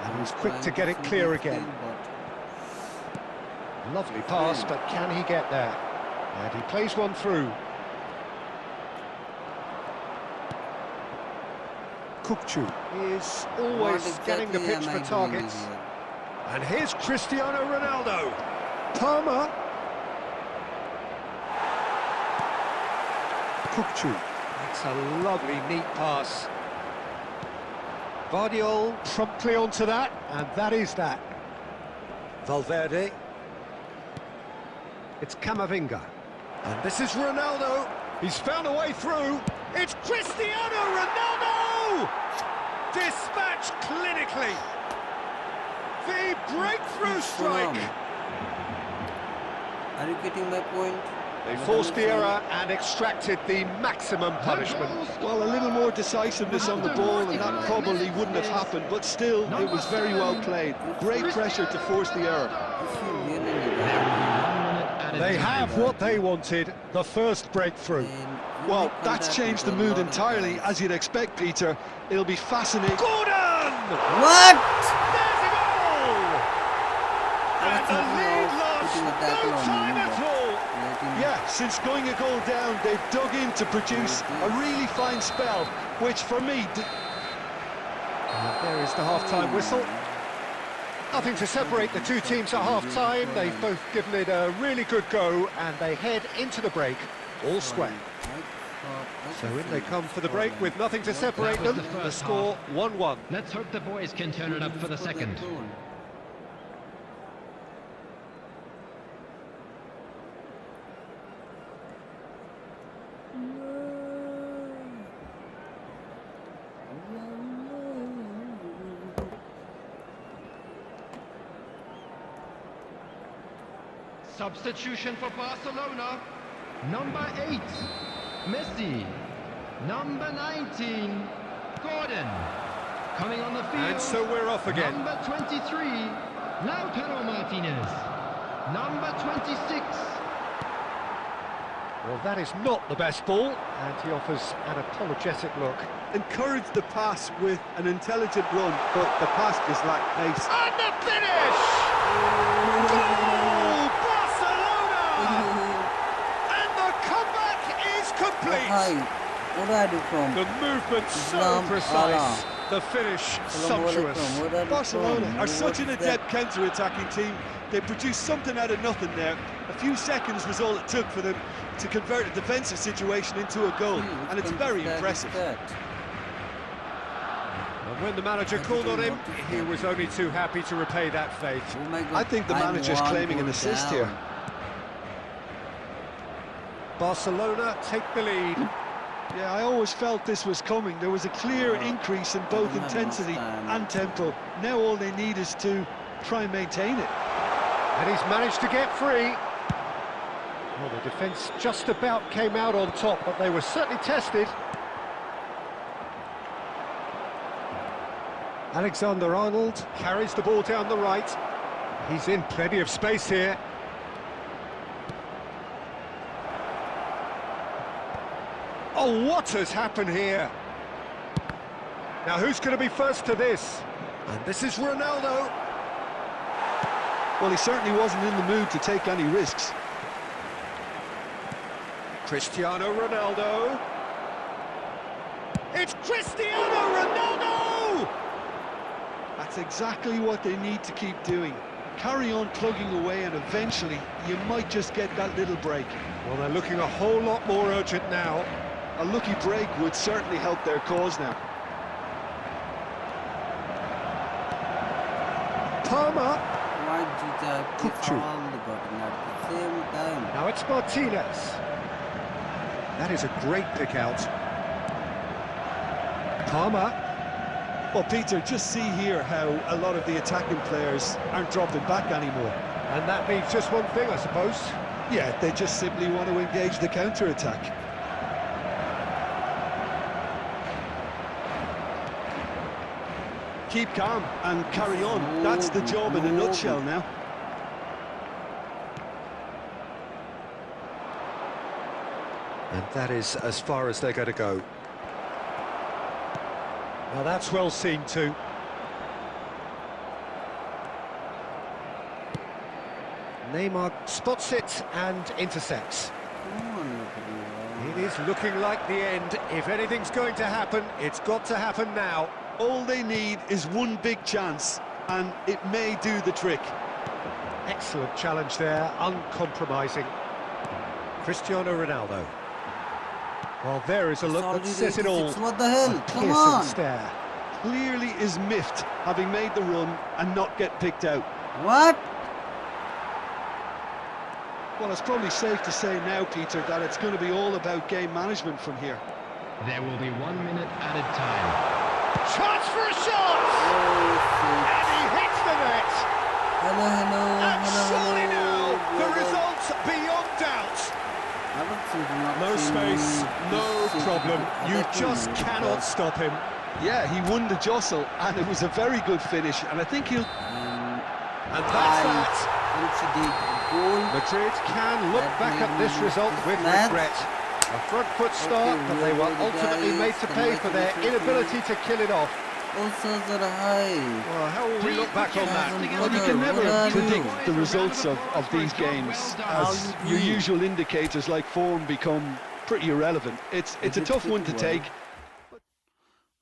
And he's quick to get it clear again. Lovely pass, but can he get there? And he plays one through. Kukcu is always getting the pitch for targets. And here's Cristiano Ronaldo. Palmer. Kukcu. It's a lovely, neat pass. Vardiol promptly onto that, and that is that. Valverde. It's Camavinga. And this is Ronaldo. He's found a way through. It's Cristiano Ronaldo! Dispatched clinically. The breakthrough strike. Are you getting my point? They forced the error and extracted the maximum punishment. Well, a little more decisiveness on the ball, and that probably wouldn't have happened, but still, it was very well played. Great pressure to force the error. If you really need that, They have what they wanted, the first breakthrough. then you Well, may come that's back changed with the a mood lot of entirely, guys. as you'd expect, Peter. It'll be fascinating. Gordon! What? There's a goal! And the lead lost, putting a tackle no on time him, at but all. let him- Yeah, since going a goal down, they've dug in to produce a really fine spell, which for me... And there is the half-time whistle. Nothing to separate the two teams at half-time. They've both given it a really good go, and they head into the break all square. Right? So in they come for the break with nothing to separate was them. the The first score 1-1. Let's hope the boys can turn it up for the second. Substitution for Barcelona. Number 8, Messi. Number 19, Gordon. Coming on the field. And so we're off again. Number 23, Lautaro Martinez. Number 26. Well, that is not the best ball, and he offers an apologetic look. Encourage the pass with an intelligent run, but the pass just lacked pace. And the finish! Goal, Barcelona! And the comeback is complete. Hi, where are you from? The movement so Islam precise, Allah. the finish Assalamu sumptuous. alaikum. Where are you Barcelona from? are such an What's that? adept counter-attacking team. They produced something out of nothing there. A few seconds was all it took for them to convert a defensive situation into a goal, Which and it's country very flag is impressive. that? And when the manager called on him, he was only too happy to repay that faith. Oh my God, I think the I'm manager's one claiming an goal assist down. here. Barcelona take the lead. Yeah, I always felt this was coming. There was a clear increase in both don't have intensity enough time. and tempo. Now all they need is to try and maintain it. And he's managed to get free. Well, the defence just about came out on top, but they were certainly tested. Alexander-Arnold carries the ball down the right. He's in plenty of space here. Oh, what has happened here? Now, who's going to be first to this? And this is Ronaldo. Well, he certainly wasn't in the mood to take any risks. Cristiano Ronaldo. It's Cristiano Ronaldo! That's exactly what they need to keep doing. Carry on plugging away, and eventually you might just get that little break. Well, they're looking a whole lot more urgent now. A lucky break would certainly help their cause now. Palmer. Why did I Cook press you. all the button at the same time? Now it's Martinez. That is a great pick out. Palmer. Well, Peter, just see here how a lot of the attacking players aren't dropping back anymore. And that means just one thing, I suppose. Yeah, they just simply want to engage the counter-attack. Keep calm and carry on. That's the job in a nutshell now. And that is as far as they're going to go. Now that's well seen too. Neymar spots it and intercepts. Come on, look at It is looking like the end. If anything's going to happen, it's got to happen now. All they need is one big chance, and it may do the trick. Excellent challenge there, uncompromising. Cristiano Ronaldo. Well, there is a look that says it all. What the hell? A Come piercing on! stare. Clearly is miffed, having made the run and not get picked out. What? Well, it's probably safe to say now, Peter, that it's going to be all about game management from here. There will be 1 minute added time. Chance for a shot! And he hits the net! Hello, hello, And hello, surely hello. now, the Brother. result's beyond doubt. I don't think not No seeing space, me. no This is problem. You attacking just me cannot because- stop him. Yeah, he won the jostle, and it was a very good finish, and I think he'll... And that's that. Conceded a goal. Madrid can look That back at made this me result lose with this match. regret. A front foot start, but they were ultimately made to pay for their inability to kill it off. Also, the high. Well, how will we look back on that? Well, you can never What are predict you? the results of these games, as your usual indicators like form become pretty irrelevant. It's a tough one to take.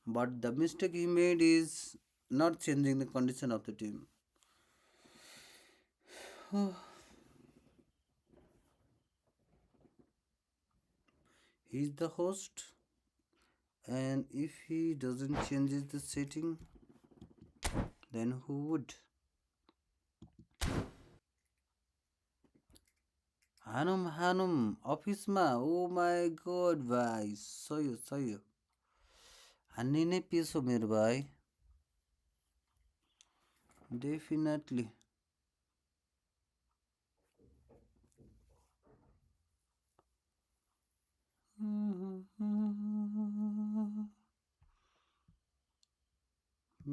But the mistake he made is not changing the condition of the team. He's the host, and if he doesn't change the setting, then who would? हानौँ अफिसमा ओ माई गड भाइ सही हो हान्ने नै pace हो मेरो भाइ डेफिनेटली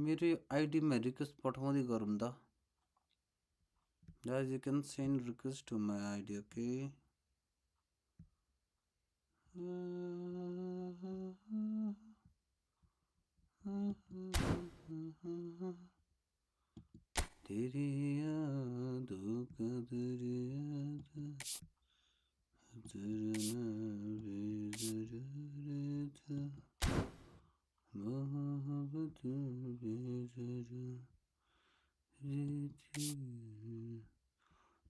मेरो आइडीमा रिक्वेस्ट पठाउँदै गरौँ त guys you can send request to my ID okay तेरी यादों का दरिया चरना बेजरा मोहब्बत बेजरा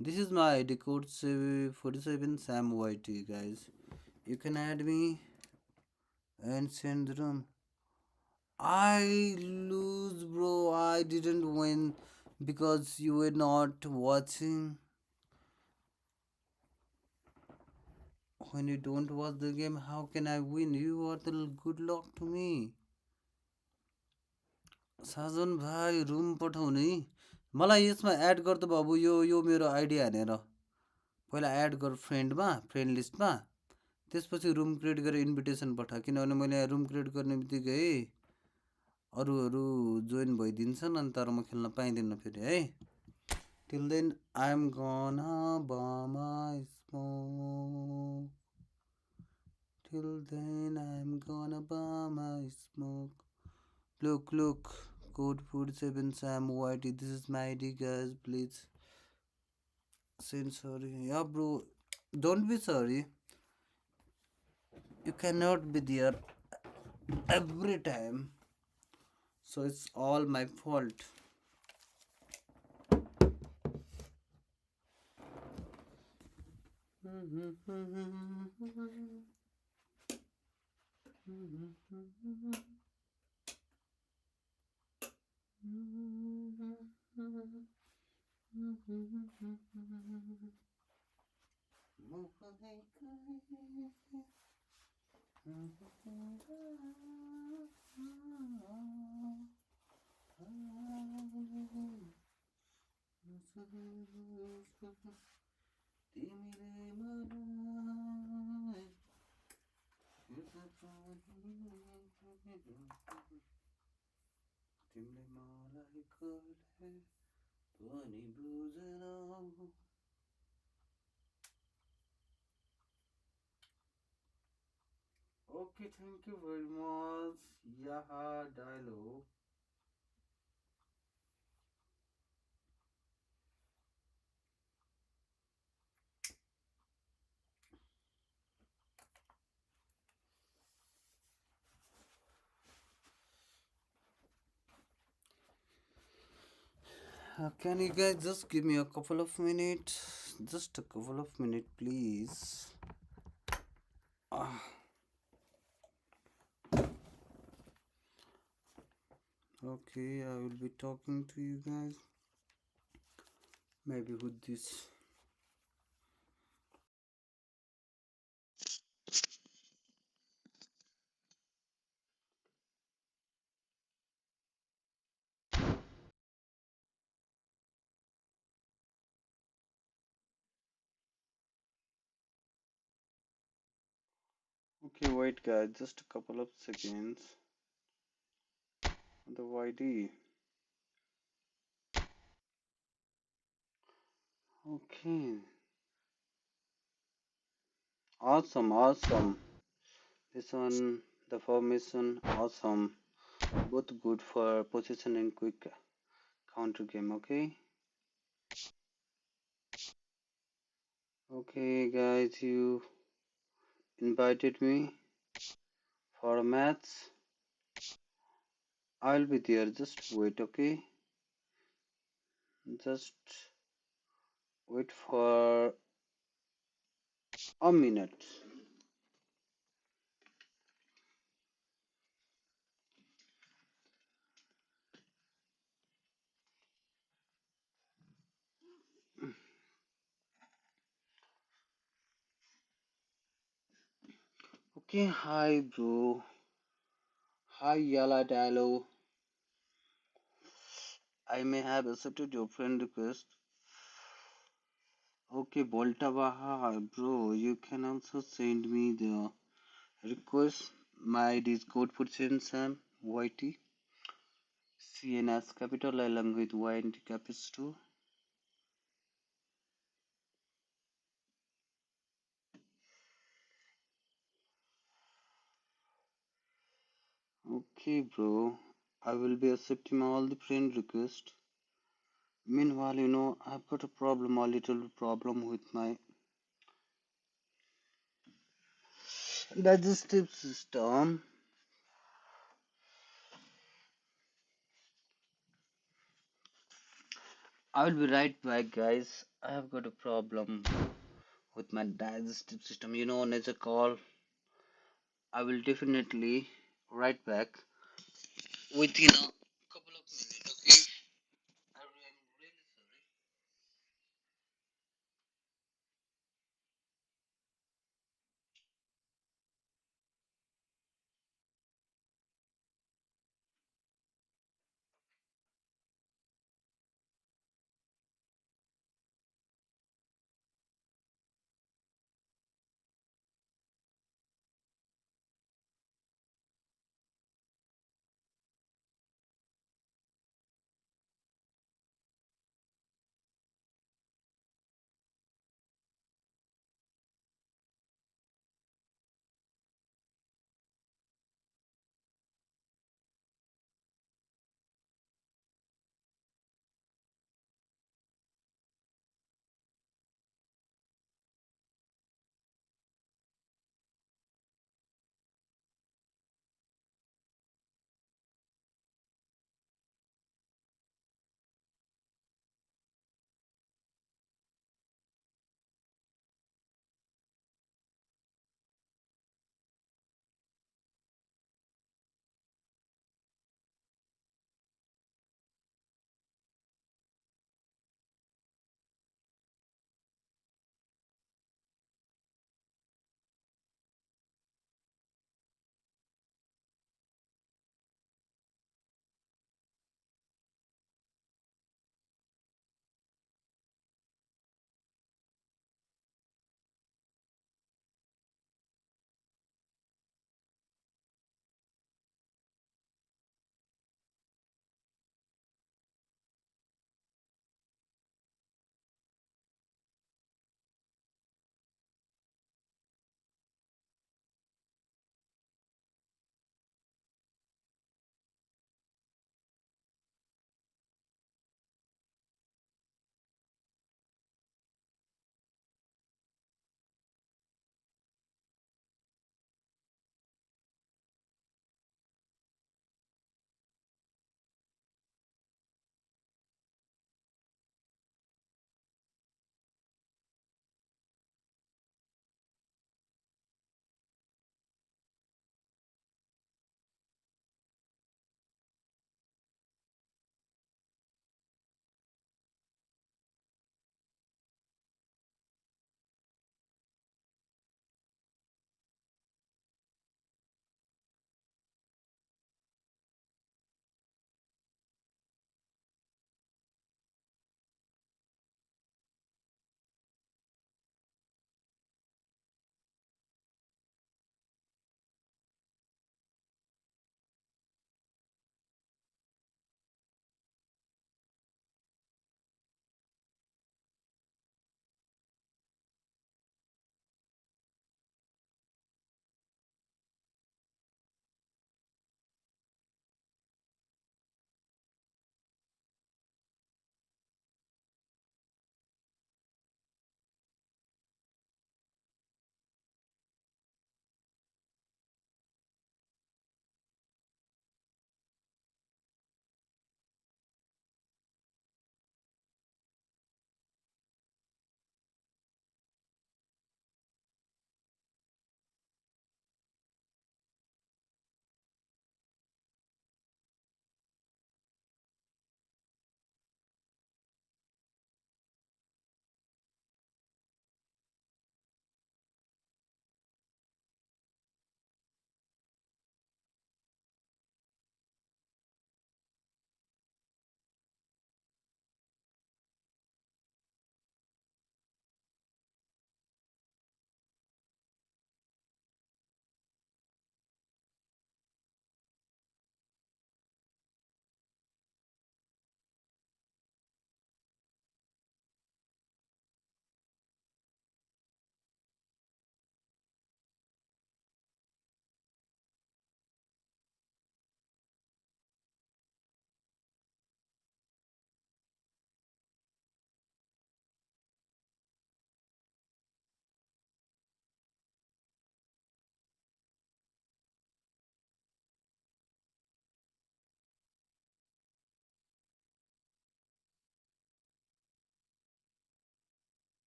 This is my ID code 47 Sam YT guys. You can add me and send the room. I lose bro. I didn't win because you were not watching. When you don't watch the game, how can I win? You are the good luck to me. साजन भाइ room पठाउने मलाई यसमा add गर्दा बाबु यो मेरो ID हानेर पहिला add गर फ्रेन्डमा फ्रेन्ड लिस्टमा त्यसपछि रुम क्रिएट गरेर इन्भिटेसन पठा किनभने मैले रुम क्रिएट गर्ने बित्तिकै अरूहरू जोइन भइदिन्छन् अनि तर म खेल्न पाइँदैन फेरि है till then I'm gonna bum smoke till then I'm gonna bum smoke look code 47 Sam YT this is my ID guys please send sorry yeah bro don't be sorry you cannot be there every time so it's all my fault तिमीले मलाई कहिले पनि बुझेनौ Okay, thank you very much. Yaha dialogue. Can you guys just give me a couple of minutes? Just a couple of minutes, please. Okay, I will be talking to you guys. Maybe with this. Okay, wait guys, just a couple of seconds. The YD. Okay. Awesome. This one, the formation, awesome. Both good for position and quick counter game, okay? Okay, guys, you invited me for a match. I'll be there. Just wait, okay? Just wait for a minute. Okay, hi bro. Hi Yala Diallo. I may have accepted your friend request. Okay, Boltavaha, bro, you can also send me the request. My ID is code for Sam YT. CNS capital along with YNT capital. Okay, bro. I will be accepting all the friend request. Meanwhile, I've got a little problem with my digestive system. I will be right back, guys. I have got a problem with my digestive system. On as a call, I will definitely right back within a couple of minutes. Okay, I'm really sorry.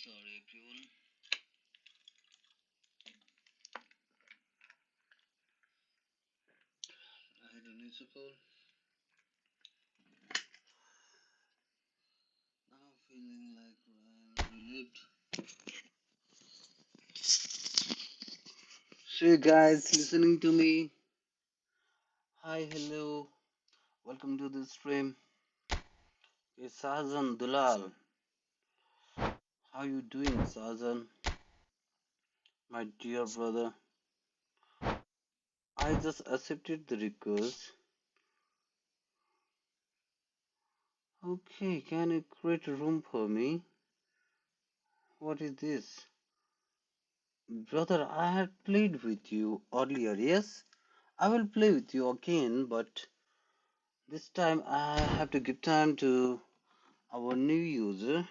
sorry, everyone. I had a newspaper. Now feeling like I'm relieved. So, you guys listening to me? Hi, hello. Welcome to the stream. It's Sazan Dulal. How you doing, Sazan? My dear brother. I just accepted the request. Okay, can you create a room for me? What is this? Brother, I had played with you earlier, yes? I will play with you again, but this time I have to give time to our new user,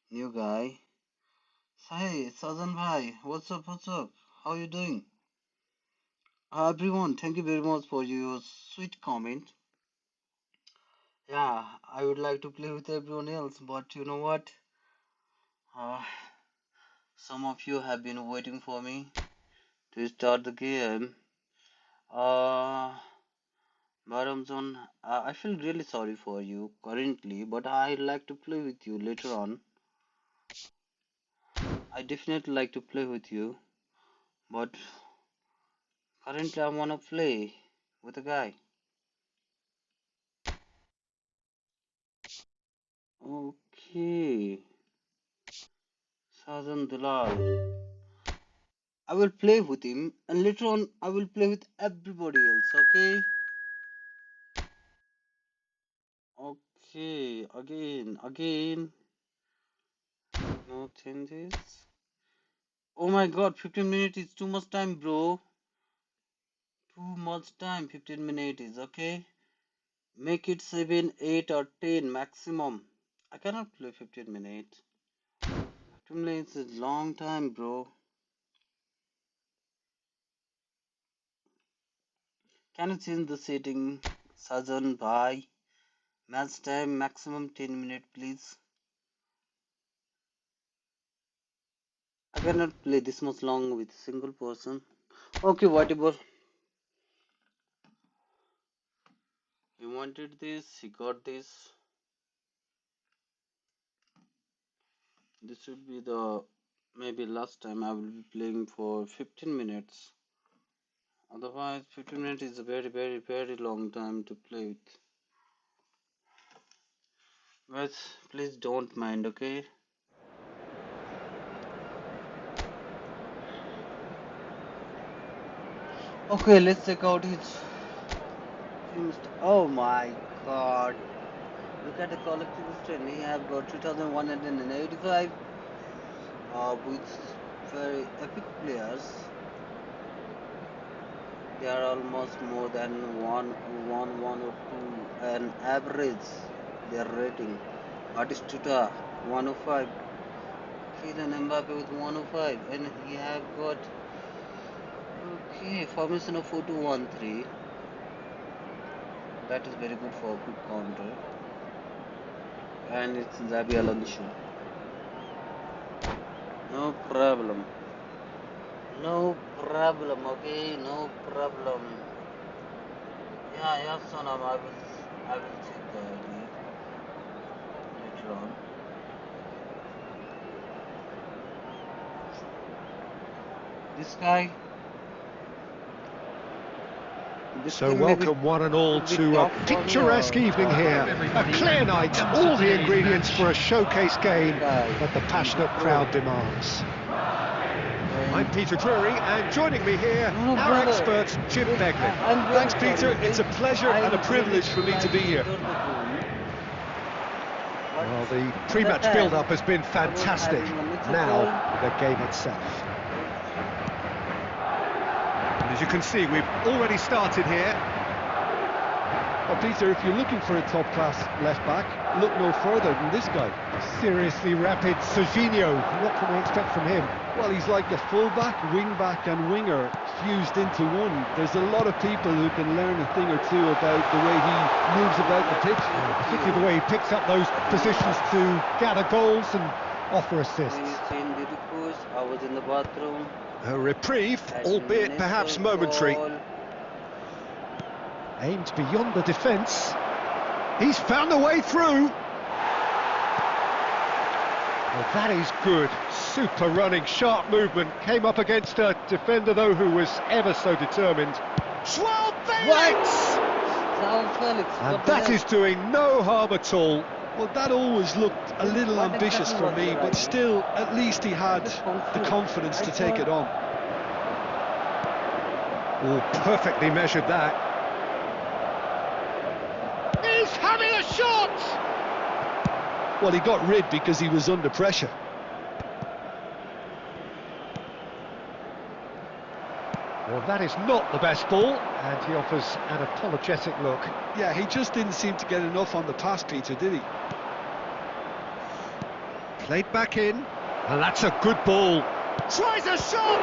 new guy. Hey, Sazan bhai, what's up, what's up? How you doing? Everyone, thank you very much for your sweet comment. Yeah, I would like to play with everyone else, but you know what? Uh, some of you have been waiting for me to start the game. Uh, Baramzon, I feel really sorry for you currently, but I'd like to play with you later on. I definitely like to play with you, but currently I wanna play with a guy. Okay, Sajan Dalal. I will play with him, and later on I will play with everybody else. Okay. Okay. Again. No changes. Oh my God, 15 minutes is too much time, bro. Too much time. 15 minutes is okay. Make it 7, 8, or 10 maximum. I cannot play 15 minutes. 15 minutes is long time, bro. Can you change the setting, Sajan bhai? Match time maximum 10 minutes, please. I cannot play this much long with a single person. Okay, whatever. He wanted this, he got this. This should be the maybe last time I will be playing for 15 minutes. Otherwise, 15 minutes is a very long time to play with. Guys, please don't mind, okay? Okay, let's check out his team. Oh my god. Look at the collective strength. He have got 2185 with very epic players. They are almost more than one or two an average. Their rating. Batistuta 105. Kylian Mbappe with 105, and he have got okay formation of 4-2-1-3. That is very good for a quick counter. And it's Xabi Alonso. No problem. No problem, okay? No problem. Yeah, Sonam, I will check the ID later on. This guy. So welcome one and all to a picturesque evening here, a clear night, all the ingredients for a showcase game that the passionate crowd demands. I'm Peter Drury, and joining me here, our expert, Jim Beglin. Thanks, Peter. It's a pleasure and a privilege for me to be here. Well, the pre-match build-up has been fantastic. Now, the game itself. And as you can see, we've already started here. Well, Peter, if you're looking for a top-class left-back, look no further than this guy. Seriously rapid Serginho. What can we expect from him? Well, he's like a full-back, wing-back and winger fused into one. There's a lot of people who can learn a thing or two about the way he moves about the pitch. Particularly the way he picks up those positions to gather goals and offer assists. When you seen the request, I was in the bathroom. A reprieve, albeit perhaps momentary. Ball. Aimed beyond the defence. He's found a way through. Well, that is good. Super running, sharp movement. Came up against a defender, though, who was ever so determined. Joao Felix! And that is doing no harm at all. Well, that always looked a little ambitious for me, but still, at least he had the confidence to take it on. Oh, perfectly measured that. He's having a shot! Well, he got rid because he was under pressure. Well, that is not the best ball, and he offers an apologetic look. Yeah, he just didn't seem to get enough on the pass, Peter, did he? Played back in, and that's a good ball. Tries a shot!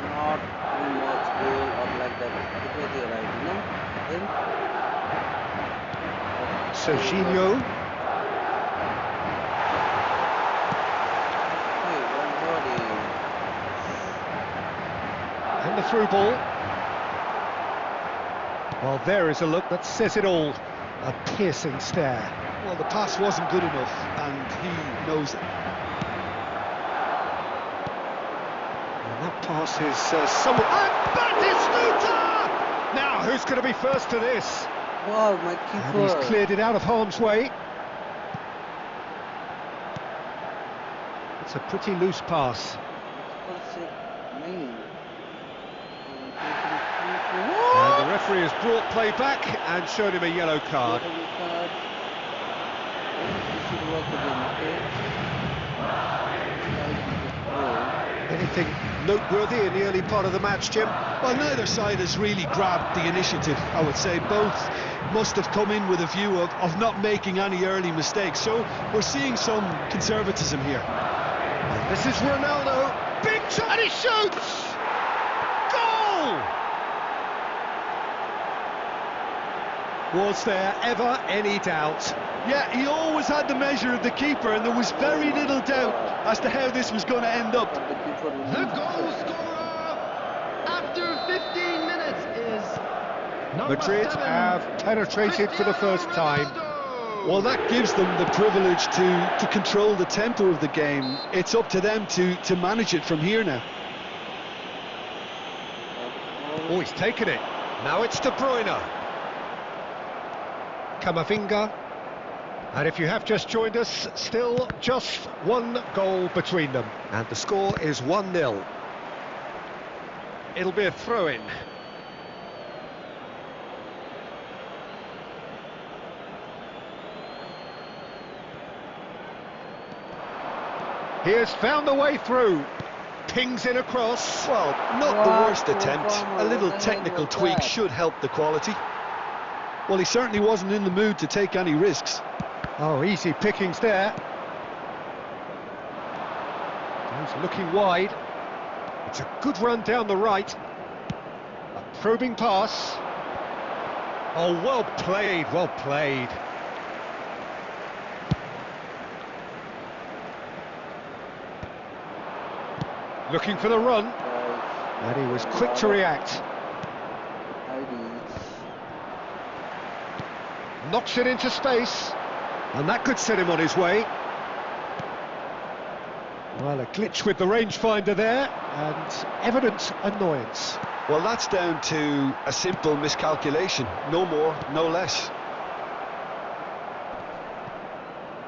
Not too much goal or like that. It was the right, Then Serginho. And the through ball. Well, there is a look that says it all. A piercing stare. Well, the pass wasn't good enough, and he knows it. And that pass is somewhat... And Batistuta! Now, who's going to be first to this? Wow, my And keeper. he's cleared it out of harm's way. It's a pretty loose pass. And the referee has brought play back and showed him a yellow card. Anything noteworthy in the early part of the match, Jim? Well, neither side has really grabbed the initiative, I would say. Both must have come in with a view of not making any early mistakes. So we're seeing some conservatism here. And this is Ronaldo. Big shot, and he shoots! Goal! Was there ever any doubt? Yeah, he always had the measure of the keeper, and there was very little doubt as to how this was going to end up. The goal scorer after 15 minutes is number Madrid 7, have penetrated for the first time. Ronaldo. Well, that gives them the privilege to control the tempo of the game. It's up to them to manage it from here now. Oh, he's taken it. Now it's De Bruyne. Camavinga. And if you have just joined us, still just one goal between them. And the score is 1-0. It'll be a throw-in. He has found the way through. Pings in across. Well, not the worst attempt. A little technical tweak should help the quality. Well, he certainly wasn't in the mood to take any risks. Oh, easy pickings there. He's looking wide. It's a good run down the right. A probing pass. Oh, well played, well played. Looking for the run. And he was quick to react. Knocks it into space. And that could set him on his way. Well, a glitch with the rangefinder there, and evident annoyance. Well, that's down to a simple miscalculation. No more, no less.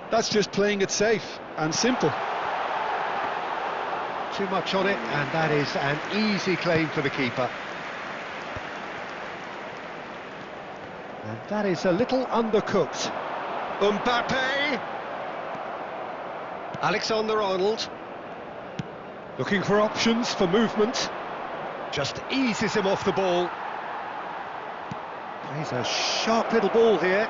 That's just playing it safe and simple. Too much on it, and that is an easy claim for the keeper. And that is a little undercooked. Mbappe! Alexander-Arnold. Looking for options for movement. Just eases him off the ball. Plays a sharp little ball here.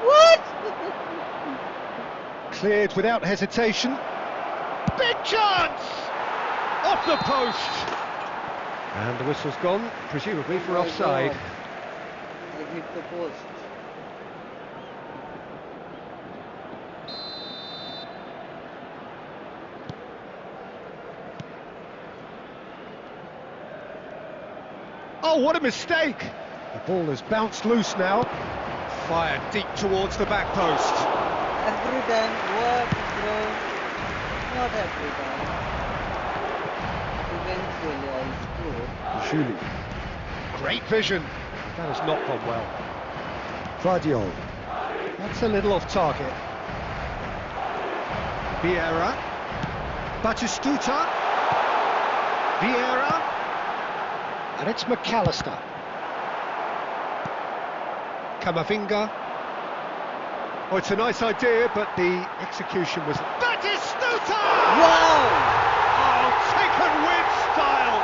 What? Cleared without hesitation. Big chance! Off the post! And the whistle's gone, presumably for Oh my offside. God. I hit the post. Oh, what a mistake! The ball has bounced loose now. Fired deep towards the back post. Every time, what, bro? Not every time. Eventually, I score. Julie. Great vision. That has not gone well. Vardiol. That's a little off target. Vieira. Batistuta. Vieira. And it's McAllister. Camavinga. Oh, it's a nice idea, but the execution was... Batistuta! Wow! Oh, taken with style!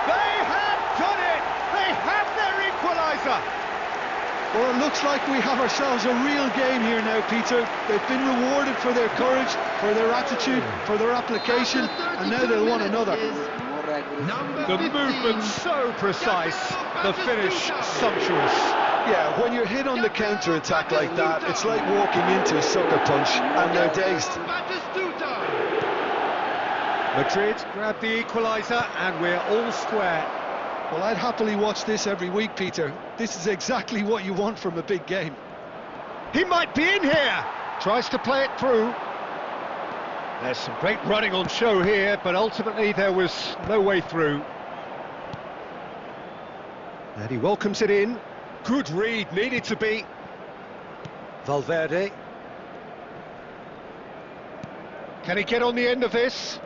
They have done it! They have their equaliser! Well, it looks like we have ourselves a real game here now, Peter. They've been rewarded for their courage, for their attitude, for their application, and now they'll want another. More aggressive. The movement so precise, the finish sumptuous. Yeah, when you're hit on the counter-attack like that, it's like walking into a sucker punch, and they're dazed. Madrid grab the equaliser, and we're all square. Well, I'd happily watch this every week, Peter. This is exactly what you want from a big game. He might be in here! Tries to play it through. There's some great running on show here, but ultimately there was no way through. And he welcomes it in. Good read, needed to be. Valverde. Can he get on the end of this?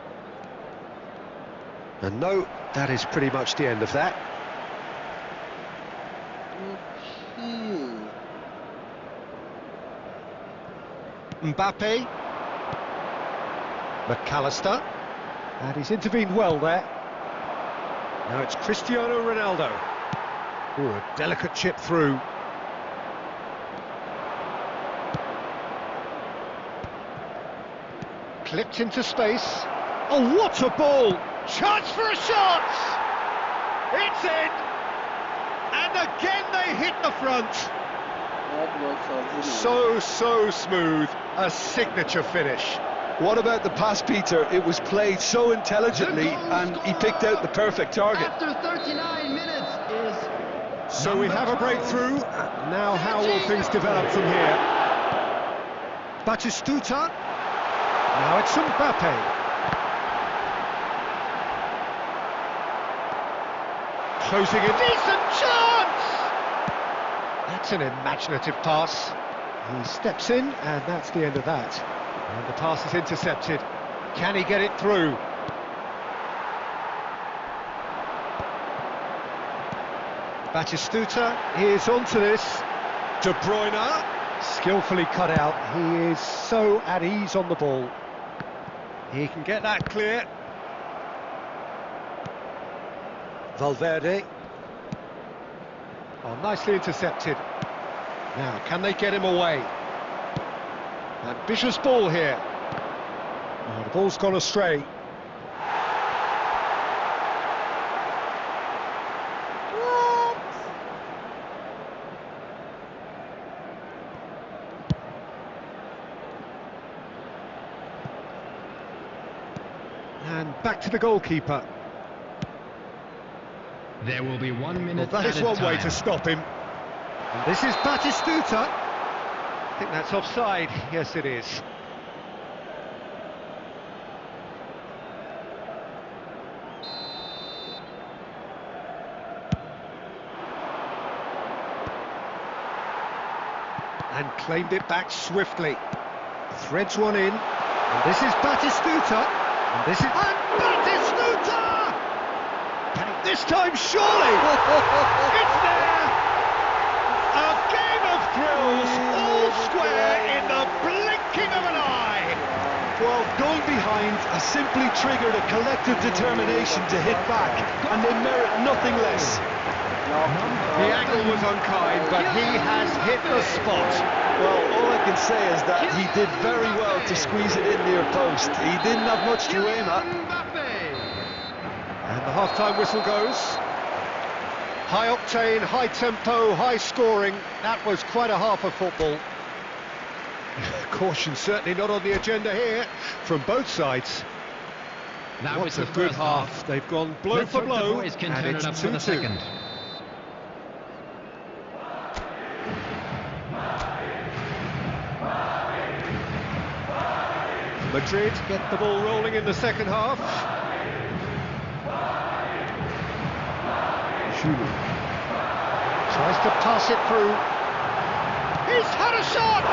And no, that is pretty much the end of that. Okay. Mbappe. McAllister. And he's intervened well there. Now it's Cristiano Ronaldo. Ooh, a delicate chip through. Clipped into space. Oh, what a ball! Chance for a shot! It's in! And again they hit the front. That was So smooth. A signature finish. What about the pass, Peter? It was played so intelligently, and he picked out the perfect target. After 39 minutes is... So we have a breakthrough. Now how will things develop from here? Batistuta. Now it's Mbappe. Closing a decent chance! That's an imaginative pass. He steps in, and that's the end of that. And the pass is intercepted. Can he get it through? Batistuta is onto this. De Bruyne, skillfully cut out. He is so at ease on the ball. He can get that clear. Valverde. Oh, nicely intercepted. Now, can they get him away? Ambitious ball here. Oh, the ball's gone astray. And back to the goalkeeper. There will be 1 minute Well, that is one way to stop him. And this is Batistuta. I think that's offside. Yes, it is. And claimed it back swiftly. Threads one in. And this is Batistuta. And this is... And Batistuta! Can he this time, surely? It's there! A game of thrills, all square in the blinking of an eye! Well, going behind has simply triggered a collective determination to hit back, and they merit nothing less. The angle was unkind, but he has hit the spot. Well, all I can say is that he did very well to squeeze it in near post. He didn't have much to aim at. And The half-time whistle goes. High octane, high tempo, high scoring. That was quite a half of football. Caution certainly not on the agenda here from both sides. That was What's a the good first half. They've gone blow Let's for hope the blow, boys can and turn it's it up for the 2-2. second. Madrid get the ball rolling in the second half. Juli tries to pass it through. He's had a shot!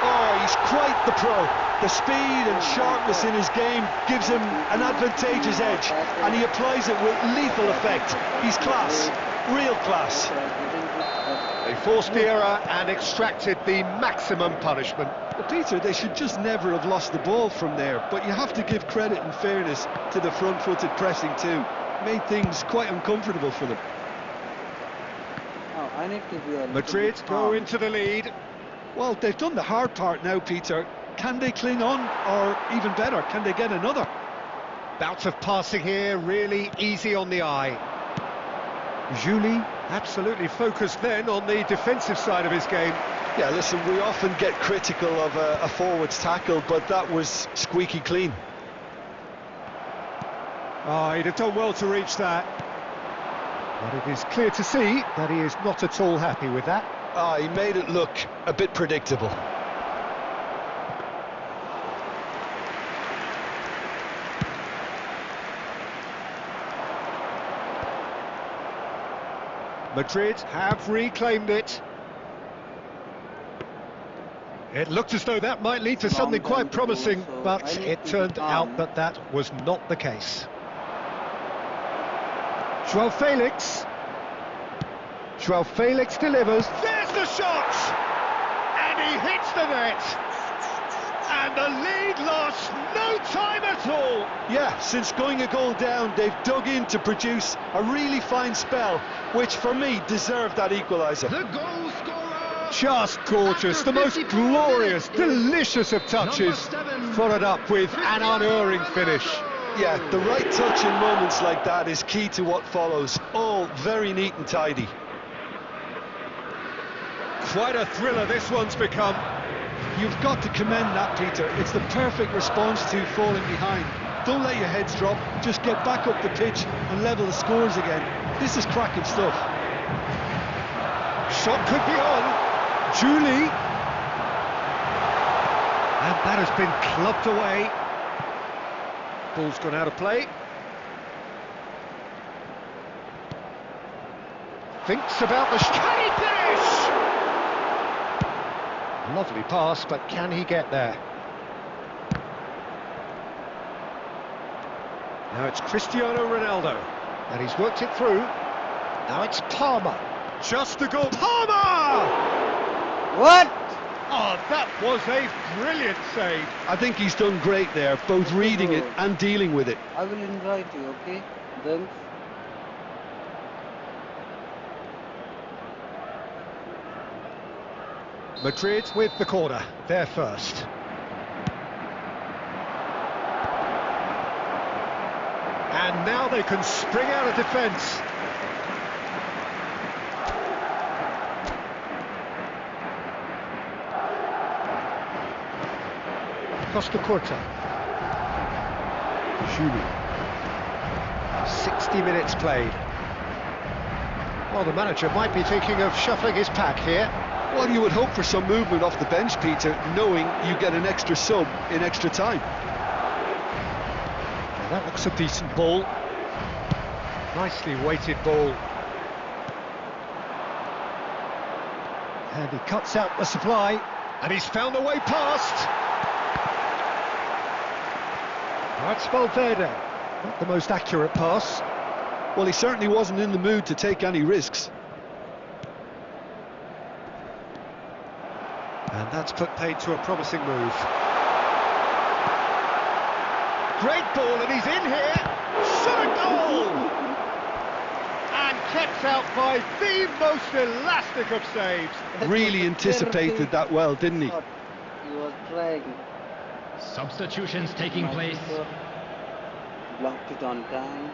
Oh, he's quite the pro. The speed and sharpness in his game gives him an advantageous edge, and he applies it with lethal effect. He's class, real class. They forced the error and extracted the maximum punishment. Well, Peter, they should just never have lost the ball from there, but you have to give credit and fairness to the front-footed pressing too. Made things quite uncomfortable for them. Oh, I need to be a Madrid go into the lead. Well, they've done the hard part now, Peter. Can they cling on, or even better, can they get another? Bouts of passing here, really easy on the eye. Juli absolutely focused then on the defensive side of his game. Yeah, listen, we often get critical of a forward's tackle, but that was squeaky clean. Oh, he'd have done well to reach that. But it is clear to see that he is not at all happy with that. Ah, he made it look a bit predictable. Madrid have reclaimed it. It looked as though that might lead to something quite promising, but it turned out that that was not the case. João Felix. João Felix delivers. There's the shot! And he hits the net. And the lead lost no time at all. Yeah, since going a goal down, they've dug in to produce a really fine spell, which for me deserved that equaliser. The goal scorer! Just gorgeous, the most glorious, delicious of touches, followed up with an unerring finish. Yeah, the right touch in moments like that is key to what follows. All very neat and tidy. Quite a thriller this one's become. You've got to commend that, Peter. It's the perfect response to falling behind. Don't let your heads drop, just get back up the pitch and level the scores again. This is cracking stuff. Shot could be on. Juli. And that has been clubbed away. Ball's gone out of play. Thinks about the... Can he finish? Lovely pass, but can he get there? Now it's Cristiano Ronaldo, and he's worked it through. Now it's Palmer. Just a goal. Palmer! What? Oh, that was a brilliant save. I think he's done great there, both reading it and dealing with it. I will invite you, okay? Thanks. Madrid with the corner, they're first. And now they can spring out of defence. Costa Curta. Juli. 60 minutes played. Well, the manager might be thinking of shuffling his pack here. Well, you would hope for some movement off the bench, Peter, knowing you get an extra sub in extra time. Now that looks a decent ball. Nicely weighted ball. And he cuts out the supply. And he's found a way past. That's Valverde. Not the most accurate pass. Well, he certainly wasn't in the mood to take any risks. And that's put paid to a promising move. Great ball, and he's in here. Shot a goal! And kept out by the most elastic of saves. Really anticipated that well, didn't he? He was trying. Substitutions taking place. Blocked it on time.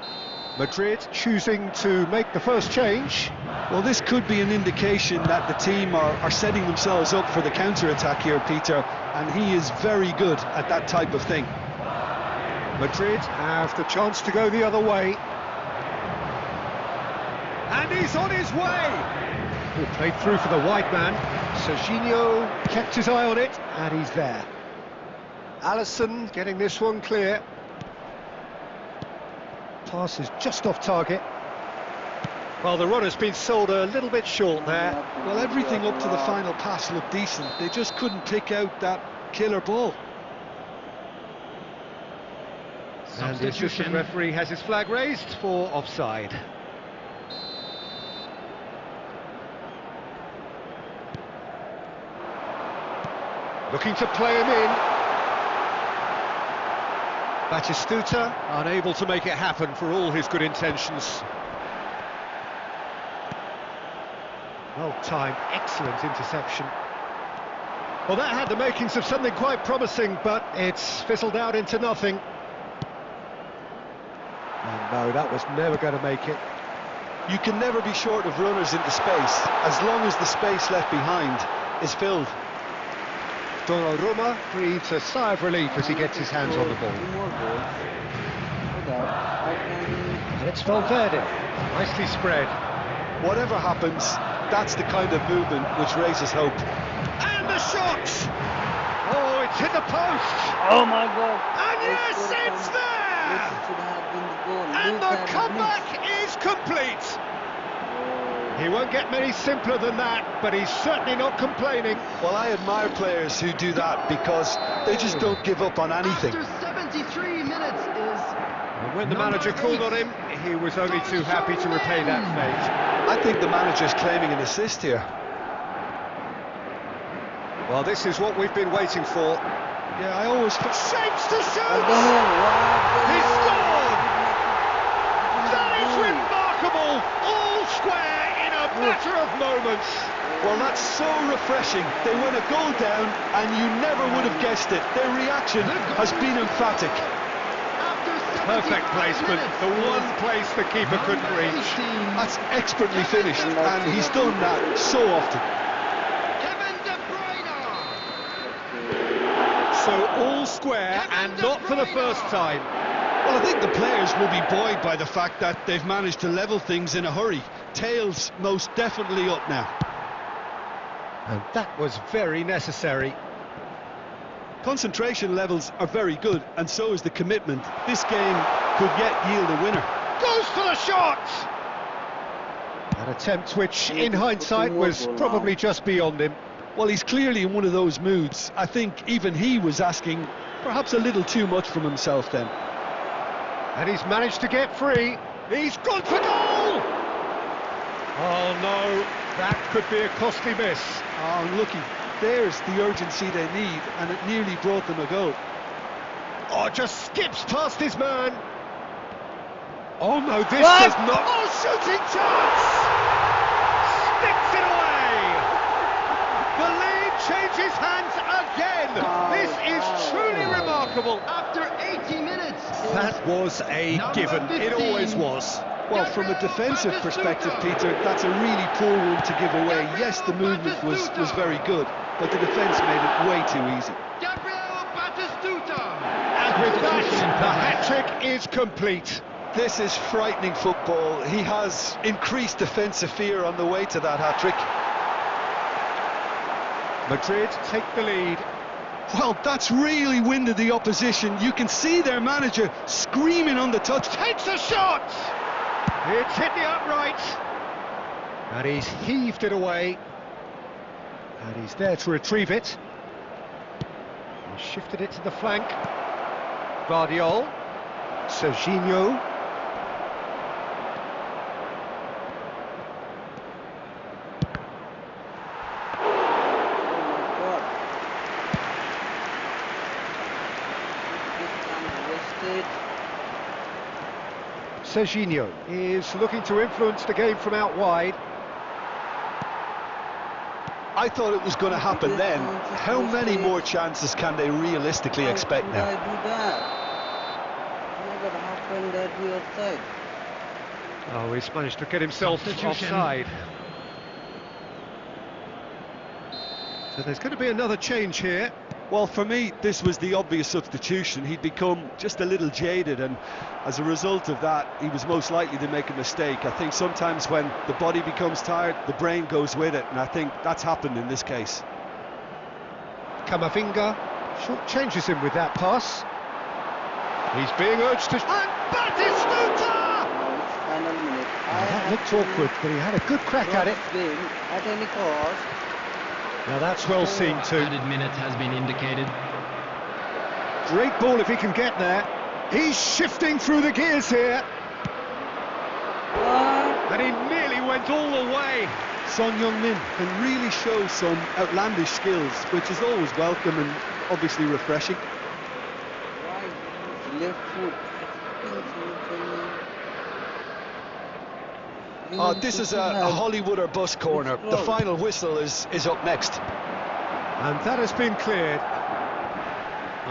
Madrid choosing to make the first change. Well, this could be an indication that the team are setting themselves up for the counter-attack here, Peter, and he is very good at that type of thing. Madrid have the chance to go the other way. And he's on his way! He played through for the wide man. Serginho kept his eye on it, and he's there. Alisson getting this one clear. Pass is just off target. Well, the runner's been sold a little bit short there. Well, everything up to the final pass looked decent. They just couldn't pick out that killer ball. And the assistant referee has his flag raised for offside. Looking to play him in. Batistuta unable to make it happen for all his good intentions. Well timed, excellent interception. Well, that had the makings of something quite promising, but it's fizzled out into nothing. And no, that was never going to make it. You can never be short of runners into space, as long as the space left behind is filled. Donnarumma breathes a sigh of relief as he gets his hands on the ball. And it's Valverde, nicely spread. Whatever happens, that's the kind of movement which raises hope. And the shot! Oh, it's hit the post! Oh my God! And yes, it's there! And the comeback is complete! He won't get many simpler than that, but he's certainly not complaining. Well, I admire players who do that because they just don't give up on anything. After 73 minutes is... And when the manager called on him, he was only too happy to repay that fate. I think the manager's claiming an assist here. Well, this is what we've been waiting for. Yeah, I always... Shapes to shoot! He scored! That is remarkable! All square in a matter of moments. Well, that's so refreshing. They went a goal down and you never would have guessed it. Their reaction has been emphatic. Perfect placement, the one place the keeper couldn't reach. That's expertly finished, and he's done that so often. So all square, and not for the first time. Well, I think the players will be buoyed by the fact that they've managed to level things in a hurry. Tails most definitely up now. And that was very necessary. Concentration levels are very good, and so is the commitment. This game could yet yield a winner. Goes for the shot! An attempt which, in hindsight, was probably just beyond him. Well, he's clearly in one of those moods. I think even he was asking perhaps a little too much from himself then. And he's managed to get free. He's gone for goal! Oh no, that could be a costly miss. Oh, unlucky. There's the urgency they need, and it nearly brought them a goal. Oh, just skips past his man. Oh no, this does not... Oh, shooting chance! Sticks it away! The lead changes hands again! This is truly remarkable. After 80 minutes... That was a given. It always was. Well, from a defensive perspective, Peter, that's a really poor one to give away. Yes, the movement was very good, but the defence made it way too easy. And with that, the hat-trick is complete. This is frightening football. He has increased defensive fear on the way to that hat-trick. Madrid take the lead. Well, that's really winded the opposition. You can see their manager screaming on the touch. Takes a shot! It's hit the upright. And he's heaved it away. And he's there to retrieve it. He's shifted it to the flank. Guardiol. Serginho. Serginho is looking to influence the game from out wide. I thought it was going to happen then. How many more chances can they realistically expect now? Why did I do that? Never happened. felt that we offside. Oh, he's managed to get himself Substitution. offside. So there's going to be another change here. Well, for me, this was the obvious substitution. He'd become just a little jaded, and as a result of that, he was most likely to make a mistake. I think sometimes when the body becomes tired, the brain goes with it, and I think that's happened in this case. Camavinga changes him with that pass. He's being urged to... And Batistuta! Final minute. That looked awkward, but he had a good crack at it. Win at any cost. Now that's well seen too. Added minute has been indicated. Great ball if he can get there. He's shifting through the gears here. And he nearly went all the way. Son Heung-min can really show some outlandish skills, which is always welcome and obviously refreshing. Right, left foot. This is a Hollywood or bus corner. The final whistle is up next. And that has been cleared.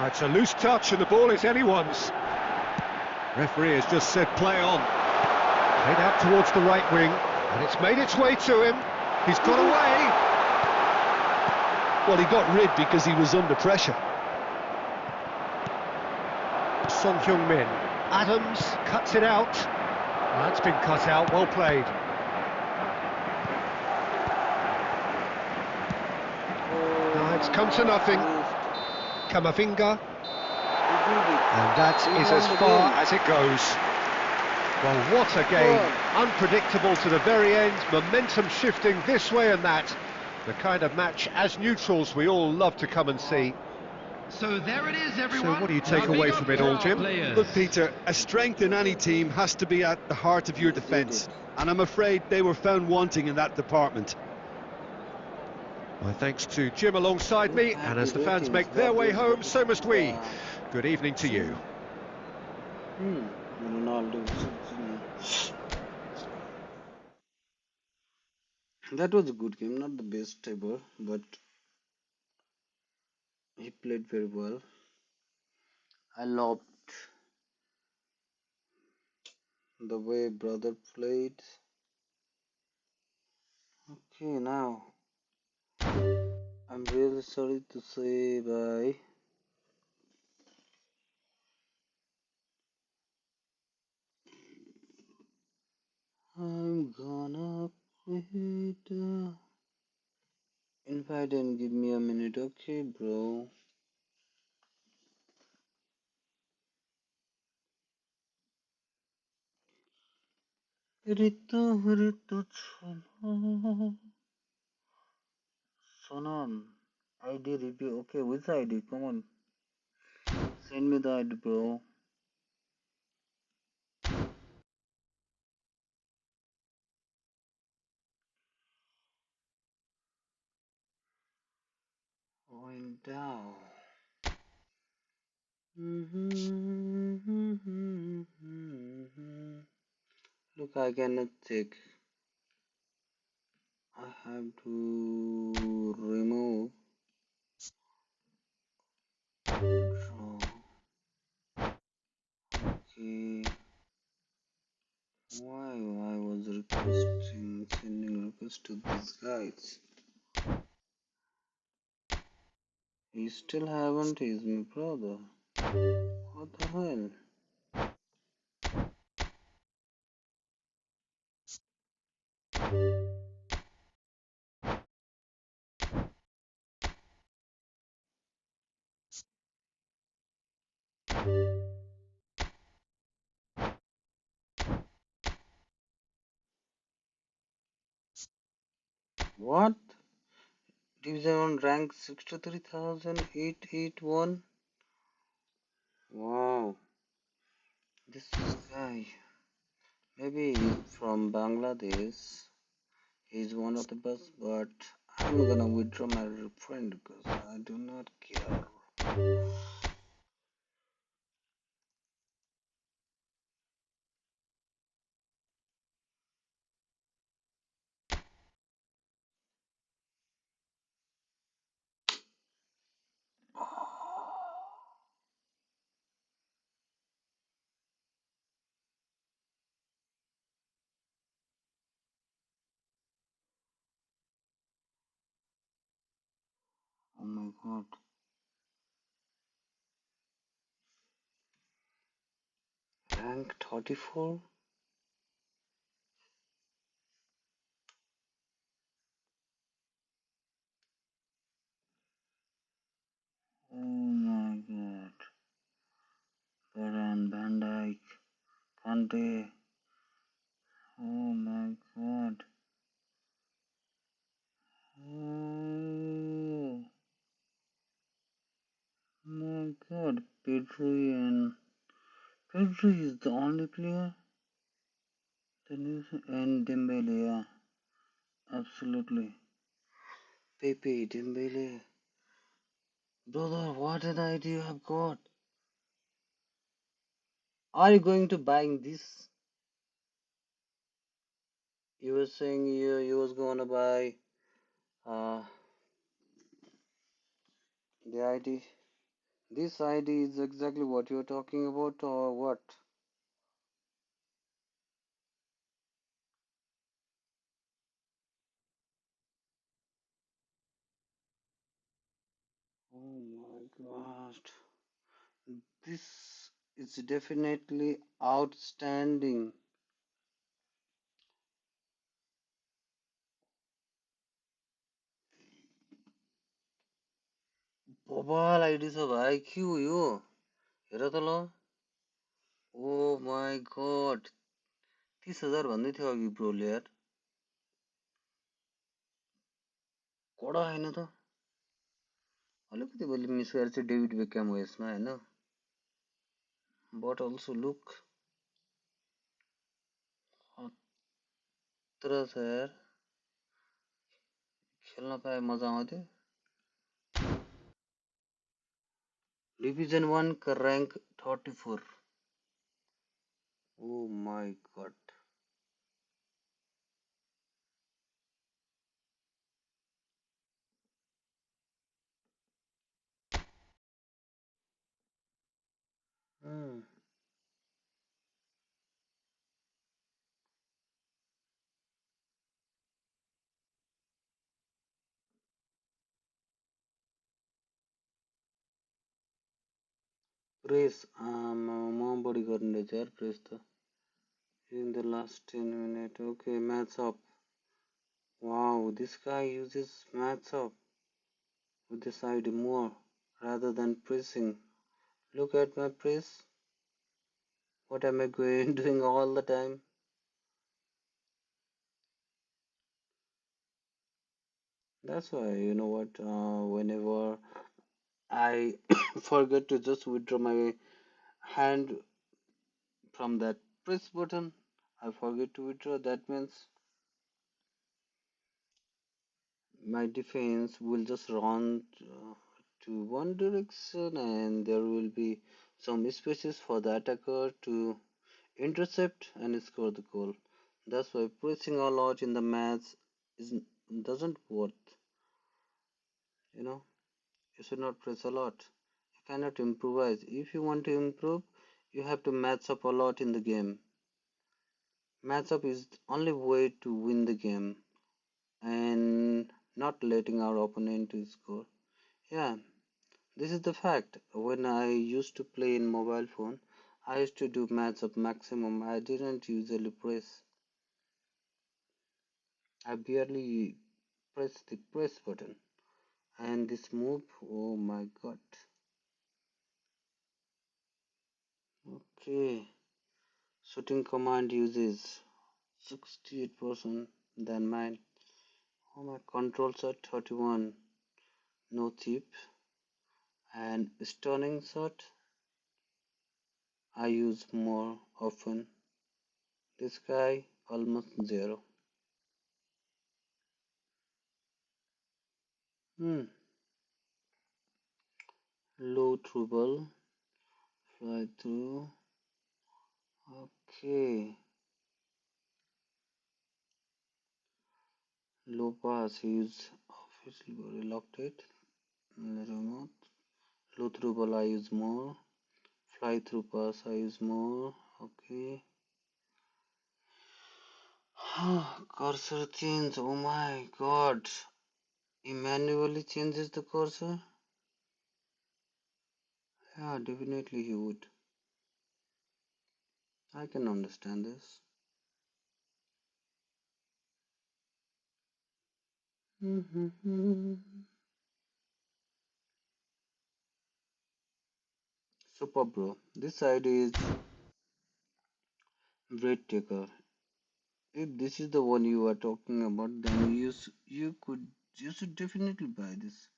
It's a loose touch and the ball is anyone's. Referee has just said play on. Played out towards the right wing, and it's made its way to him. He's got away. Well, he got rid because he was under pressure. Son Heung-min. Adams cuts it out. That's been cut out, well played. It's come to nothing. Camavinga. And that is as far as it goes. Well, what a game. Unpredictable to the very end. Momentum shifting this way and that. The kind of match, as neutrals, we all love to come and see. So there it is, everyone. So what do you take Now away big from up it to all, our Jim? players. Look, Peter, a strength in any team has to be at the heart of your defence. And I'm afraid they were found wanting in that department. My thanks to Jim alongside me, and as the fans make their way home, so must we. Good evening to you. Ronaldo. That was a good game, not the best ever, but he played very well. I loved the way brother played. Okay, now I'm really sorry to say bye. I'm gonna quit. Invite and give me a minute, okay, bro? Ritu ritu chhona. Sonam, ID review. Okay, which ID? Come on, send me the ID, bro. Going down. Look, I cannot check. I have to remove. Draw. Okay. Why I was sending request to these guys? He still haven't. He's my brother. What the hell? What? Division 1 rank 63,881. Wow. This guy. Maybe he's from Bangladesh. He's one of the best, but I'm gonna withdraw my friend because I do not care. Oh my god. Rank 34? Oh my god. Baron, Van Dyke, Conte. Oh my god. Oh my god. Pedri is the only player. And Dembele, yeah. Absolutely. Pepe, Dembele. Brother, what an idea you have got. Are you going to buying this? You were saying you was gonna buy uh the ID. This ID is exactly what you're talking about or what? Oh my god. This is definitely outstanding. Mobile IDs of IQ यो हेर त ल ओ माई God 30,000 भन्दै थियो अघि ब्रोले यार कडा हैन त अलिकति मैले मिस गरेर चाहिँ डेभिड बेकहम हो यसमा हैन बट अल्सो लुक खतरा छ यार खेल्न पाए मजा आउँथ्यो डिभिजन 1 का र्याङ्क 34 ओ माई गॉड प्रेस म बढी गर्ने रहेछ यार प्रेस त in the last 10 minutes okay match up wow this guy uses match up with the side more rather than pressing look at my press what am I doing all the time that's why you know what whenever I forget to just withdraw my hand from that press button I forget to withdraw that means my defense will just run to one direction and there will be some spaces for the attacker to intercept and score the goal. That's why pressing a lot in the match is doesn't work. You know, you should not press a lot. You cannot improvise. If you want to improve, you have to match up a lot in the game. Match up is the only way to win the game and not letting our opponent to score. Yeah, this is the fact. When I used to play in mobile phone, I used to do match up maximum. I didn't usually press. I barely press the press button. And this move, oh my god. Okay, shooting command uses 68% than mine. Oh my controls are 31, no chip. And stunning shot, I use more often. This guy almost zero. Hmm. Low trouble, fly through. Okay. Low pass, use obviously reluctant. Remote. Low through ball, I use more. Fly through pass, I use more. Okay. Cursor change, oh my god. Manually changes the cursor? Yeah, definitely he would. I can understand this. Super bro. This idea is breathtaker. If this is the one you are talking about, then you should definitely buy this.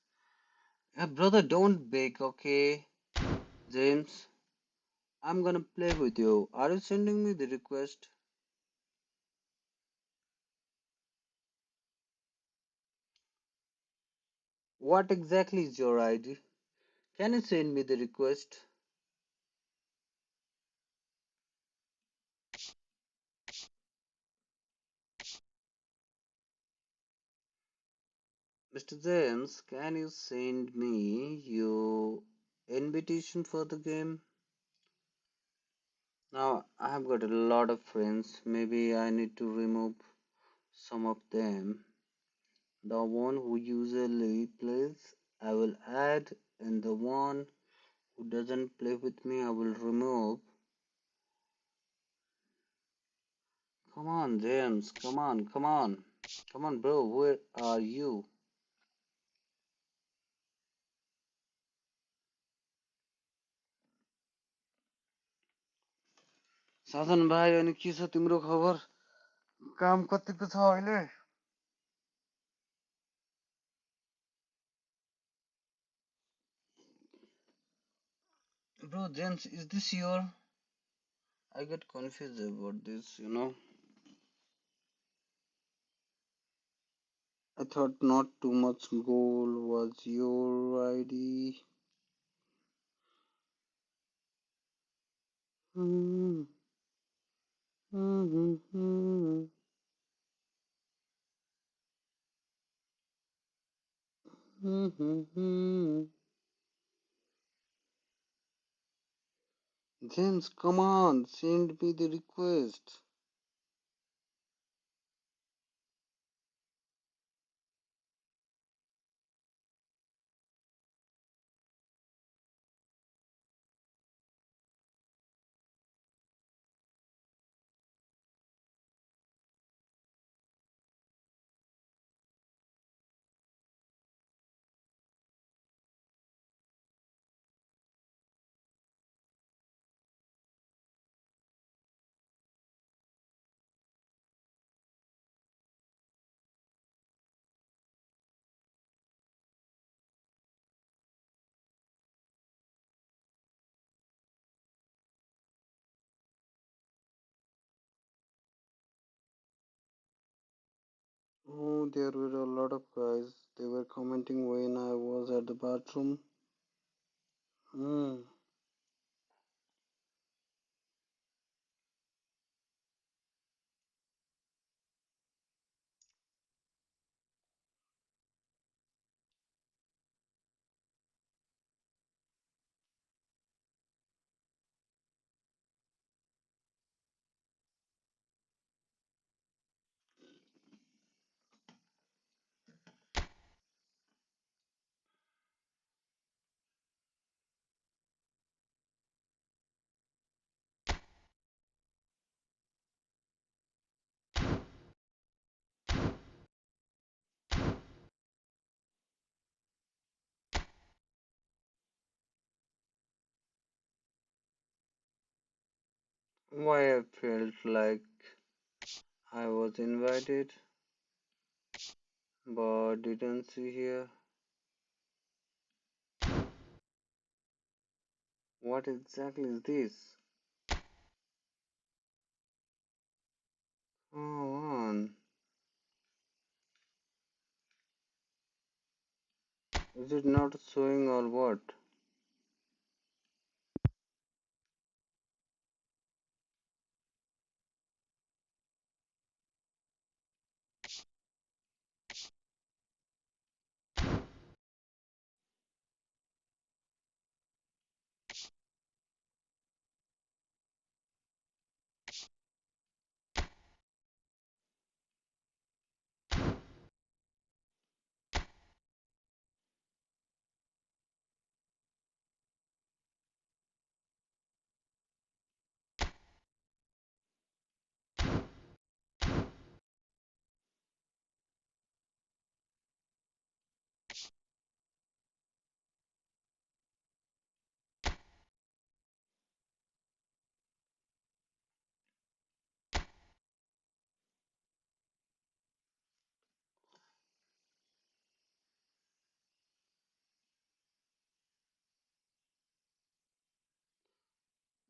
Brother, don't bake, okay? James, I'm gonna play with you. Are you sending me the request? What exactly is your ID? Can you send me the request? Mr. James, can you send me your invitation for the game? Now, I have got a lot of friends. Maybe I need to remove some of them. The one who usually plays, I will add, and the one who doesn't play with me, I will remove. Come on, James. Come on, come on. Come on, bro. Where are you? साधन भाइ अनि के छ तिम्रो खबर काम कतिको छ अहिले bro James is this your I get confused about this. I thought not too much goal was your ID. Hmm. Hmm. Hmm. Hmm. Hmm. James, come on, send me the request. Oh, there were a lot of guys. They were commenting when I was at the bathroom. Hmm. Why I felt like I was invited but didn't see here. What exactly is this? Come on. Is it not showing or what?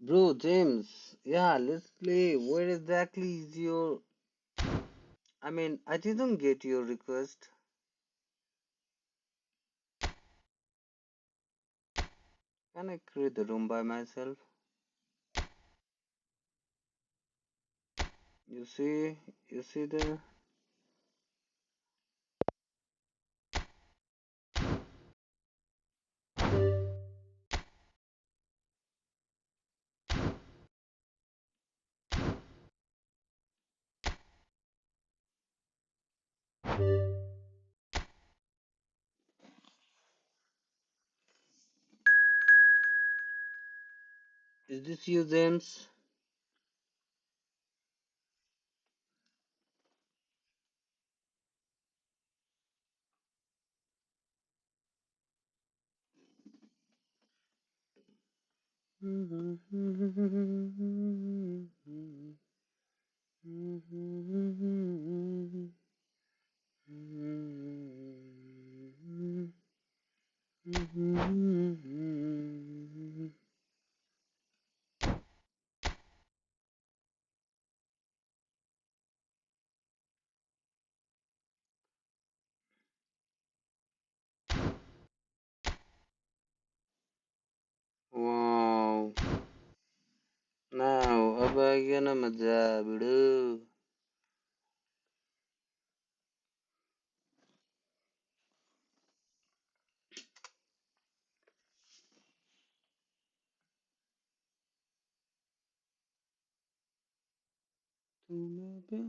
Bro, James, yeah, let's play. Where exactly is your... I mean, I didn't get your request. Can I create the room by myself? You see? You see there? Is this you, James? Wow. Now, अब आ गया ना मजा भिड़ो. तुम्हें प्यार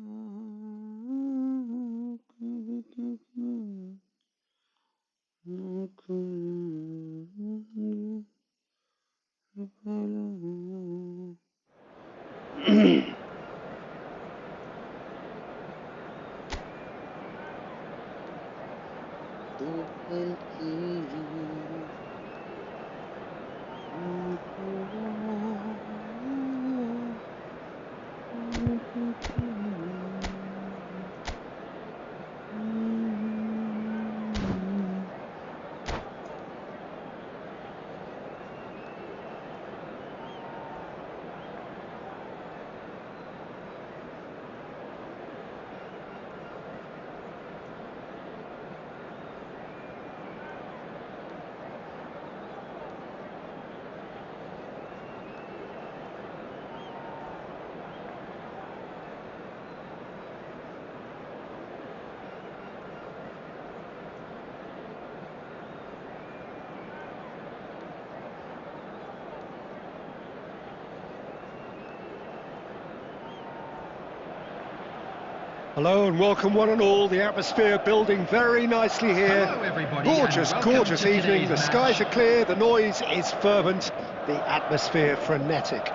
दो पल की Hello and welcome one and all. The atmosphere building very nicely here. Hello, everybody, Gorgeous, and welcome gorgeous to evening. today's The skies match. are clear, the noise is fervent, the atmosphere frenetic.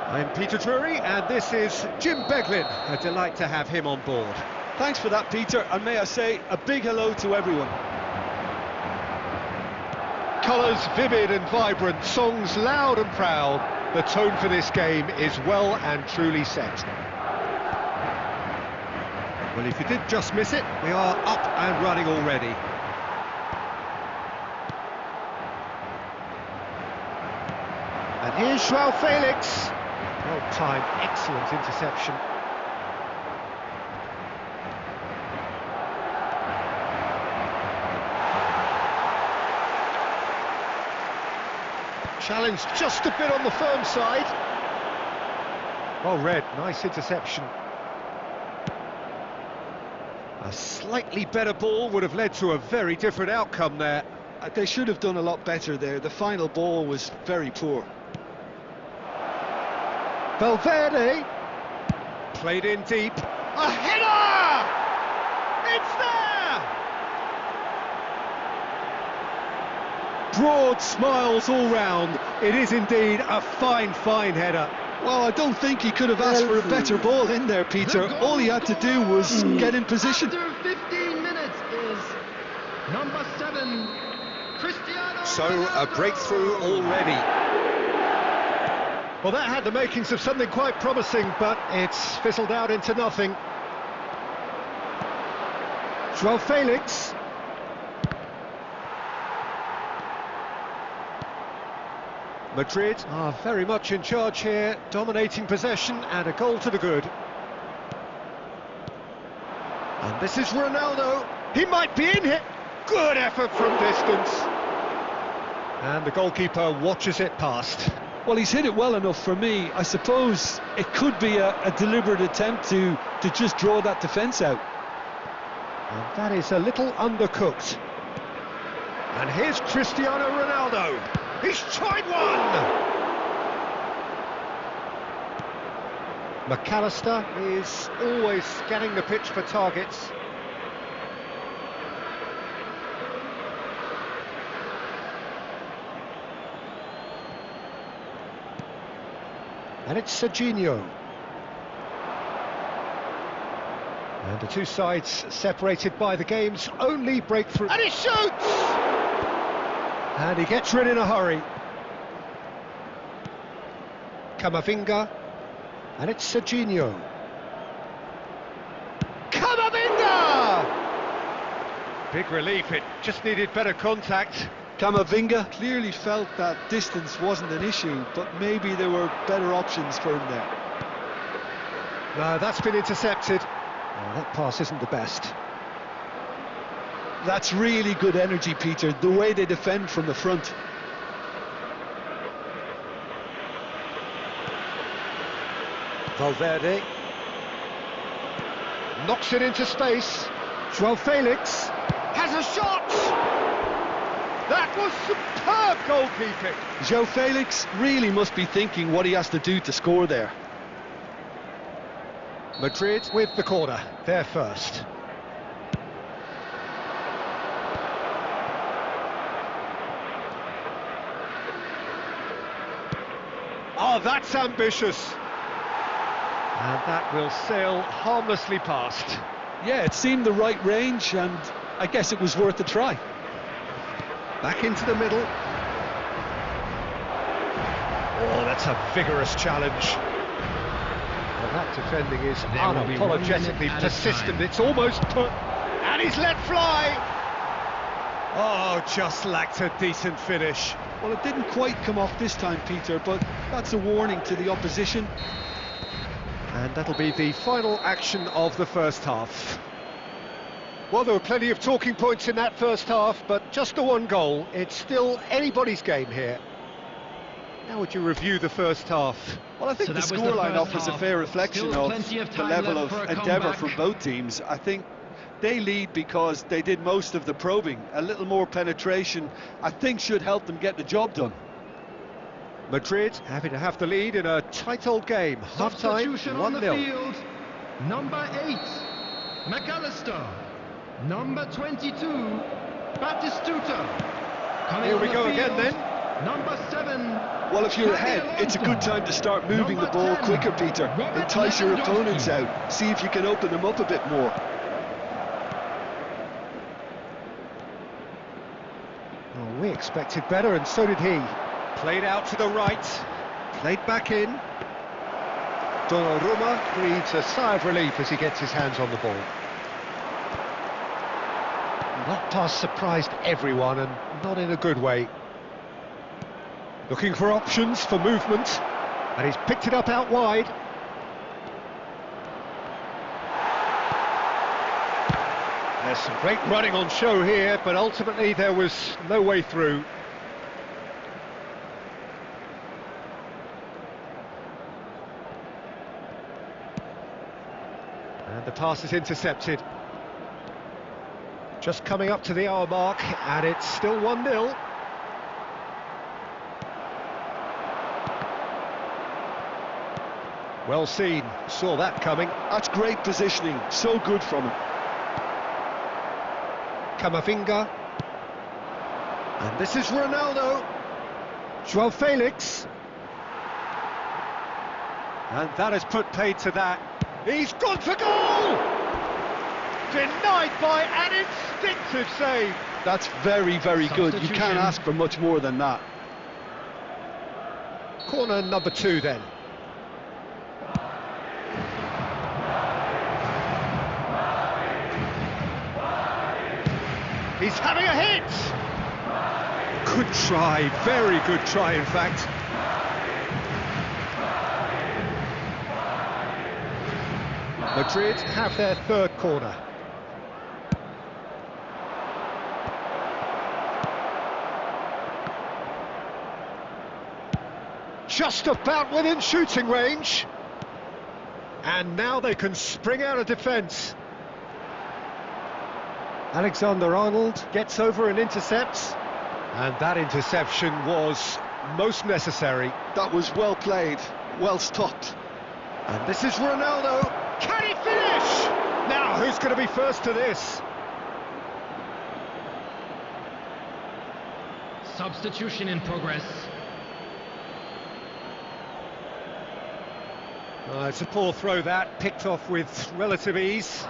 I'm Peter Drury and this is Jim Beglin. A delight to have him on board. Thanks for that, Peter, and may I say a big hello to everyone. Colours vivid and vibrant, songs loud and proud. The tone for this game is well and truly set. Well, if you did just miss it, we are up and running already. And here's João Felix. Well-timed, excellent interception. Challenge just a bit on the firm side. Well read, nice interception. A slightly better ball would have led to a very different outcome there. They should have done a lot better there. The final ball was very poor. Valverde. Played in deep. A header! It's there! Broad smiles all round. It is indeed a fine, fine header. Well, I don't think he could have asked for a better ball in there, Peter. All he had to do was get in position. After 15 minutes is number 7, Cristiano So, a Ronaldo. breakthrough already. Well, that had the makings of something quite promising, but it's fizzled out into nothing. João Felix. Madrid are very much in charge here, dominating possession and a goal to the good. And this is Ronaldo. He might be in here. Good effort from distance. And the goalkeeper watches it past. Well, he's hit it well enough for me. I suppose it could be a deliberate attempt to just draw that defence out. And that is a little undercooked. And here's Cristiano Ronaldo. He's tried one! McAllister is always scanning the pitch for targets. And it's Serginho. And the two sides separated by the game's only breakthrough. And he shoots! And he gets rid in a hurry. Camavinga. And it's Serginho. Camavinga! Big relief, it just needed better contact. Camavinga clearly felt that distance wasn't an issue, but maybe there were better options for him there. No, that's been intercepted. Oh, that pass isn't the best. That's really good energy, Peter, the way they defend from the front. Valverde. Knocks it into space. João Felix has a shot! That was superb goalkeeping! João Felix really must be thinking what he has to do to score there. Madrid with the corner, they're first. Oh, that's ambitious. And that will sail harmlessly past. Yeah, it seemed the right range, and I guess it was worth a try. Back into the middle. Oh, that's a vigorous challenge. Well, that defending is unapologetically persistent. It's almost put... And he's let fly! Oh, just lacked a decent finish. Well, it didn't quite come off this time, Peter, but that's a warning to the opposition. And that'll be the final action of the first half. Well, there were plenty of talking points in that first half, but just the one goal. It's still anybody's game here. How would you review the first half? Well, I think the scoreline offers a fair reflection of the level of endeavour from both teams. I think they lead because they did most of the probing. A little more penetration, I think, should help them get the job done. Madrid happy to have the lead in a tight old game. Half-time, 1-0. Number 8, McAllister. Number 22, Batistuta. Here we go again then. Number 7. Well, if you're ahead, it's a good time to start moving the ball quicker, Peter. Entice your opponents out. See if you can open them up a bit more. Oh, we expected better, and so did he. Played out to the right, played back in. Donnarumma breathes a sigh of relief as he gets his hands on the ball. That pass surprised everyone, and not in a good way. Looking for options for movement, and he's picked it up out wide. There's some great running on show here, but ultimately there was no way through. And the pass is intercepted. Just coming up to the hour mark, and it's still 1-0. Well seen, saw that coming. That's great positioning, so good from him. Camavinga. And this is Ronaldo. João Felix. And that has put paid to that. He's gone for goal! Denied by an instinctive save. That's very, very good. You can't ask for much more than that. Corner number 2 then. He's having a hit! Good try, very good try in fact. Madrid have their third corner. Just about within shooting range. And now they can spring out of defence. Alexander-Arnold gets over and intercepts. And that interception was most necessary. That was well played, well stopped. And this is Ronaldo. Can he finish? Now, who's going to be first to this? Substitution in progress. It's a poor throw that, picked off with relative ease.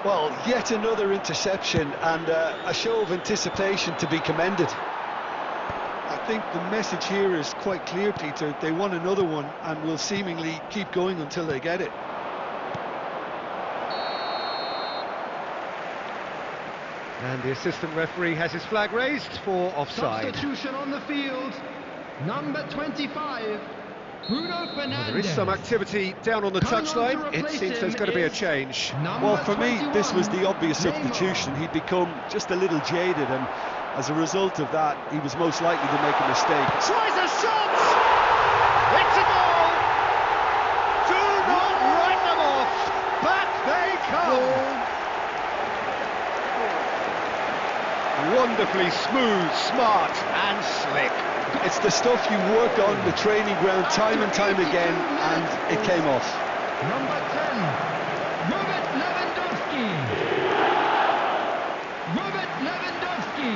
Well, yet another interception and a show of anticipation to be commended. I think the message here is quite clear, Peter. They want another one and will seemingly keep going until they get it. And the assistant referee has his flag raised for offside. Substitution on the field. Number 25. Bruno Fernandes. There is some activity down on the touchline. It seems there's going to be a change. Well, for me, this was the obvious substitution. He'd become just a little jaded, and as a result of that, he was most likely to make a mistake. Tries a shot! It's a goal! Do not write them off! Back they come! Wonderfully smooth, smart and slick. It's the stuff you work on the training ground time and time again, and it came off. Number 10, Robert Lewandowski. Robert Lewandowski.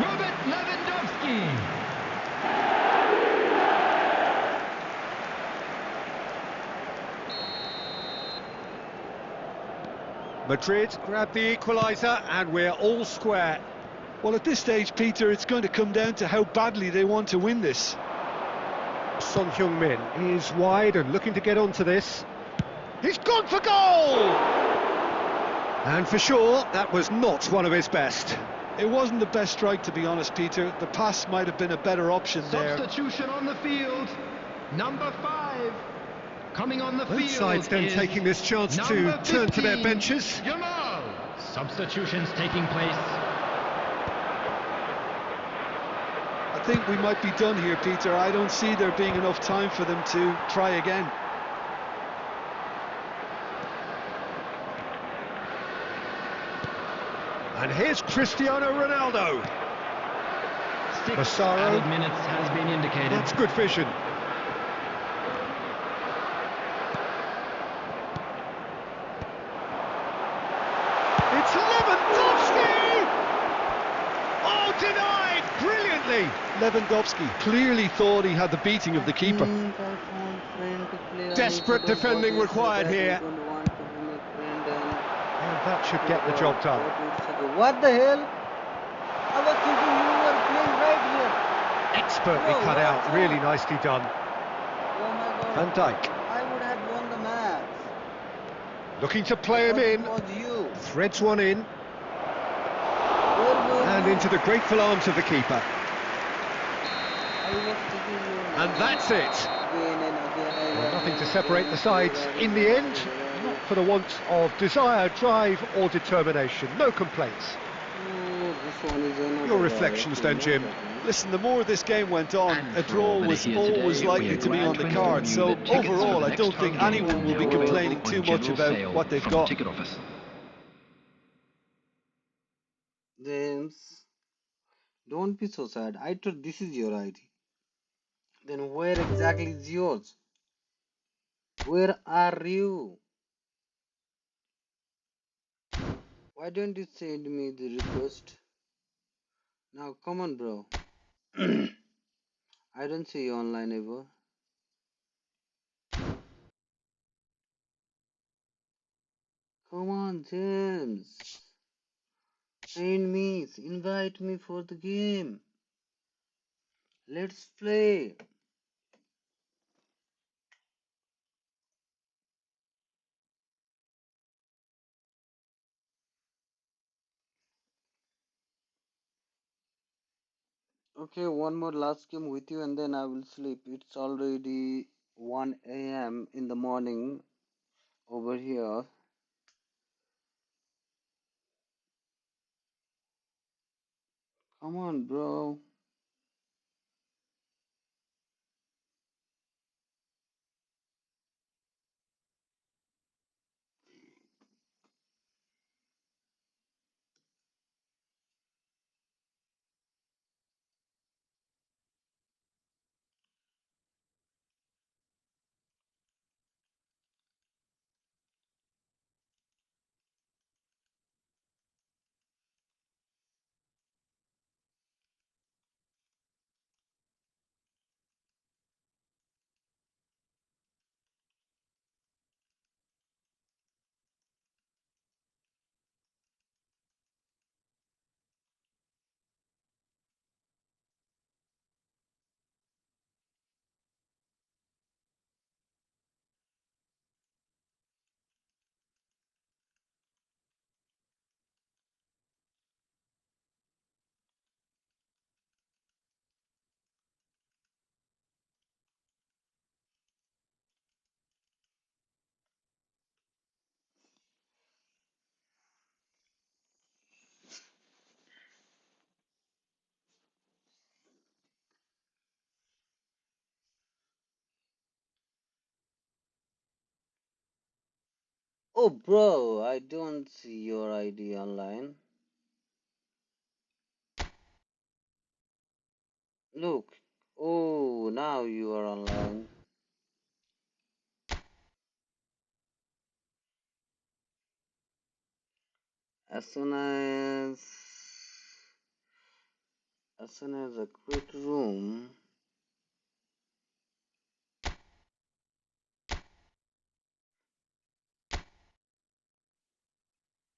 Robert Lewandowski. Madrid grab the equaliser and we're all square. Well, at this stage, Peter, it's going to come down to how badly they want to win this. Son Heung-min is wide and looking to get onto this. He's gone for goal! And for sure, that was not one of his best. It wasn't the best strike, to be honest, Peter. The pass might have been a better option there. Substitution on the field. Number 5. Coming on the Both field sides then is taking this chance to number turn to their 15, benches. Jamal. Substitutions taking place. I think we might be done here, Peter. I don't see there being enough time for them to try again. And here's Cristiano Ronaldo. 6 Massaro. added minutes has been indicated. That's good vision. It's Lewandowski! Oh, denied brilliantly! Lewandowski clearly thought he had the beating of the keeper. Desperate defending required here. And that should get the job done. What the hell? I was thinking you were playing right here. Expertly cut out, really nicely done. Oh my Van God. Dijk I would have won the match. looking to play him in. It was you. Threads one in. Where were And you? into the grateful arms of the keeper. I was thinking you. And that's it. Again and again. Well, nothing to separate the sides in the end. Not for the want of desire, drive or determination. No complaints. Your reflections then, Jim? Listen, the more this game went on, And a for draw all that was are here always today, likely we are to be glad on the to card. inform So you that tickets for overall, the I next don't think home game anyone will be are available complaining on too much general about sale what they've from got. the ticket office. James, don't be so sad. I thought this is your ID. Then where exactly is yours? Where are you? Why don't you send me the request? Now come on, bro. I don't see you online ever. Come on, James. Send me, invite me for the game. Let's play. Okay, one more last game with you and then I will sleep. It's already 1 a.m. in the morning over here. Come on, bro. Oh, bro, I don't see your ID online. Look. Oh, now you are online. As soon as I quit room,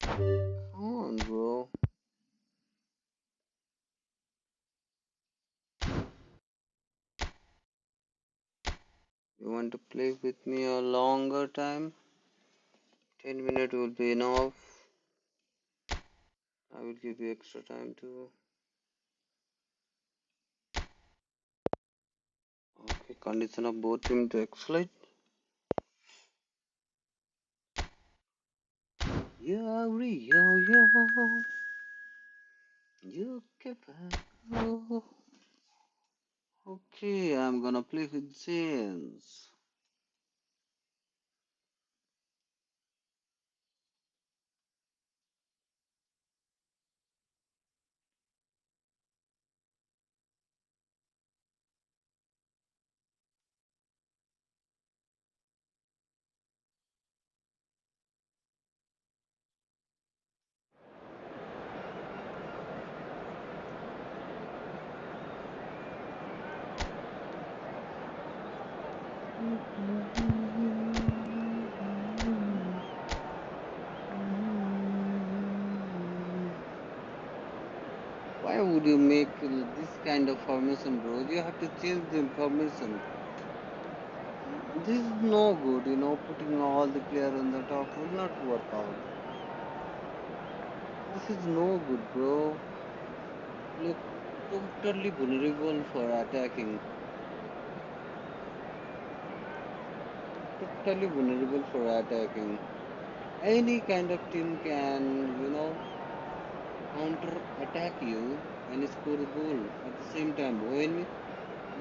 come on, bro. You want to play with me a longer time? 10 minutes will be enough. I will give you extra time too. Okay, condition of both team to excellent. Yo, yo, yo. You can go. Okay, I'm gonna play with James. Why would you make this kind of formation, bro? You have to change the information. This is no good, putting all the player on the top will not work out. This is no good, bro. Look, totally vulnerable for attacking. Totally vulnerable for attacking. Any kind of team can, counter attack you and score a goal at the same time. When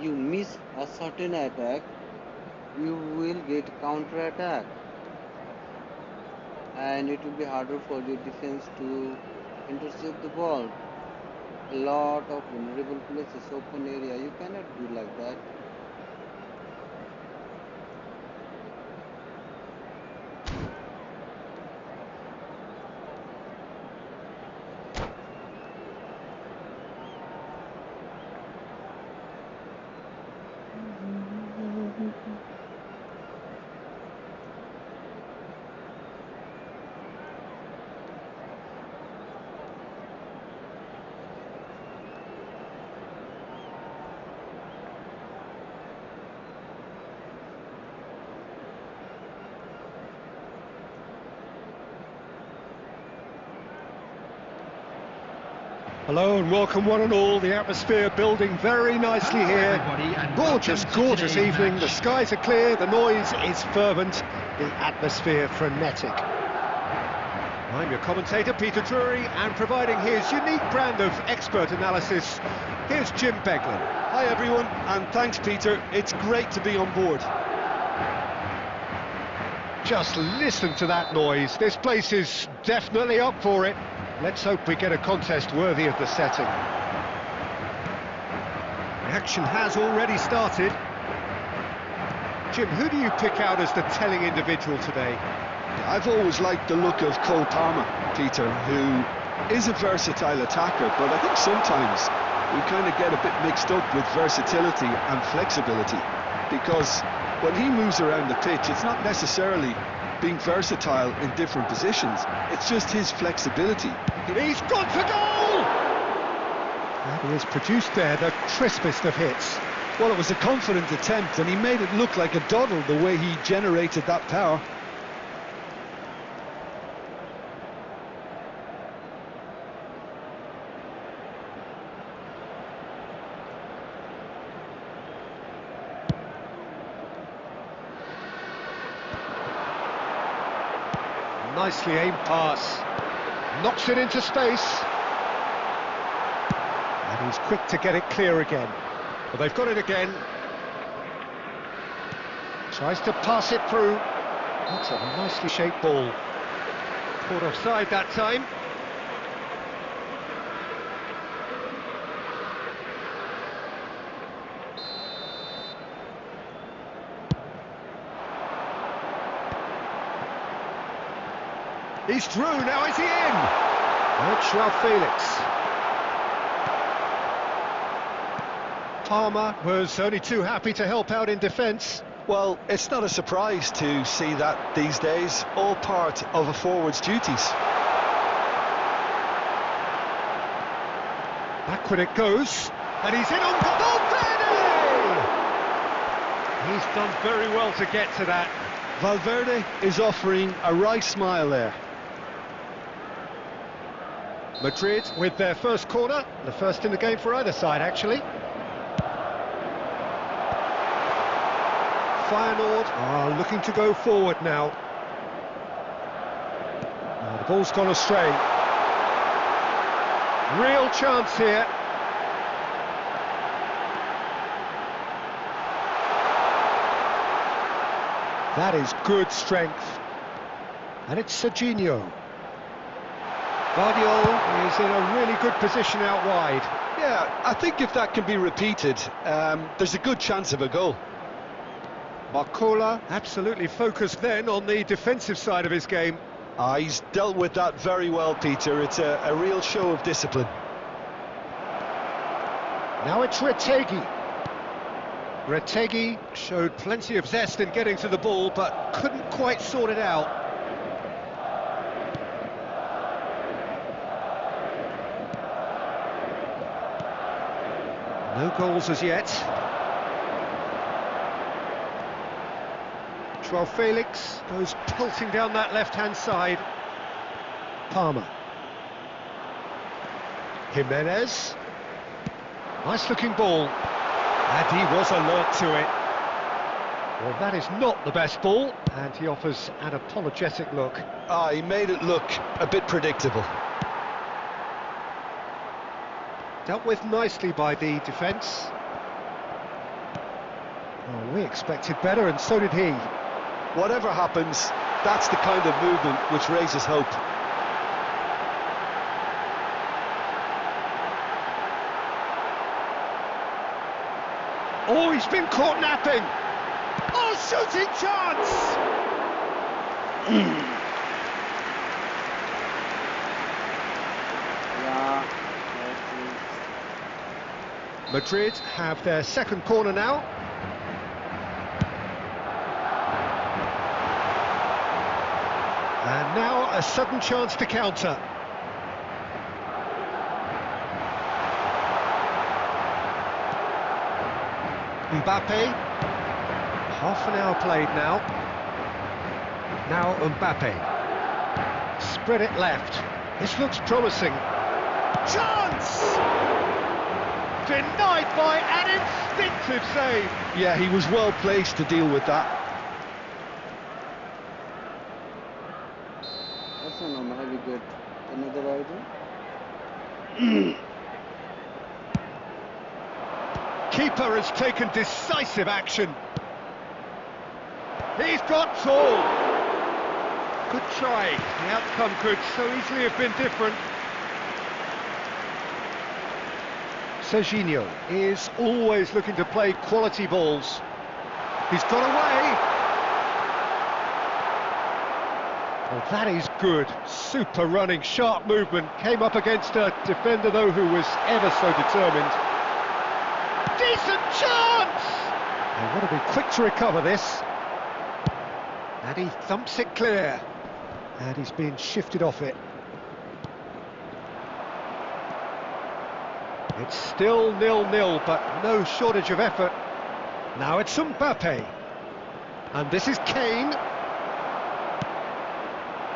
you miss a certain attack, you will get counter attack, and it will be harder for your defense to intercept the ball. A lot of vulnerable places, open area. You cannot do like that. Hello and welcome one and all. The atmosphere building very nicely Hello, here. everybody, and Gorgeous, welcome to gorgeous today's evening. match. The skies are clear, the noise is fervent, the atmosphere frenetic. I'm your commentator, Peter Drury, and providing his unique brand of expert analysis, here's Jim Beglin. Hi everyone, and thanks Peter, it's great to be on board. Just listen to that noise. This place is definitely up for it. Let's hope we get a contest worthy of the setting. The action has already started. Jim, who do you pick out as the telling individual today? I've always liked the look of Cole Palmer, Peter, who is a versatile attacker, but I think sometimes we kind of get a bit mixed up with versatility and flexibility, because when he moves around the pitch, it's not necessarily being versatile in different positions, it's just his flexibility. He's gone for goal! And he has produced there the crispest of hits. Well, it was a confident attempt, and he made it look like a doddle the way he generated that power. Nicely aimed pass. Knocks it into space. And he's quick to get it clear again. Well, they've got it again. Tries to pass it through. That's a nicely shaped ball. Caught offside that time. He's through, now is he in? That's Joao Felix. Palmer was only too happy to help out in defence. Well, it's not a surprise to see that these days, all part of a forward's duties. Backward it goes, and he's in on Valverde! He's done very well to get to that. Valverde is offering a wry smile there. Madrid with their first corner, the first in the game for either side actually. Feyenoord are looking to go forward now. The ball's gone astray. Real chance here. That is good strength. And it's Serginho. Guardiola is in a really good position out wide. Yeah, I think if that can be repeated, there's a good chance of a goal. Marcola absolutely focused then on the defensive side of his game. He's dealt with that very well, Peter. It's a real show of discipline. Now it's Retegui. Retegui showed plenty of zest in getting to the ball, but couldn't quite sort it out. No goals as yet. Joao Felix goes pelting down that left-hand side. Palmer. Jimenez. Nice-looking ball. And he was alert to it. Well, that is not the best ball, and he offers an apologetic look. He made it look a bit predictable. Dealt with nicely by the defence. Oh, we expected better, and so did he. Whatever happens, that's the kind of movement which raises hope. Oh, he's been caught napping! Oh, shooting chance! Yeah, Madrid have their second corner now. And now a sudden chance to counter. Mbappe. Half an hour played now. Now Mbappe. Spread it left. This looks promising. Chance! Denied by an instinctive save. Yeah, he was well placed to deal with that. That's not normal. Have you got another item? Keeper has taken decisive action. He's got tall. Good try. The outcome could so easily have been different. Serginho is always looking to play quality balls. He's got away. Well, that is good. Super running, sharp movement. Came up against a defender, though, who was ever so determined. Decent chance! They want to be quick to recover this. And he thumps it clear. And he's being shifted off it. It's still 0-0, but no shortage of effort. Now it's Mbappe. And this is Kane.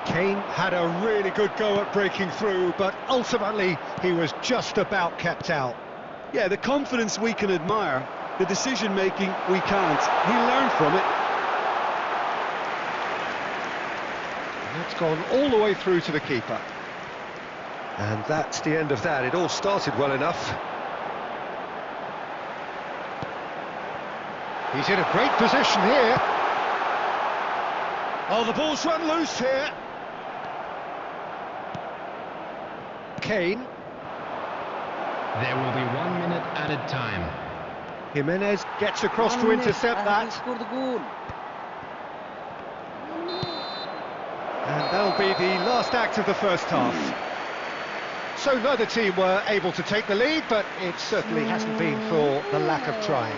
Kane had a really good go at breaking through, but ultimately he was just about kept out. Yeah, the confidence we can admire, the decision-making we can't. He learned from it. And that's gone all the way through to the keeper. And that's the end of that. It all started well enough. He's in a great position here. Oh, the ball's run loose here. Kane. There will be 1 minute added time. Jimenez gets across to intercept that. Score the goal. And that'll be the last act of the first half. So neither team were able to take the lead, but it certainly hasn't been for the lack of trying.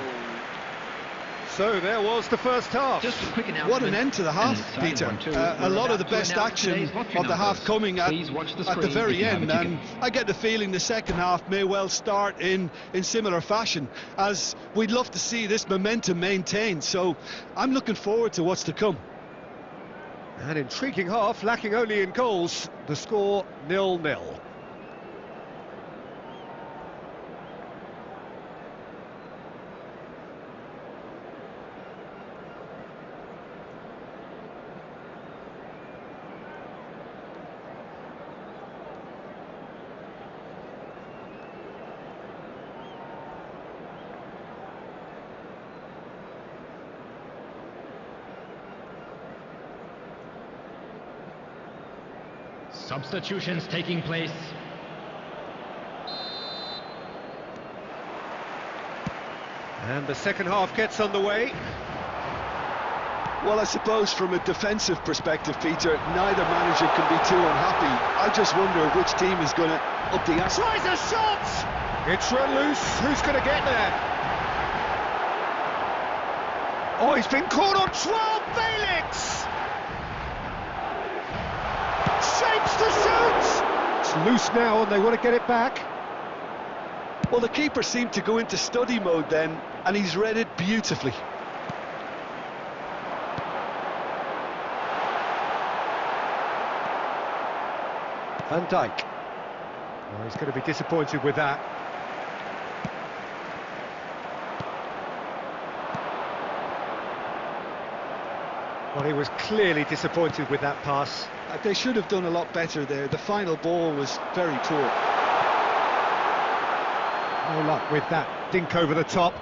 So there was the first half. Just a quick announcement. What an end to the half, Peter. A lot of the best action of the half coming at the very end, and I get the feeling the second half may well start in similar fashion, as we'd love to see this momentum maintained, so I'm looking forward to what's to come. An intriguing half, lacking only in goals. The score 0-0. Substitutions taking place. And the second half gets underway. Well, I suppose from a defensive perspective, Peter, neither manager can be too unhappy. I just wonder which team is going to up the ante. Tries a shot! It's run loose. Who's going to get there? Oh, he's been caught on 12. Felix! Shapes to shoot! It's loose now and they want to get it back. Well, the keeper seemed to go into study mode then, and he's read it beautifully. Van Dijk. Oh, he's going to be disappointed with that. Well, he was clearly disappointed with that pass. They should have done a lot better there. The final ball was very poor. No luck with that dink over the top.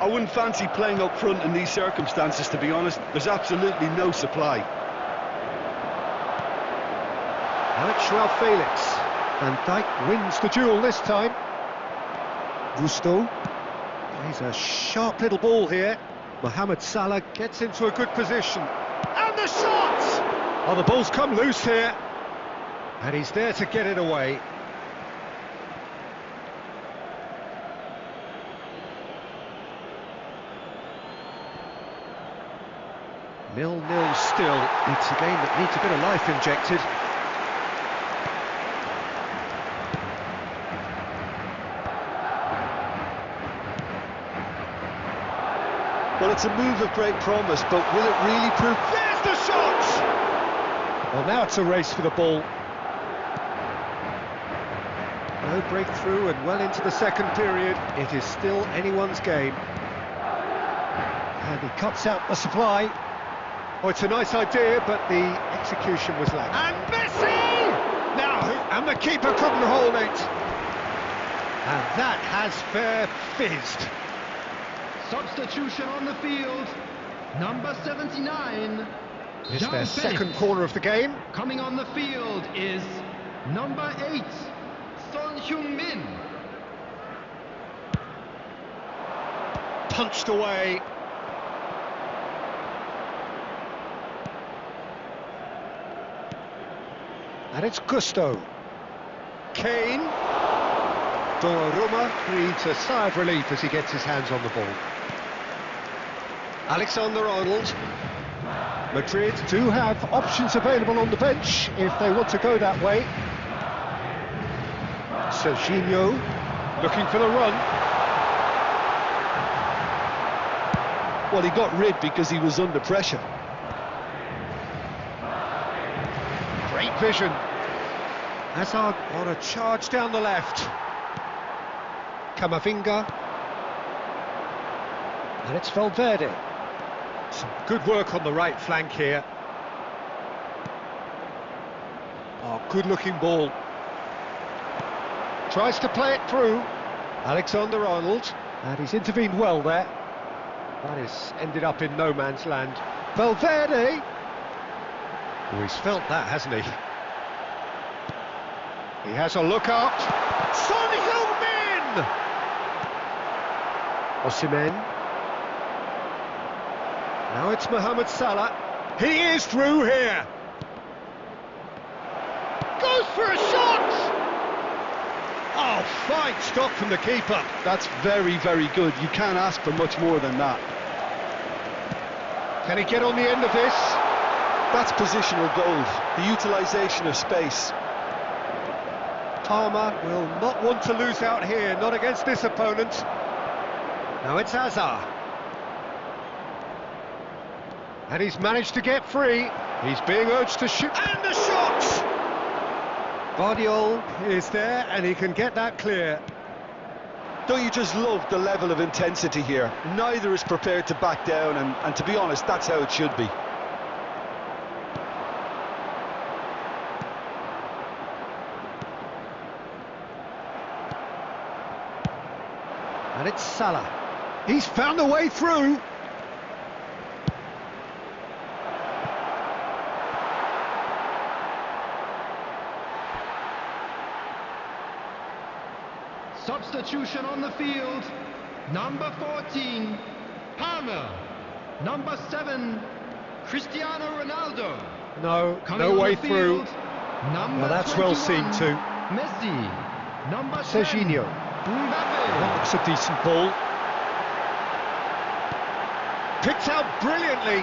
I wouldn't fancy playing up front in these circumstances, to be honest. There's absolutely no supply. Now it's Joao Felix. Van Dijk wins the duel this time. Gusto. He's a sharp little ball here. Mohamed Salah gets into a good position. And the shot! Oh, the ball's come loose here. And he's there to get it away. Nil-nil still. It's a game that needs a bit of life injected. Well, That's a move of great promise, but will it really prove... There's the shot! Well, now it's a race for the ball. No breakthrough and well into the second period. It is still anyone's game. And he cuts out the supply. Oh, it's a nice idea, but the execution was lacking. And Messi! Now, and the keeper couldn't hold it. And that has fair fizzed. Substitution on the field. Number 79. It's their second corner of the game. Coming on the field is number 8, Son Heung-min. Punched away. And it's Gusto. Kane. Donnarumma breathes a sigh of relief as he gets his hands on the ball. Alexander-Arnold. Madrid do have options available on the bench if they want to go that way. Serginho looking for the run. Well, he got rid because he was under pressure. Great vision. Hazard on a charge down the left. Camavinga. And it's Valverde. Some good work on the right flank here. Oh, good-looking ball. Tries to play it through. Alexander-Arnold. And he's intervened well there. That has ended up in no man's land. Valverde. Oh, he's felt that, hasn't he? He has a look up. Son Heung-min! Osimhen. Now it's Mohamed Salah. He is through here. Goes for a shot! Oh, fine stop from the keeper. That's very, very good. You can't ask for much more than that. Can he get on the end of this? That's positional goals, the utilisation of space. Palmer will not want to lose out here, not against this opponent. Now it's Hazard. And he's managed to get free. He's being urged to shoot. And the shot! Guardiola is there, and he can get that clear. Don't you just love the level of intensity here? Neither is prepared to back down, and to be honest, that's how it should be. And it's Salah. He's found a way through. Substitution on the field. Number 14, Palmer. Number 7, Cristiano Ronaldo. No way through. Number that's 21, well seen too. Messi. Number 10, Serginho. Mbappe. That's a decent ball. Picked out brilliantly.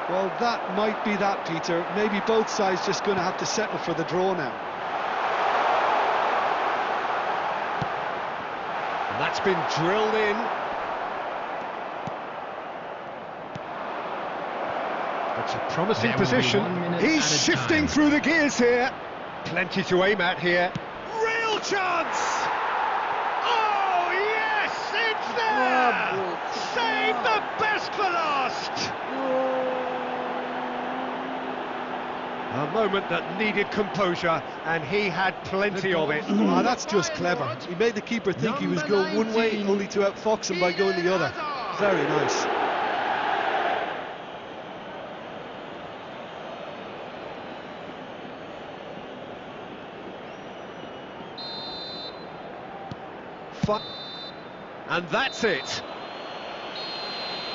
Well, that might be that, Peter. Maybe both sides just going to have to settle for the draw now. And that's been drilled in. That's a promising position. He's shifting through the gears here. Plenty to aim at here. Real chance! Oh, yes! It's there! Save the best for last! A moment that needed composure, and he had plenty of it. Oh, that's just clever. He made the keeper think he was going one way, only to outfox him by going the other. Very nice. And that's it.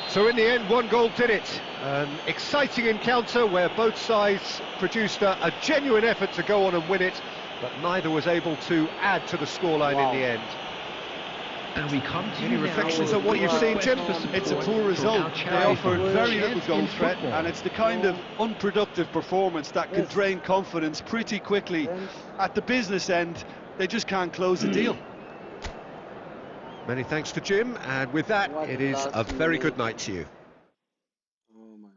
So in the end, one goal did it. An exciting encounter where both sides produced a genuine effort to go on and win it, but neither was able to add to the scoreline in the end. And we come to Any reflections on what you've seen, Jim? It's a poor result. They offered very little goal threat, and it's the kind of unproductive performance that can drain confidence pretty quickly. At the business end, they just can't close the deal. Many thanks to Jim, and with that, What it is a last very good minute? night to you. Oh my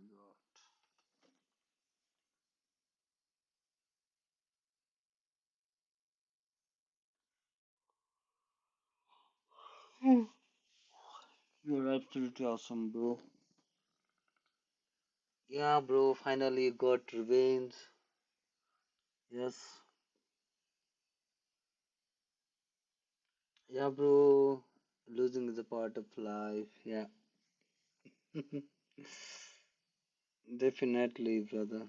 god. You're absolutely awesome, bro. Yeah, bro, finally got revenge. Yes. Yeah, bro. Losing is a part of life. Yeah. Definitely, brother.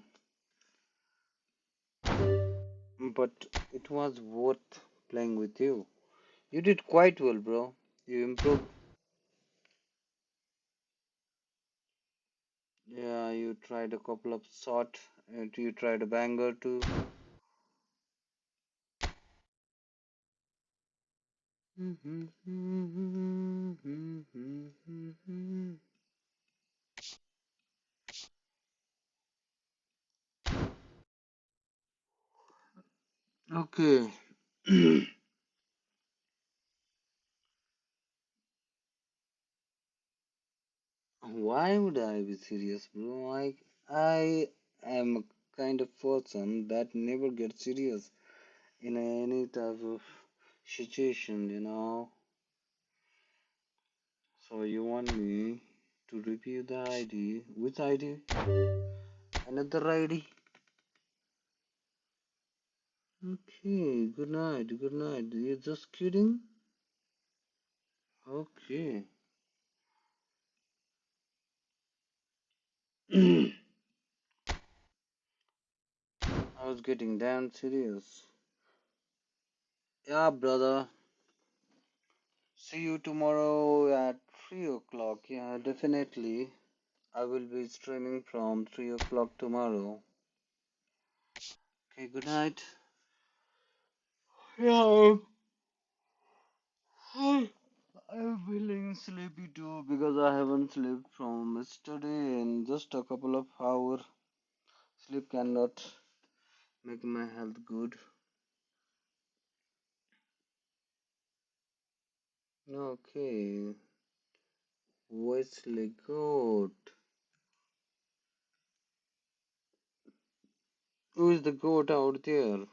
But it was worth playing with you. You did quite well, bro. You improved. Yeah, you tried a couple of shot, and you tried a banger too. Okay. Why would I be serious, bro? I am a kind of person that never gets serious in any type of situation. So you want me to review the ID? Which ID? Another ID? Okay, good night, good night. You're just kidding? Okay. I was getting damn serious. Yeah, brother. See you tomorrow at 3 o'clock. Yeah, definitely. I will be streaming from 3 o'clock tomorrow. Okay, good night. Yeah, I'm feeling sleepy too because I haven't slept from yesterday and just a couple of hours. Sleep cannot make my health good. Okay, Wesley Goat. Who is the goat out there?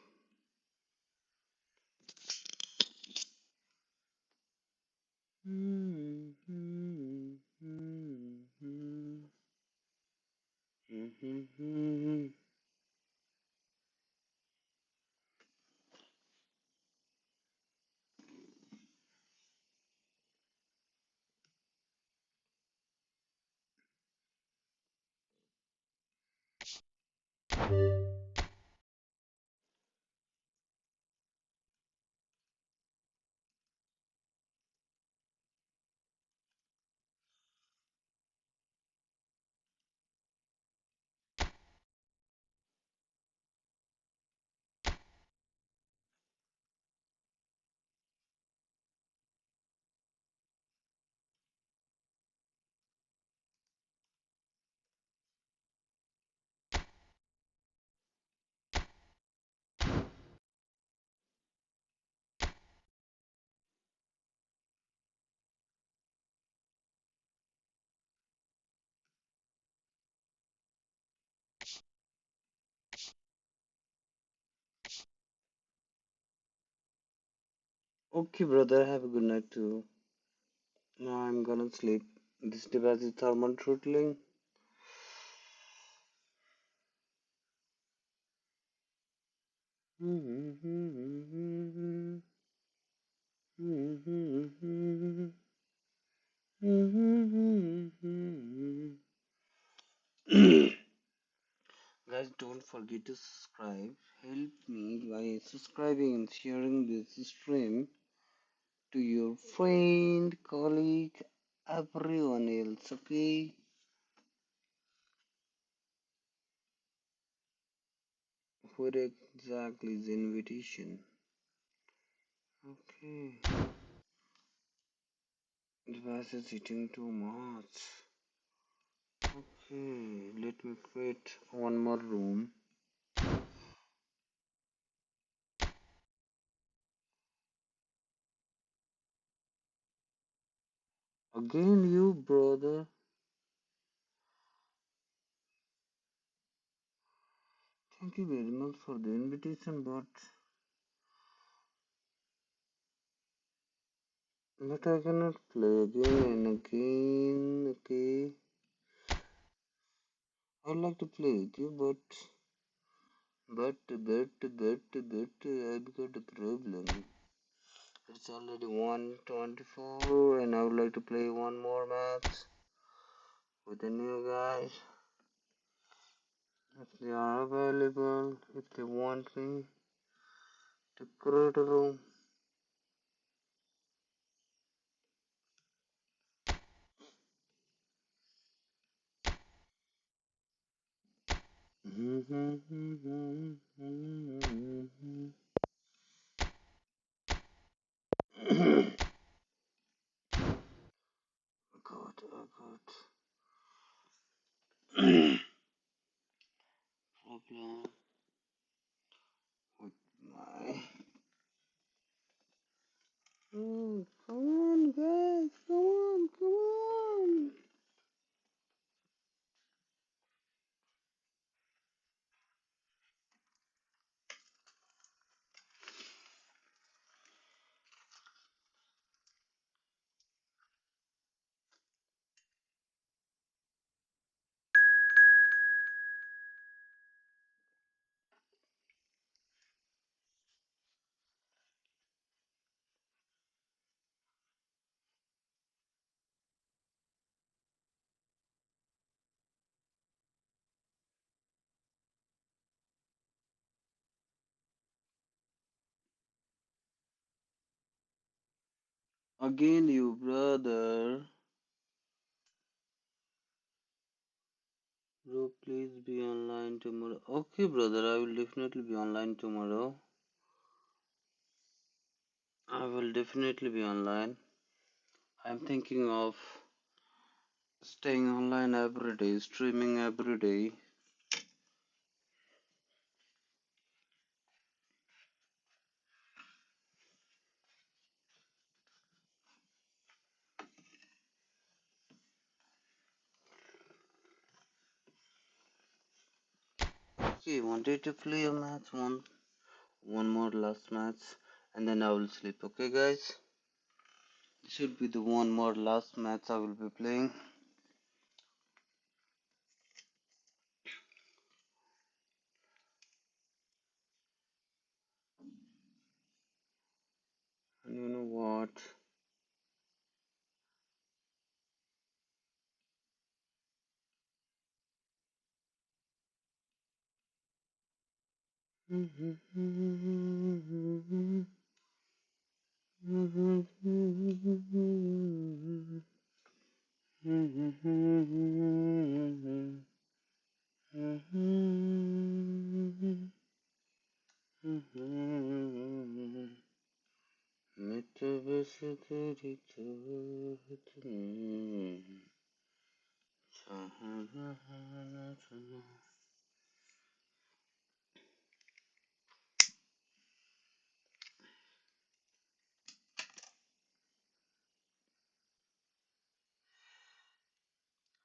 Okay, brother, have a good night too. Now I'm gonna sleep. This device is thermal throttling. Guys, don't forget to subscribe. Help me by subscribing and sharing this stream to your friend, colleague, everyone else, okay? What exactly is the invitation? Okay. Device is eating too much. Okay, let me create one more room. Again, you, brother. Thank you very much for the invitation, but I cannot play again and again. Okay, I'd like to play with you, but I've got a problem. It's already 1:24, and I would like to play one more match with the new guys. If they are available, if they want me to create a room. God, oh God. Problem with my. Oh, come on, guys, come on. Again, you brother. Bro, please be online tomorrow. Okay, brother, I will definitely be online tomorrow. I will definitely be online. I'm thinking of staying online every day, streaming every day. Okay, wanted to play a match, one more last match, and then I will sleep. Okay, guys? This should be the one more last match I will be playing. And you know what? मैं तो बस तेरी चाहत में चाहना चाहना.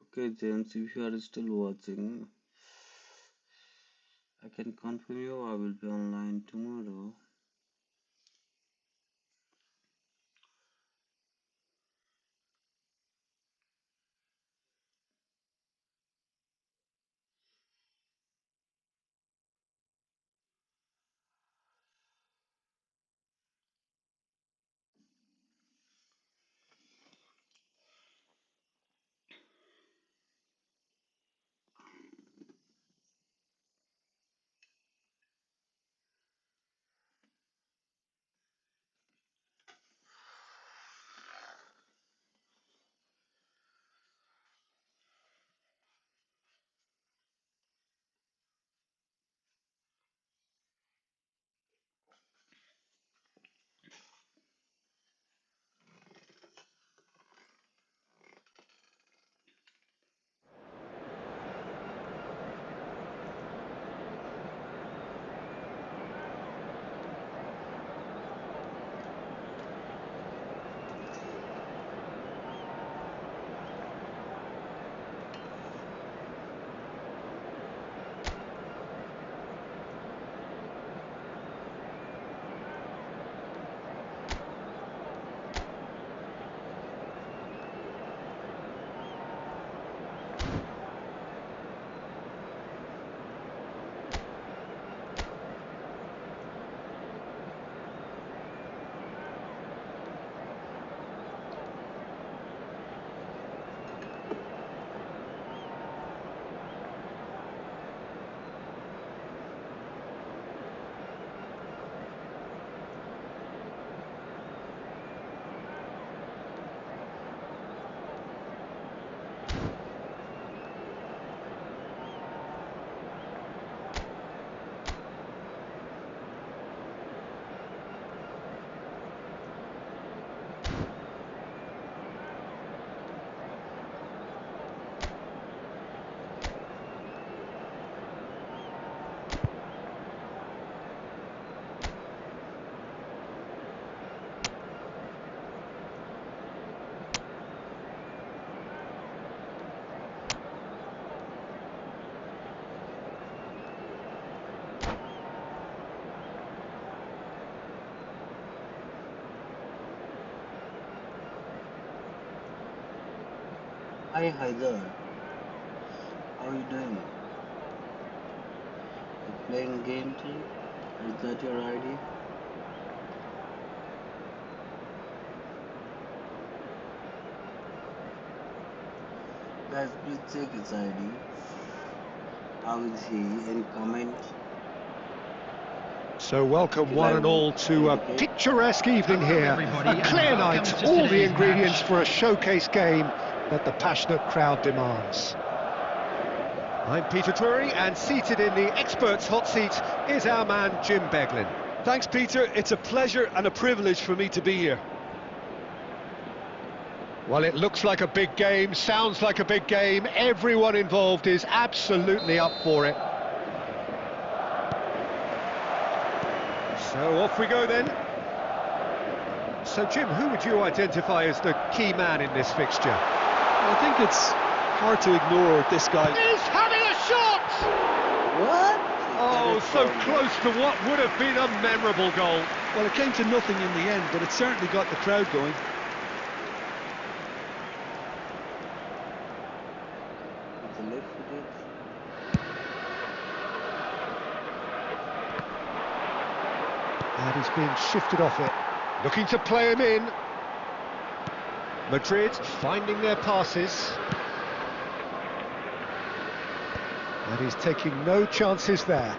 Okay, James, if you are still watching, I can confirm you I will be online tomorrow. Hi Haider, how are you doing? You playing game too? Is that your ID? Guys, please check his ID. How is he? Any comment? So welcome one and Live all to a indicate. picturesque evening Hello, here. everybody, A and clear welcome night, to all the today's ingredients match. for a showcase game that the passionate crowd demands. I'm Peter Drury, and seated in the experts' hot seat is our man Jim Beglin. Thanks, Peter. It's a pleasure and a privilege for me to be here. Well, it looks like a big game, sounds like a big game. Everyone involved is absolutely up for it. So off we go then. So Jim, who would you identify as the key man in this fixture? I think it's hard to ignore this guy. He's having a shot! What? Oh, That is so so close to what would have been a memorable goal. Well, it came to nothing in the end, but it certainly got the crowd going. It's a left footed. And he's being shifted off it. Looking to play him in. Madrid finding their passes. And he's taking no chances there.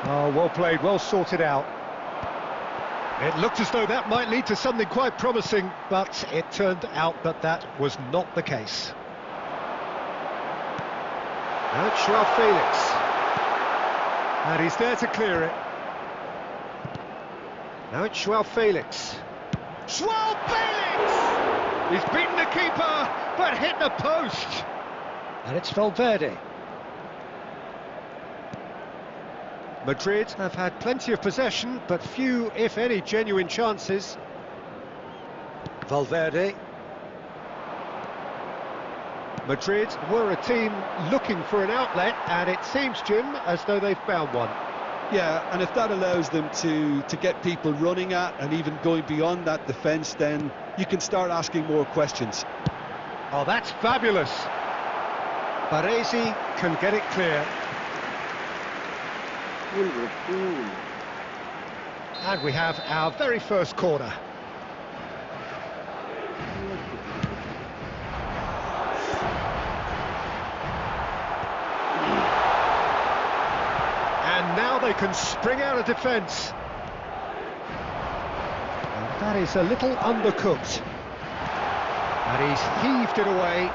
Oh, well played, well sorted out. It looked as though that might lead to something quite promising, but it turned out that that was not the case. Now it's Joao Felix. And he's there to clear it. Now it's Joao Felix. Joao Felix! He's beaten the keeper, but hit the post. And it's Valverde. Madrid have had plenty of possession, but few, if any, genuine chances. Valverde. Madrid were a team looking for an outlet, and it seems, Jim, as though they've found one. Yeah, and if that allows them to get people running at and even going beyond that defence, then you can start asking more questions. Oh, that's fabulous. Baresi can get it clear. Cool, bro, cool. And we have our very first corner. And now they can spring out of defence. And that is a little undercooked. And he's heaved it away.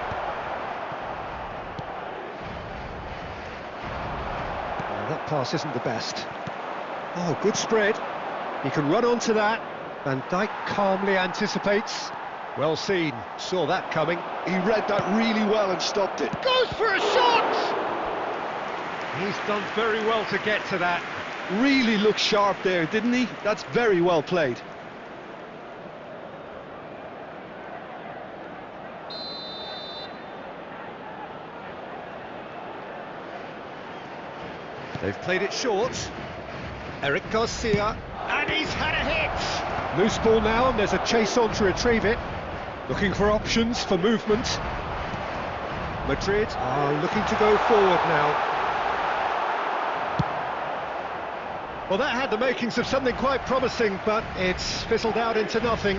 That pass isn't the best. Oh, good spread. He can run onto that. Van Dijk calmly anticipates. Well seen, saw that coming. He read that really well and stopped it. Goes for a shot! He's done very well to get to that. Really looked sharp there, didn't he? That's very well played. They've played it short. Eric Garcia, and he's had a hit! Loose ball now, and there's a chase on to retrieve it. Looking for options for movement. Madrid are looking to go forward now. Well, that had the makings of something quite promising, but it's fizzled out into nothing.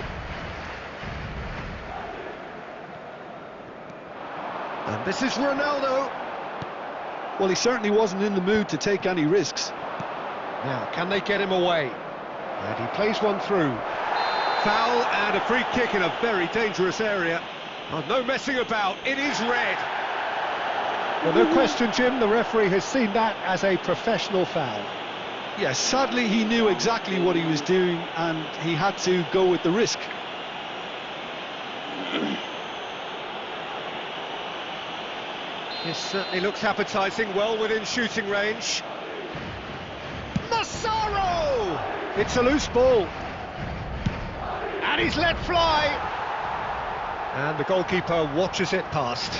And this is Ronaldo. Well, he certainly wasn't in the mood to take any risks. Now, can they get him away? And he plays one through. Foul and a free kick in a very dangerous area. Oh, no messing about, it is red. Well, no question, Jim, the referee has seen that as a professional foul. Yes, sadly he knew exactly what he was doing and he had to go with the risk. This certainly looks appetising, well within shooting range. Massaro! It's a loose ball. And he's let fly. And the goalkeeper watches it past.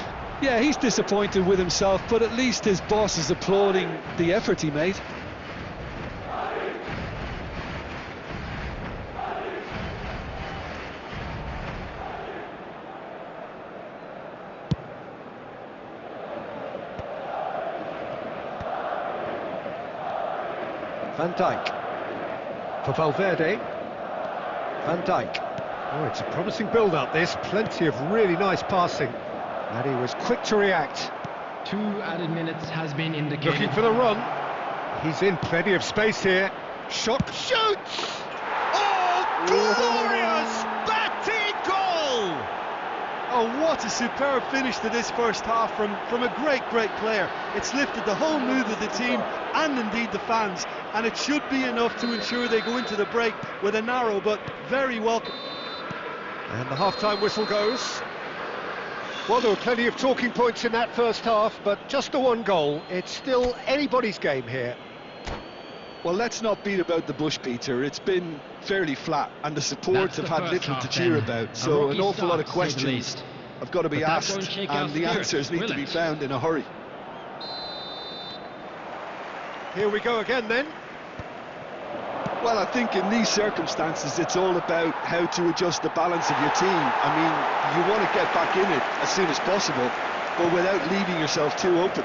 Yeah, he's disappointed with himself, but at least his boss is applauding the effort he made. Van Dijk. For Valverde. Van Dijk. Oh, it's a promising build-up, this. Plenty of really nice passing. And he was quick to react. 2 added minutes has been indicated. Looking for the run. He's in plenty of space here. Shot, shoots! Oh, glorious batting goal! Oh, what a superb finish to this first half from a great player. It's lifted the whole mood of the team and indeed the fans, and it should be enough to ensure they go into the break with a narrow but very welcome. And the half-time whistle goes. Well, there were plenty of talking points in that first half, but just the one goal. It's still anybody's game here. Well, let's not beat about the bush, Peter. It's been fairly flat, and the supports have had little to cheer about, so an awful lot of questions have got to be asked, and the answers need to be found in a hurry. Here we go again, then. Well, I think in these circumstances, it's all about how to adjust the balance of your team. I mean, you want to get back in it as soon as possible, but without leaving yourself too open.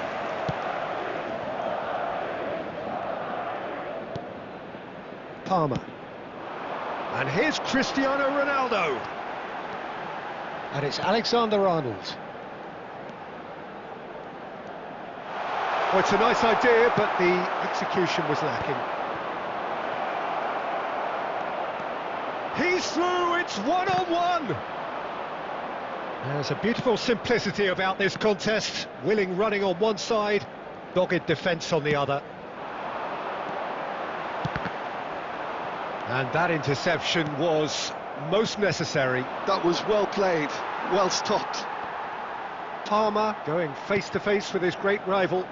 Palmer. And here's Cristiano Ronaldo. And it's Alexander-Arnold. Well, it's a nice idea, but the execution was lacking. He's through, it's one-on-one! There's a beautiful simplicity about this contest. Willing running on one side, dogged defence on the other. And that interception was most necessary. That was well played, well stopped. Palmer going face-to-face with his great rival.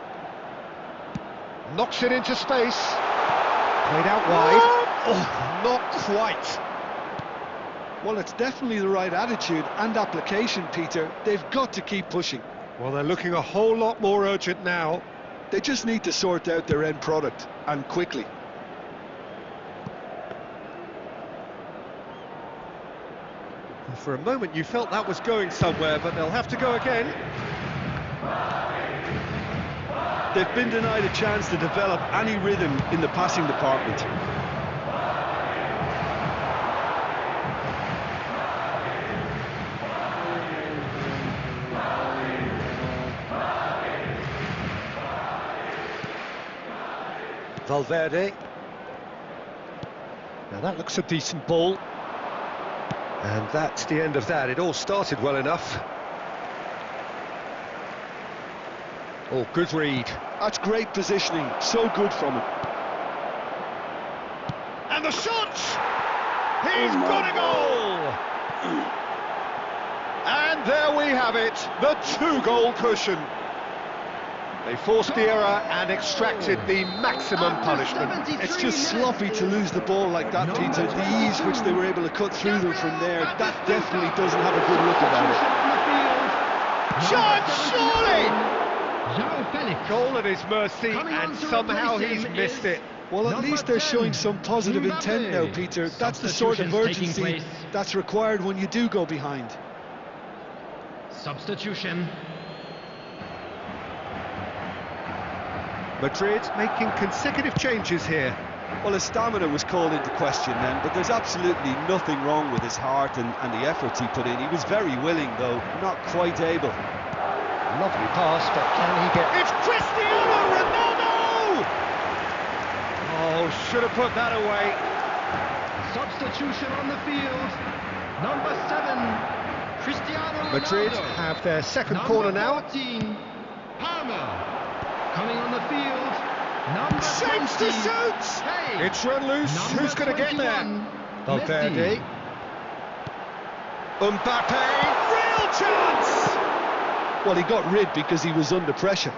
Knocks it into space. Played out wide. Oh, not quite. Well, it's definitely the right attitude and application, Peter. They've got to keep pushing. Well, they're looking a whole lot more urgent now. They just need to sort out their end product, and quickly. For a moment you felt that was going somewhere, but they'll have to go again. They've been denied a chance to develop any rhythm in the passing department. Valverde. Now that looks a decent ball. And that's the end of that. It all started well enough. Oh, good read. That's great positioning. So good from him. And the shot! He's got a goal! And there we have it, the 2-goal cushion. They forced the error and extracted the maximum punishment. It's just sloppy to lose the ball like that, Peter. The ease which they were able to cut through them from there, that definitely doesn't have a good look about it. Chance, surely! Goal at his mercy, and somehow he's missed it. Well, at least they're showing some positive intent now, Peter. That's the sort of urgency that's required when you do go behind. Substitution. Madrid making consecutive changes here. Well, his stamina was called into question then, but there's absolutely nothing wrong with his heart and the efforts he put in. He was very willing, though, not quite able. Lovely pass, but can he get... It's Cristiano Ronaldo! Oh, should have put that away. Substitution on the field. Number 7, Cristiano Ronaldo. Madrid have their second corner now. 14, Palmer. Coming on the field, number Shapes 20. to shoot! Hey. It's run loose. Number Who's going to get there? Valverde. Mbappe. Real chance! Well, he got rid because he was under pressure.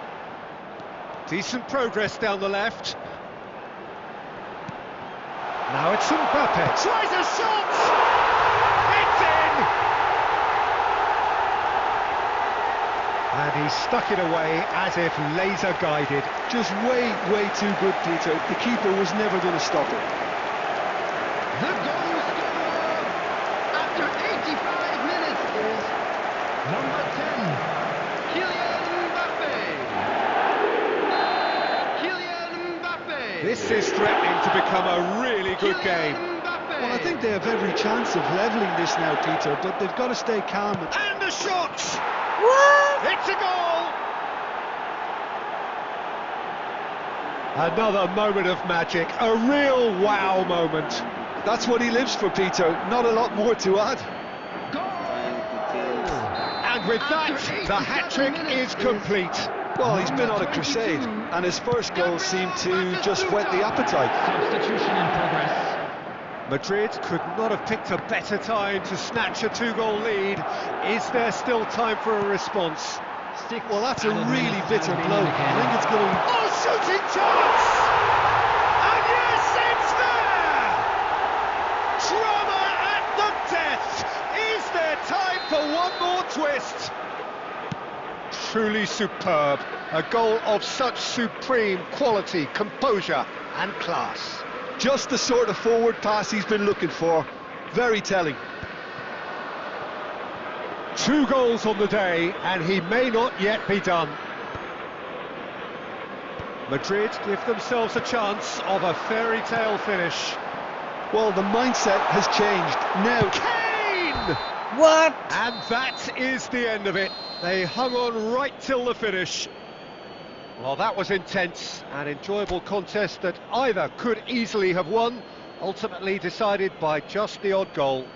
Decent progress down the left. Now it's Mbappe. Tries a shot! It's in! And he stuck it away as if laser guided. Just way too good, Peter. The keeper was never going to stop it. The goal scorer after 85 minutes is number 10, Kylian Mbappe. Kylian Mbappe. This is threatening to become a really good game. Well, I think they have every chance of levelling this now, Peter, but they've got to stay calm. And a shot! What? It's a goal! Another moment of magic, a real wow moment. That's what he lives for, Peter. Not a lot more to add. And with that, the hat-trick is complete. Well, he's been on a crusade, and his first goal seemed to just whet the appetite. Substitution in progress. Madrid could not have picked a better time to snatch a two-goal lead. Is there still time for a response? Well, that's a really bitter blow. I think it's going to... Oh, shooting chance! And yes, it's there! Drama at the death! Is there time for one more twist? Truly superb. A goal of such supreme quality, composure and class. Just the sort of forward pass he's been looking for. Very telling. 2 goals on the day, and he may not yet be done. Madrid give themselves a chance of a fairy tale finish. Well, the mindset has changed. Now... Kane! What? And that is the end of it. They hung on right till the finish. Well, that was intense, an enjoyable contest that either could easily have won, ultimately decided by just the odd goal.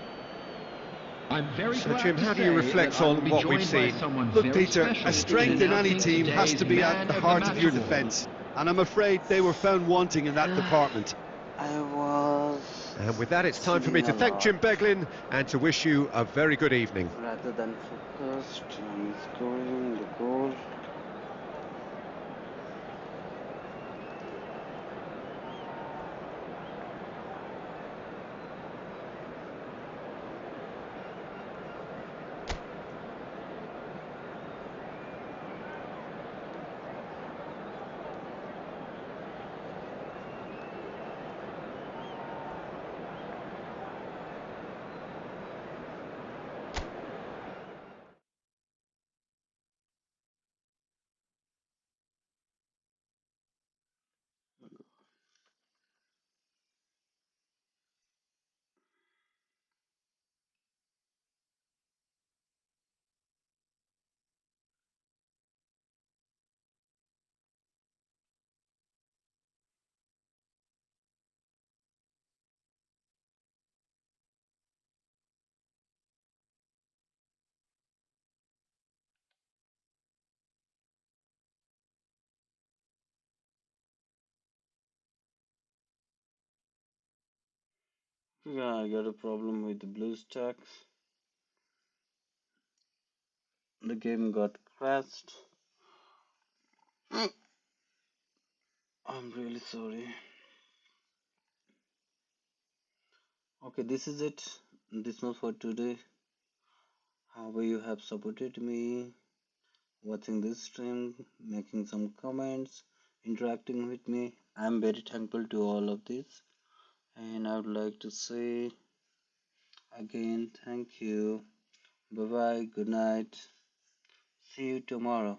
I'm very So, glad Jim, to how do you say reflect that I will on be what we've joined by seen? someone Look, very Peter, special a strength in any team has to be at the heart of your defence. And I'm afraid they were found wanting in that department. I was And with that, it's time for me to singing a thank Jim lot. Beglin and to wish you a very good evening. Rather than focused on scoring the goal. Yeah, I got a problem with the blue stacks. The game got crashed. I'm really sorry. Okay, this is it. This was for today. However, you have supported me watching this stream, making some comments, interacting with me. I'm very thankful to all of this. And I would like to say again, thank you. Bye bye, good night. See you tomorrow.